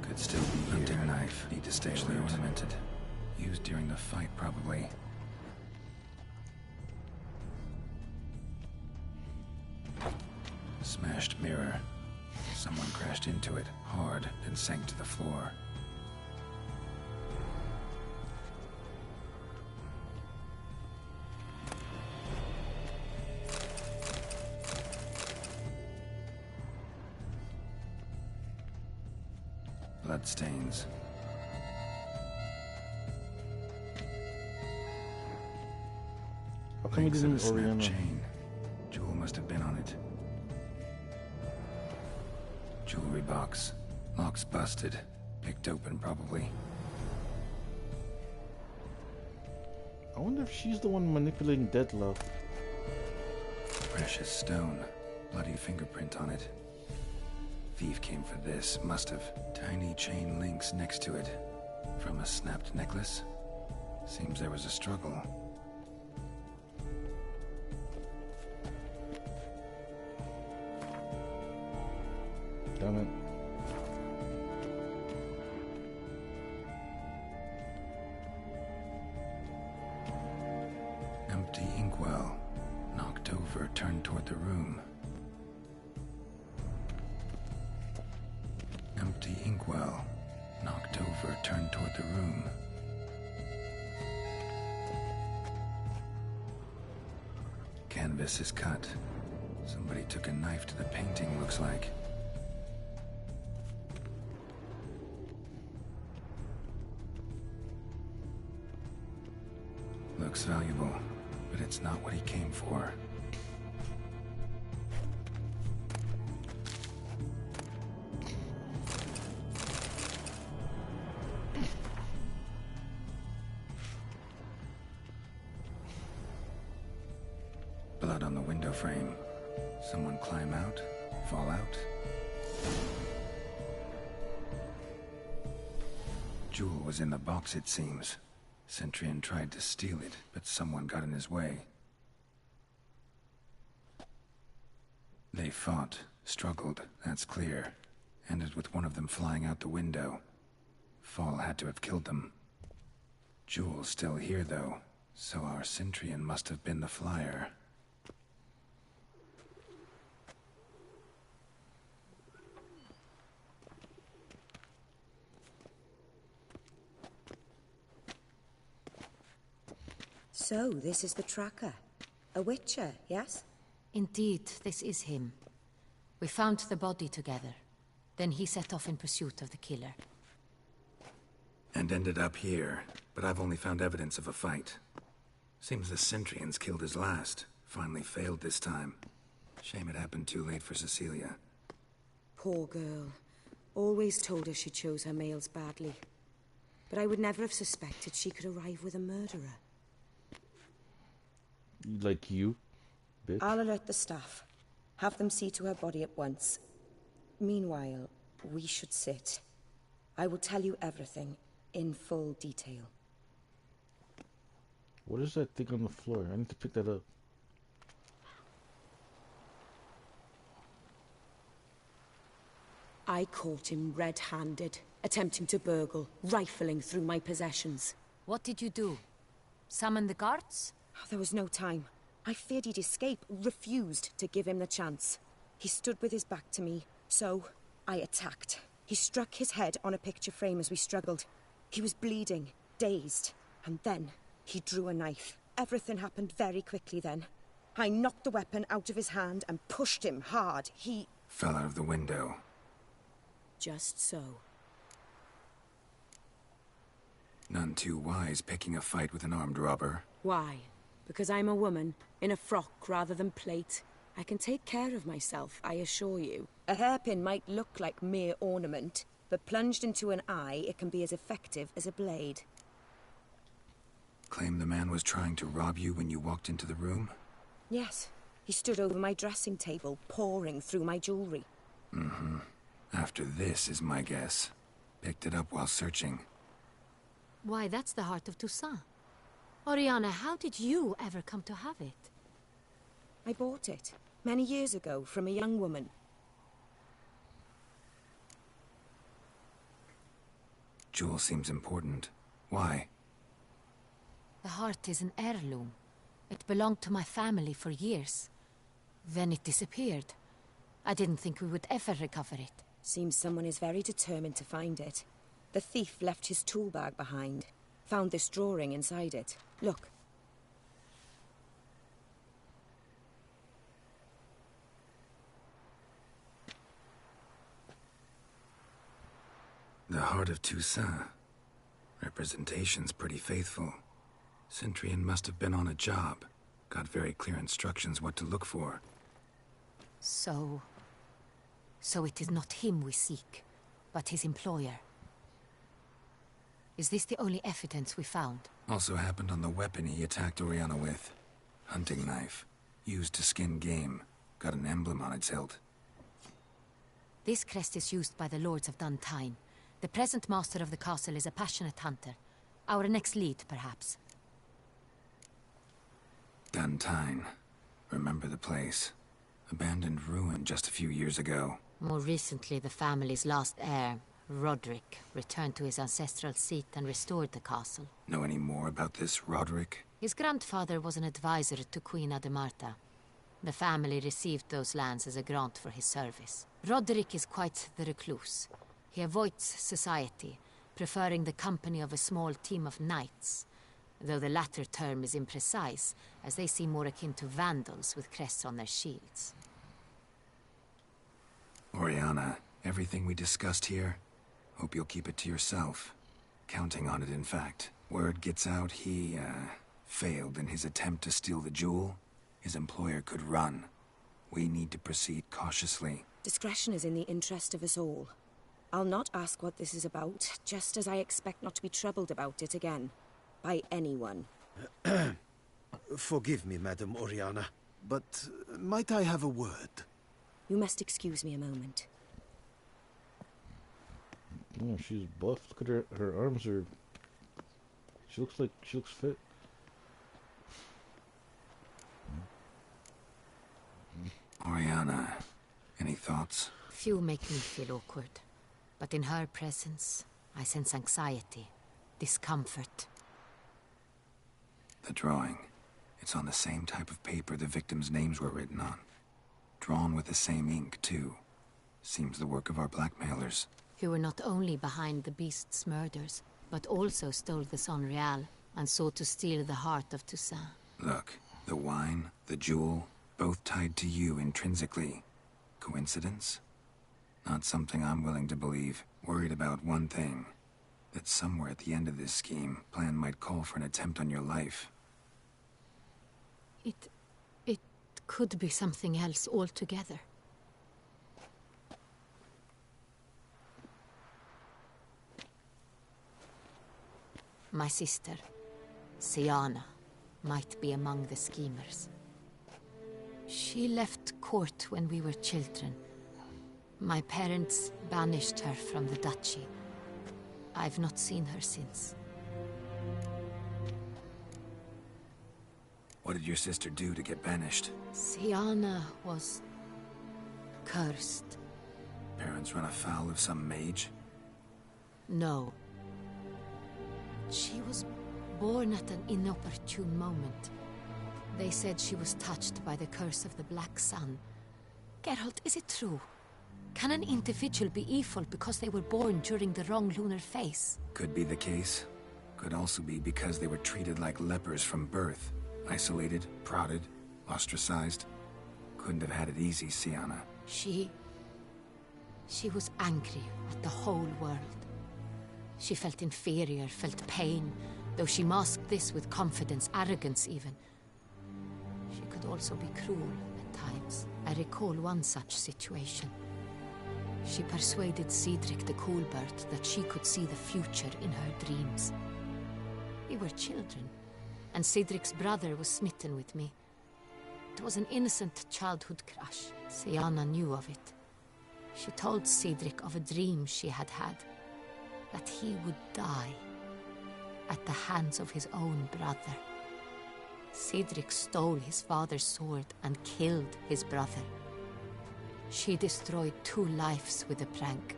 Could still be here. Hunting knife. Need to stay ornamented. Used during the fight, probably. Smashed mirror. Someone crashed into it, hard, then sank to the floor. Bloodstains. How come he didn't Oriana? Chain. Jewel must have been on it. Jewelry box. Lock's busted. Picked open, probably. I wonder if she's the one manipulating Deadlow. Precious stone. Bloody fingerprint on it. Thief came for this, must have. Tiny chain links next to it. From a snapped necklace? Seems there was a struggle. Damn it. Empty inkwell. Knocked over, turned toward the room. Empty inkwell. Knocked over, turned toward the room. Canvas is cut. Somebody took a knife to the painting, looks like. Looks valuable, but it's not what he came for. Blood on the window frame. Someone climb out? Fall out? Jewel was in the box, it seems. Centurion tried to steal it, but someone got in his way. They fought, struggled, that's clear. Ended with one of them flying out the window. Fall had to have killed them. Jewel's still here, though, so our Centurion must have been the flyer. So, this is the tracker. A witcher, yes? Indeed, this is him. We found the body together. Then he set off in pursuit of the killer. And ended up here, but I've only found evidence of a fight. Seems the Centurions killed his last. Finally failed this time. Shame it happened too late for Cecilia. Poor girl. Always told her she chose her males badly. But I would never have suspected she could arrive with a murderer. Like you, bitch. I'll alert the staff. Have them see to her body at once. Meanwhile, we should sit. I will tell you everything, in full detail. What is that thing on the floor? I need to pick that up. I caught him red-handed, attempting to burgle, rifling through my possessions. What did you do? Summon the guards? There was no time. I feared he'd escape, refused to give him the chance. He stood with his back to me, so I attacked. He struck his head on a picture frame as we struggled. He was bleeding, dazed, and then he drew a knife. Everything happened very quickly then. I knocked the weapon out of his hand and pushed him hard. He fell out of the window. Just so. None too wise picking a fight with an armed robber. Why? Because I'm a woman, in a frock rather than plate. I can take care of myself, I assure you. A hairpin might look like mere ornament, but plunged into an eye, it can be as effective as a blade. Claim the man was trying to rob you when you walked into the room? Yes. He stood over my dressing table, pouring through my jewelry. Mm-hmm. After this is my guess. Picked it up while searching. Why, that's the heart of Toussaint. Oriana, how did you ever come to have it? I bought it, many years ago, from a young woman. Jewel seems important. Why? The heart is an heirloom. It belonged to my family for years. Then it disappeared. I didn't think we would ever recover it. Seems someone is very determined to find it. The thief left his tool bag behind. Found this drawing inside it. Look. The heart of Toussaint. Representation's pretty faithful. Centurion must have been on a job. Got very clear instructions what to look for. So it is not him we seek, but his employer. Is this the only evidence we found? Also happened on the weapon he attacked Oriana with. Hunting knife. Used to skin game. Got an emblem on its hilt. This crest is used by the Lords of Duntine. The present master of the castle is a passionate hunter. Our next lead, perhaps. Duntine. Remember the place. Abandoned ruin just a few years ago. More recently, the family's last heir, Roderick, returned to his ancestral seat and restored the castle. Know any more about this Roderick? His grandfather was an advisor to Queen Ademarta. The family received those lands as a grant for his service. Roderick is quite the recluse. He avoids society, preferring the company of a small team of knights, though the latter term is imprecise, as they seem more akin to vandals with crests on their shields. Oriana, everything we discussed here, hope you'll keep it to yourself. Counting on it, in fact. Word gets out he, failed in his attempt to steal the jewel. His employer could run. We need to proceed cautiously. Discretion is in the interest of us all. I'll not ask what this is about, just as I expect not to be troubled about it again. By anyone. Forgive me, Madam Oriana, but might I have a word? You must excuse me a moment. Yeah, she's buff. Look at her arms are... She looks fit. Oriana, any thoughts? Few make me feel awkward, but in her presence, I sense anxiety, discomfort. The drawing. It's on the same type of paper the victims' names were written on. Drawn with the same ink, too. Seems the work of our blackmailers. Who were not only behind the beast's murders, but also stole the Son Real and sought to steal the heart of Toussaint. Look, the wine, the jewel, both tied to you intrinsically. Coincidence? Not something I'm willing to believe. Worried about one thing. That somewhere at the end of this scheme, plan might call for an attempt on your life. It could be something else altogether. My sister, Siana, might be among the schemers. She left court when we were children. My parents banished her from the duchy. I've not seen her since. What did your sister do to get banished? Siana was... cursed. Parents run afoul of some mage? No. She was born at an inopportune moment. They said she was touched by the curse of the Black Sun. Geralt, is it true? Can an individual be evil because they were born during the wrong lunar phase? Could be the case. Could also be because they were treated like lepers from birth. Isolated, prodded, ostracized. Couldn't have had it easy, Siana. She was angry at the whole world. She felt inferior, felt pain, though she masked this with confidence, arrogance even. She could also be cruel at times. I recall one such situation. She persuaded Cedric the Coolbird that she could see the future in her dreams. We were children, and Cedric's brother was smitten with me. It was an innocent childhood crush. Siana knew of it. She told Cedric of a dream she had had, that he would die at the hands of his own brother. Cedric stole his father's sword and killed his brother. She destroyed 2 lives with a prank.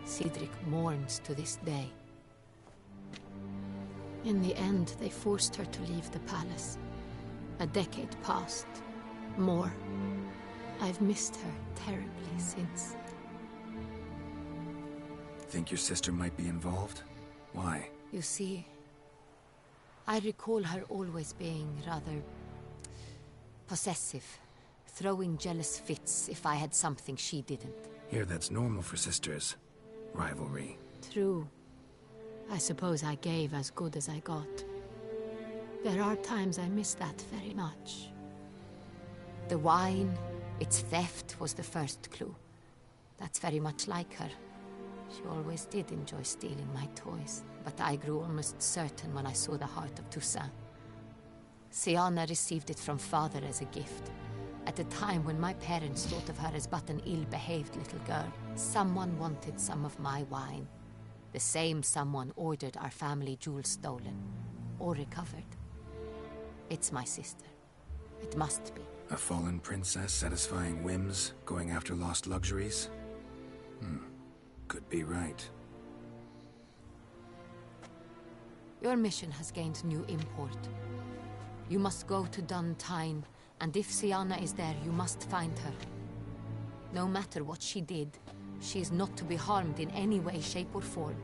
Cedric mourns to this day. In the end, they forced her to leave the palace. A decade passed. More. I've missed her terribly since. Think your sister might be involved? Why? You see, I recall her always being rather possessive, throwing jealous fits if I had something she didn't. Here, that's normal for sisters. Rivalry. True. I suppose I gave as good as I got. There are times I miss that very much. The wine, its theft, was the first clue. That's very much like her. She always did enjoy stealing my toys, but I grew almost certain when I saw the heart of Toussaint. Siana received it from father as a gift. At a time when my parents thought of her as but an ill-behaved little girl, someone wanted some of my wine. The same someone ordered our family jewels stolen, or recovered. It's my sister. It must be. A fallen princess satisfying whims, going after lost luxuries? Could be right. Your mission has gained new import. You must go to Duntine, and if Siana is there, you must find her. No matter what she did, she is not to be harmed in any way, shape, or form.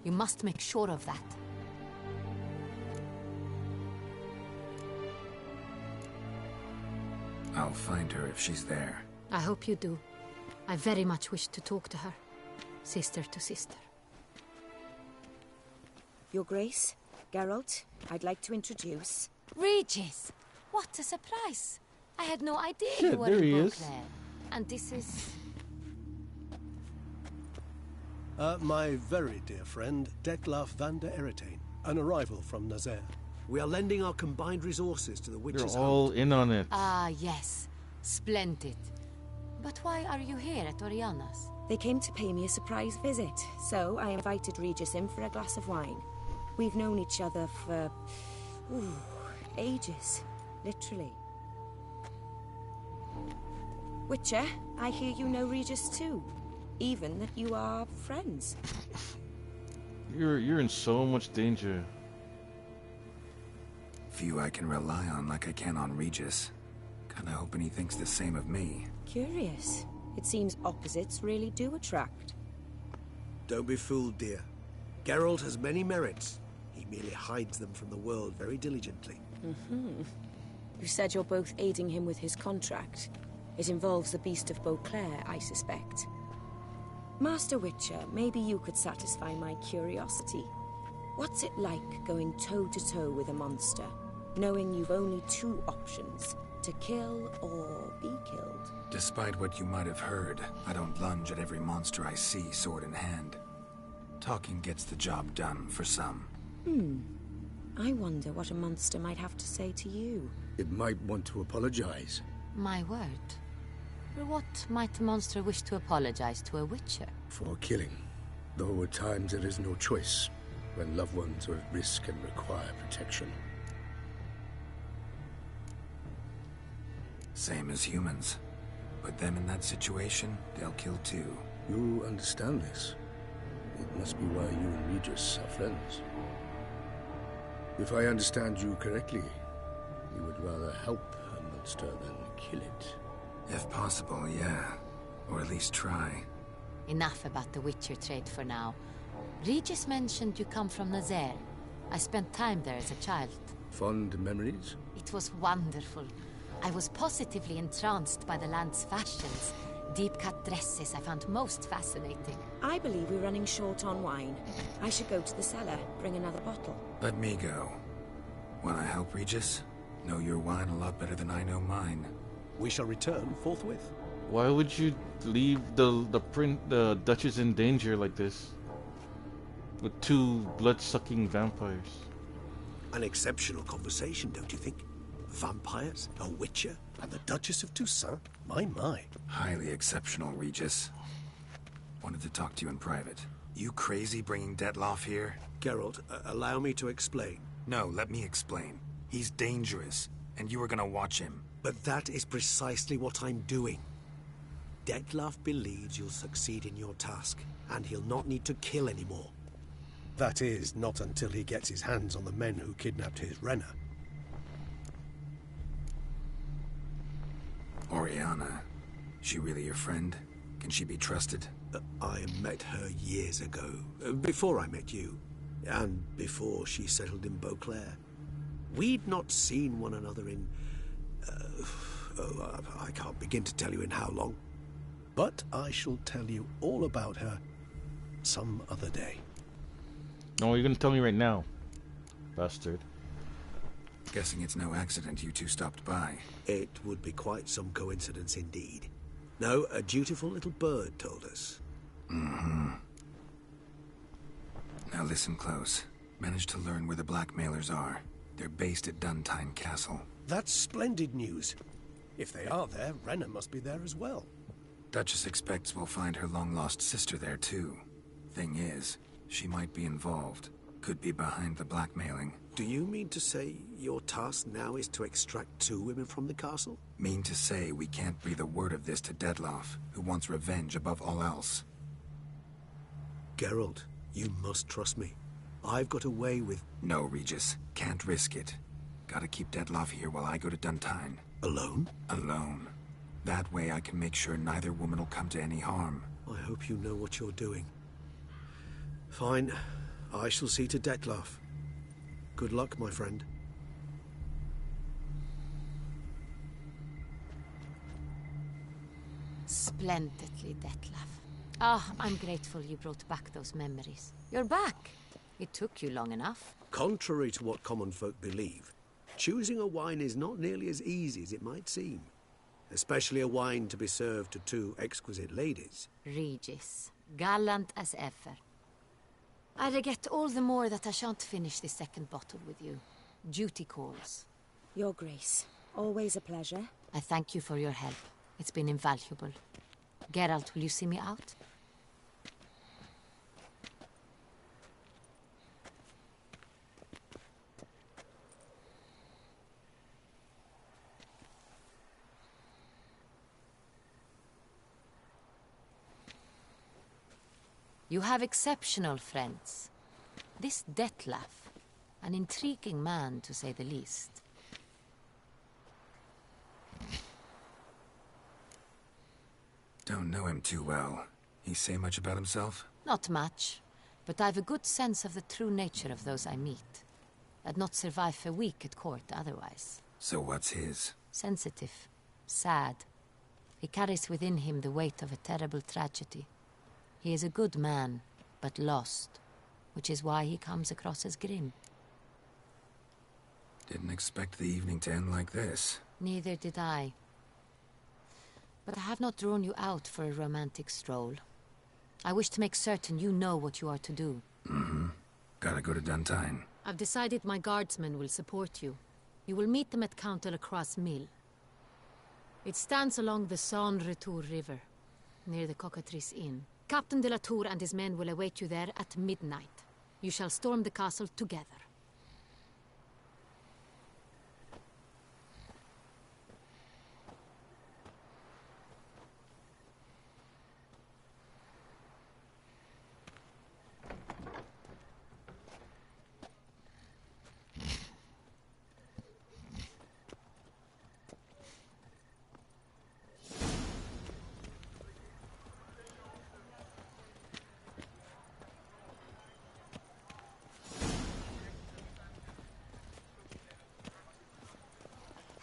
You must make sure of that. I'll find her if she's there. I hope you do. I very much wish to talk to her. Sister to sister. Your Grace, Geralt, I'd like to introduce... Regis! What a surprise! I had no idea Shit, you were there in he is. Beauclair. And this is... My very dear friend, Detlaf van der Eretain, an arrival from Nazaire. We are lending our combined resources to the Witch's You're all in on it. Ah, yes. Splendid. But why are you here at Oriana's? They came to pay me a surprise visit, so I invited Regis in for a glass of wine. We've known each other for... ages. Literally. Witcher, I hear you know Regis too. Even that you are friends. You're in so much danger. Few I can rely on like I can on Regis. Kinda hoping he thinks the same of me. Curious. It seems opposites really do attract. Don't be fooled, dear. Geralt has many merits. He merely hides them from the world very diligently. You said you're both aiding him with his contract. It involves the Beast of Beauclair, I suspect. Master Witcher, maybe you could satisfy my curiosity. What's it like going toe-to-toe with a monster, knowing you've only two options, to kill or be killed? Despite what you might have heard, I don't lunge at every monster I see sword in hand. Talking gets the job done for some. I wonder what a monster might have to say to you. It might want to apologize. My word. For what might a monster wish to apologize to a witcher? For killing. Though at times there is no choice, when loved ones are at risk and require protection. Same as humans. Put them in that situation, they'll kill too. You understand this. It must be why you and Regis are friends. If I understand you correctly, you would rather help a monster than kill it. If possible, yeah. Or at least try. Enough about the Witcher trade for now. Regis mentioned you come from Nazaire. I spent time there as a child. Fond memories? It was wonderful. I was positively entranced by the land's fashions. Deep-cut dresses I found most fascinating. I believe we're running short on wine. I should go to the cellar, bring another bottle. Let me go. Wanna help, Regis? Know your wine a lot better than I know mine. We shall return forthwith. Why would you leave the Duchess in danger like this? With two blood-sucking vampires. An exceptional conversation, don't you think? Vampires, a witcher, and the Duchess of Toussaint? My. Highly exceptional, Regis. Wanted to talk to you in private. You crazy bringing Detlaf here? Geralt, allow me to explain. No, let me explain. He's dangerous, and you were gonna watch him. But that is precisely what I'm doing. Detlaf believes you'll succeed in your task, and he'll not need to kill anymore. That is, not until he gets his hands on the men who kidnapped his Renna. Oriana. She really your friend? Can she be trusted? I met her years ago, before I met you, and before she settled in Beauclair. We'd not seen one another in... I can't begin to tell you in how long. But I shall tell you all about her some other day. No, you're gonna tell me right now, bastard. Guessing it's no accident you two stopped by. It would be quite some coincidence indeed. No, a dutiful little bird told us. Now listen close. Managed to learn where the blackmailers are. They're based at Duntine Castle. That's splendid news. If they are there, Renna must be there as well. Duchess expects we'll find her long-lost sister there, too. Thing is, she might be involved. Could be behind the blackmailing. Do you mean to say your task now is to extract 2 women from the castle? Mean to say we can't breathe a word of this to Dettlaff, who wants revenge above all else. Geralt, you must trust me. I've got away with... No, Regis. Can't risk it. Gotta keep Dettlaff here while I go to Duntine. Alone? Alone. That way I can make sure neither woman will come to any harm. I hope you know what you're doing. Fine. I shall see to Dettlaff. Good luck, my friend. Splendidly, Dettlaff. Ah, I'm grateful you brought back those memories. You're back. It took you long enough. Contrary to what common folk believe, choosing a wine is not nearly as easy as it might seem. Especially a wine to be served to 2 exquisite ladies. Regis, gallant as ever. I regret all the more that I shan't finish this second bottle with you. Duty calls. Your Grace, always a pleasure. I thank you for your help. It's been invaluable. Geralt, will you see me out? You have exceptional friends. This Dettlaff, an intriguing man to say the least. Don't know him too well. He say much about himself? Not much, but I've a good sense of the true nature of those I meet. I'd not survive a week at court otherwise. So what's his? Sensitive, sad. He carries within him the weight of a terrible tragedy. He is a good man, but lost, which is why he comes across as grim. Didn't expect the evening to end like this. Neither did I. But I have not drawn you out for a romantic stroll. I wish to make certain you know what you are to do. Mm-hmm. Gotta go to Duntine. I've decided my guardsmen will support you. You will meet them at Count de la Croix's mill. It stands along the Saône-Retour River, near the Cockatrice Inn. Captain de la Tour and his men will await you there at midnight. You shall storm the castle together.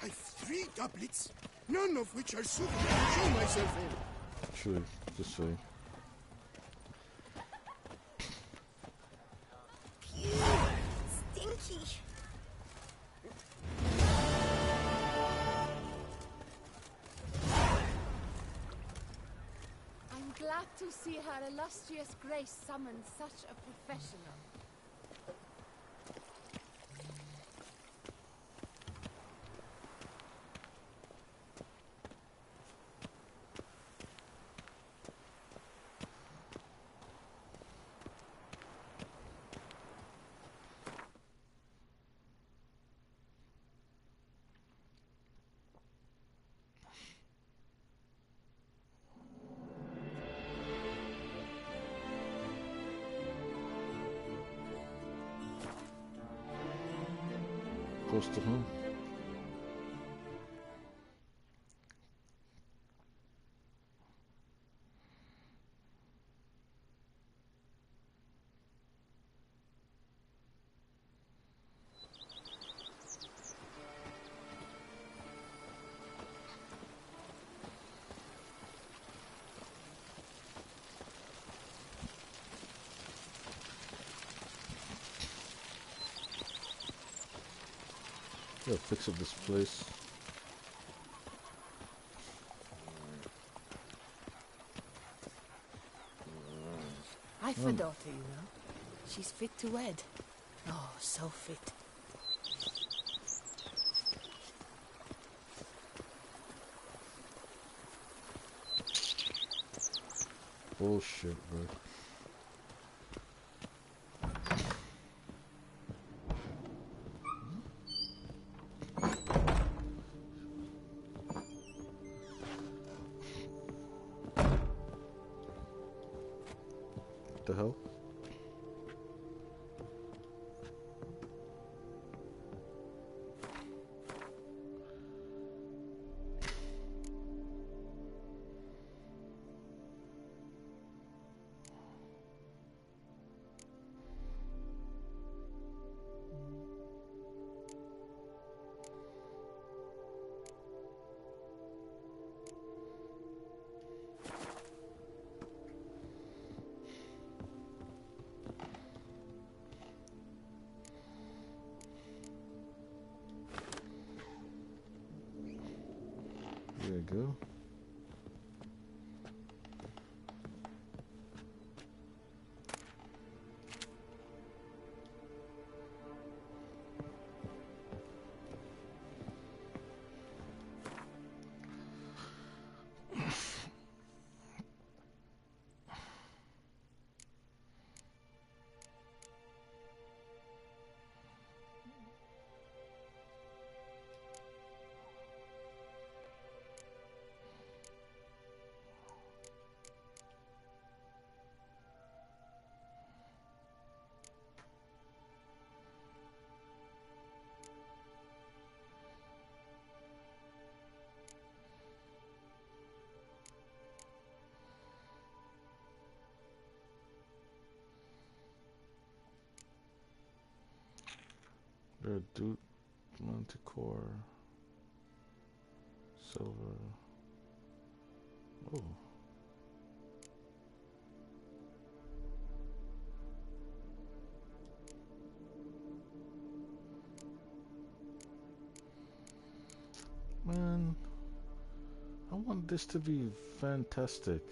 I've 3 doublets, none of which are suitable to show myself in. True, just true. Stinky. I'm glad to see her illustrious grace summon such a professional. Close to home. Gotta fix up this place. I've a daughter, you know. She's fit to wed. Oh, so fit. Bullshit, bro. What the hell? There you go. Duke, Manticore, Silver. Oh. Man, I want this to be fantastic.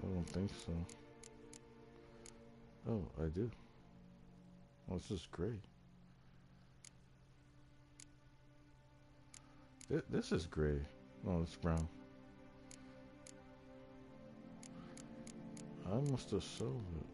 I don't think so. Oh, I do. Oh, this is great. This is gray. Oh, it's brown. I must have sold it.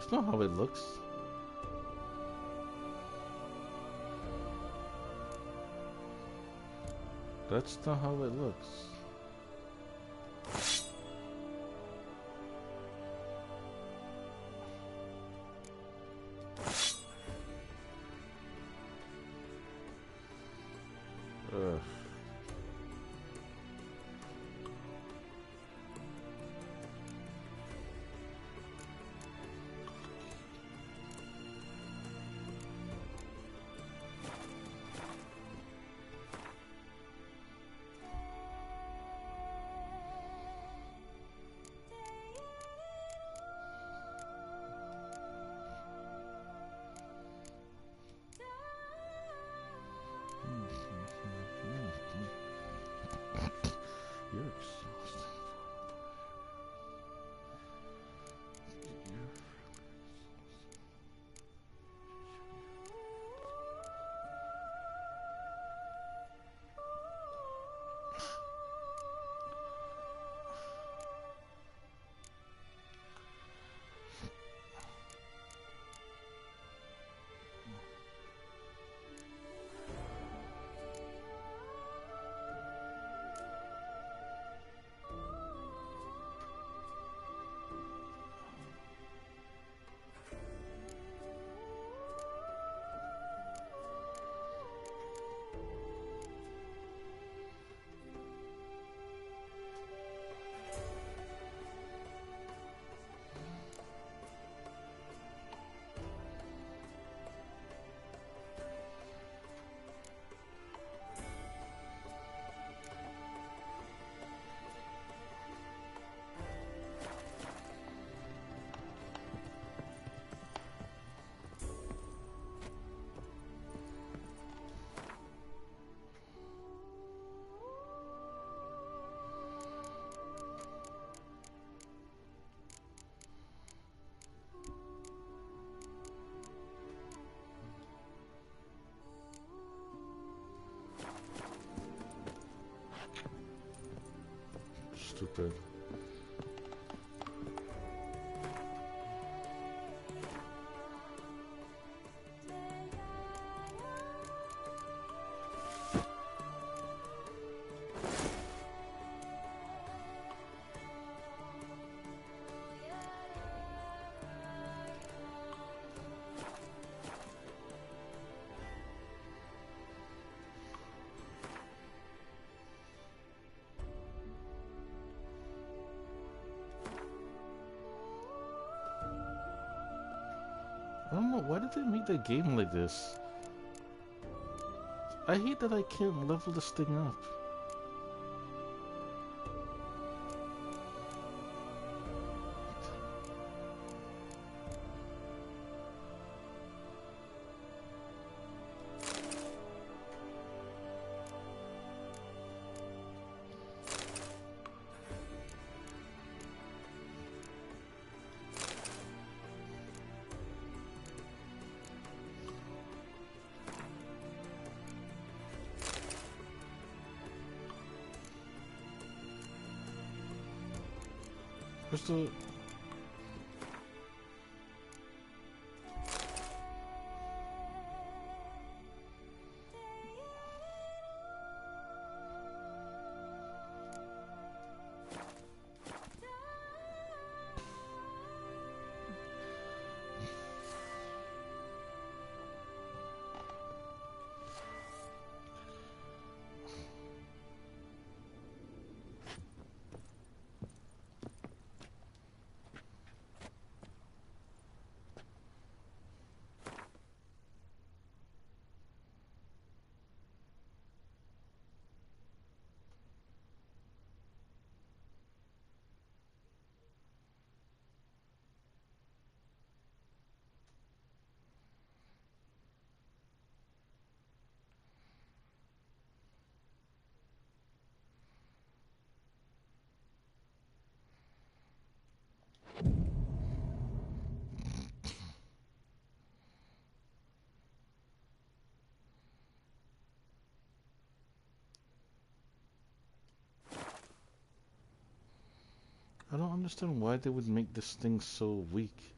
That's not how it looks. That's not how it looks. Ugh. You're exhausting. Stupid. I don't know, why did they make the game like this? I hate that I can't level this thing up. Where's the... I don't understand why they would make this thing so weak.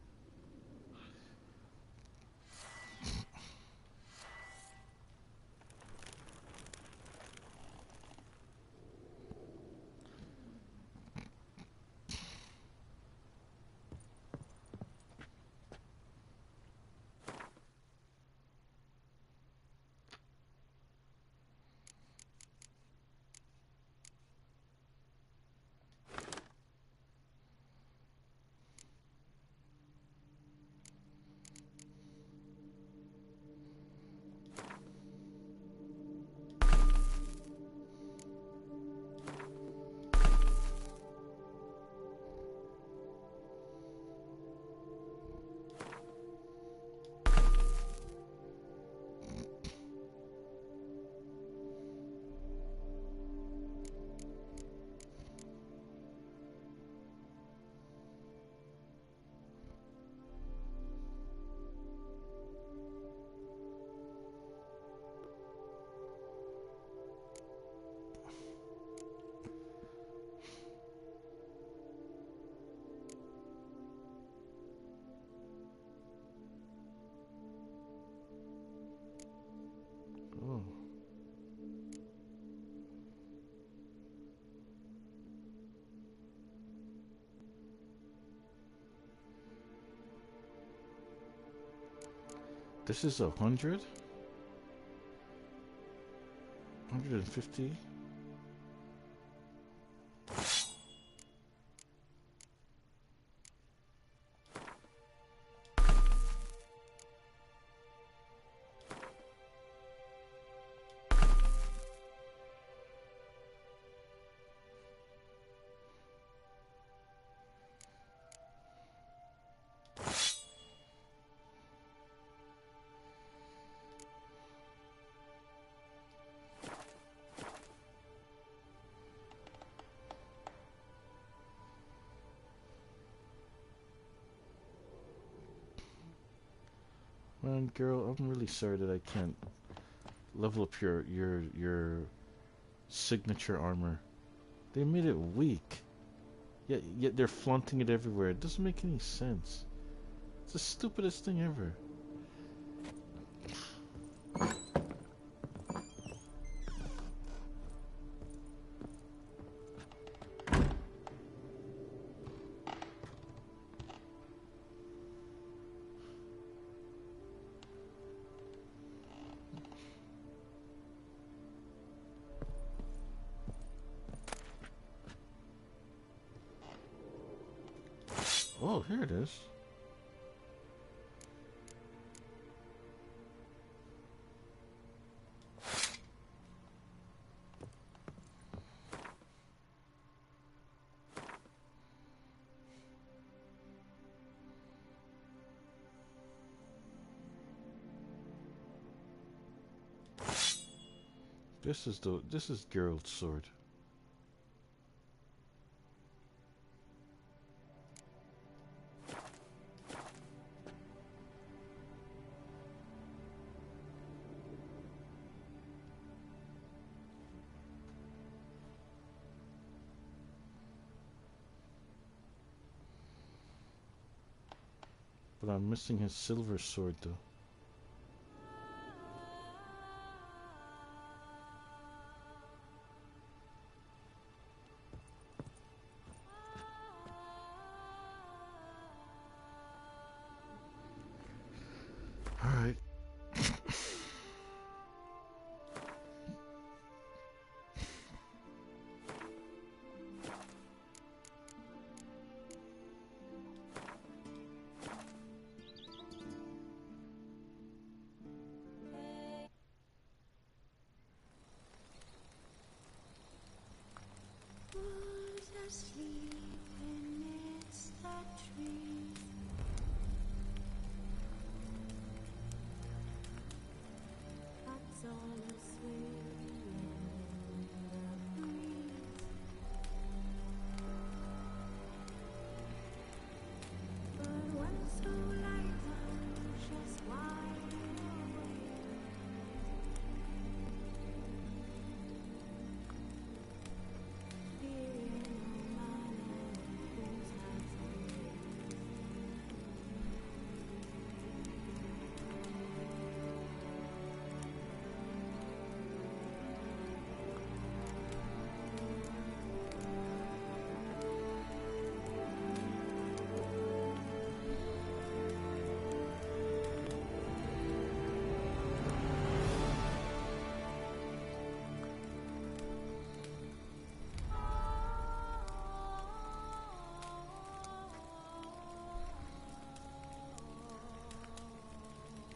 This is 100? 150? Man, girl, I'm really sorry that I can't level up your signature armor. They made it weak. Yet they're flaunting it everywhere. It doesn't make any sense. It's the stupidest thing ever. Oh, here it is. This is Geralt's sword. But I'm missing his silver sword though. Alright.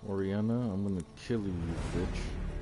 Oriana, I'm gonna kill you, bitch.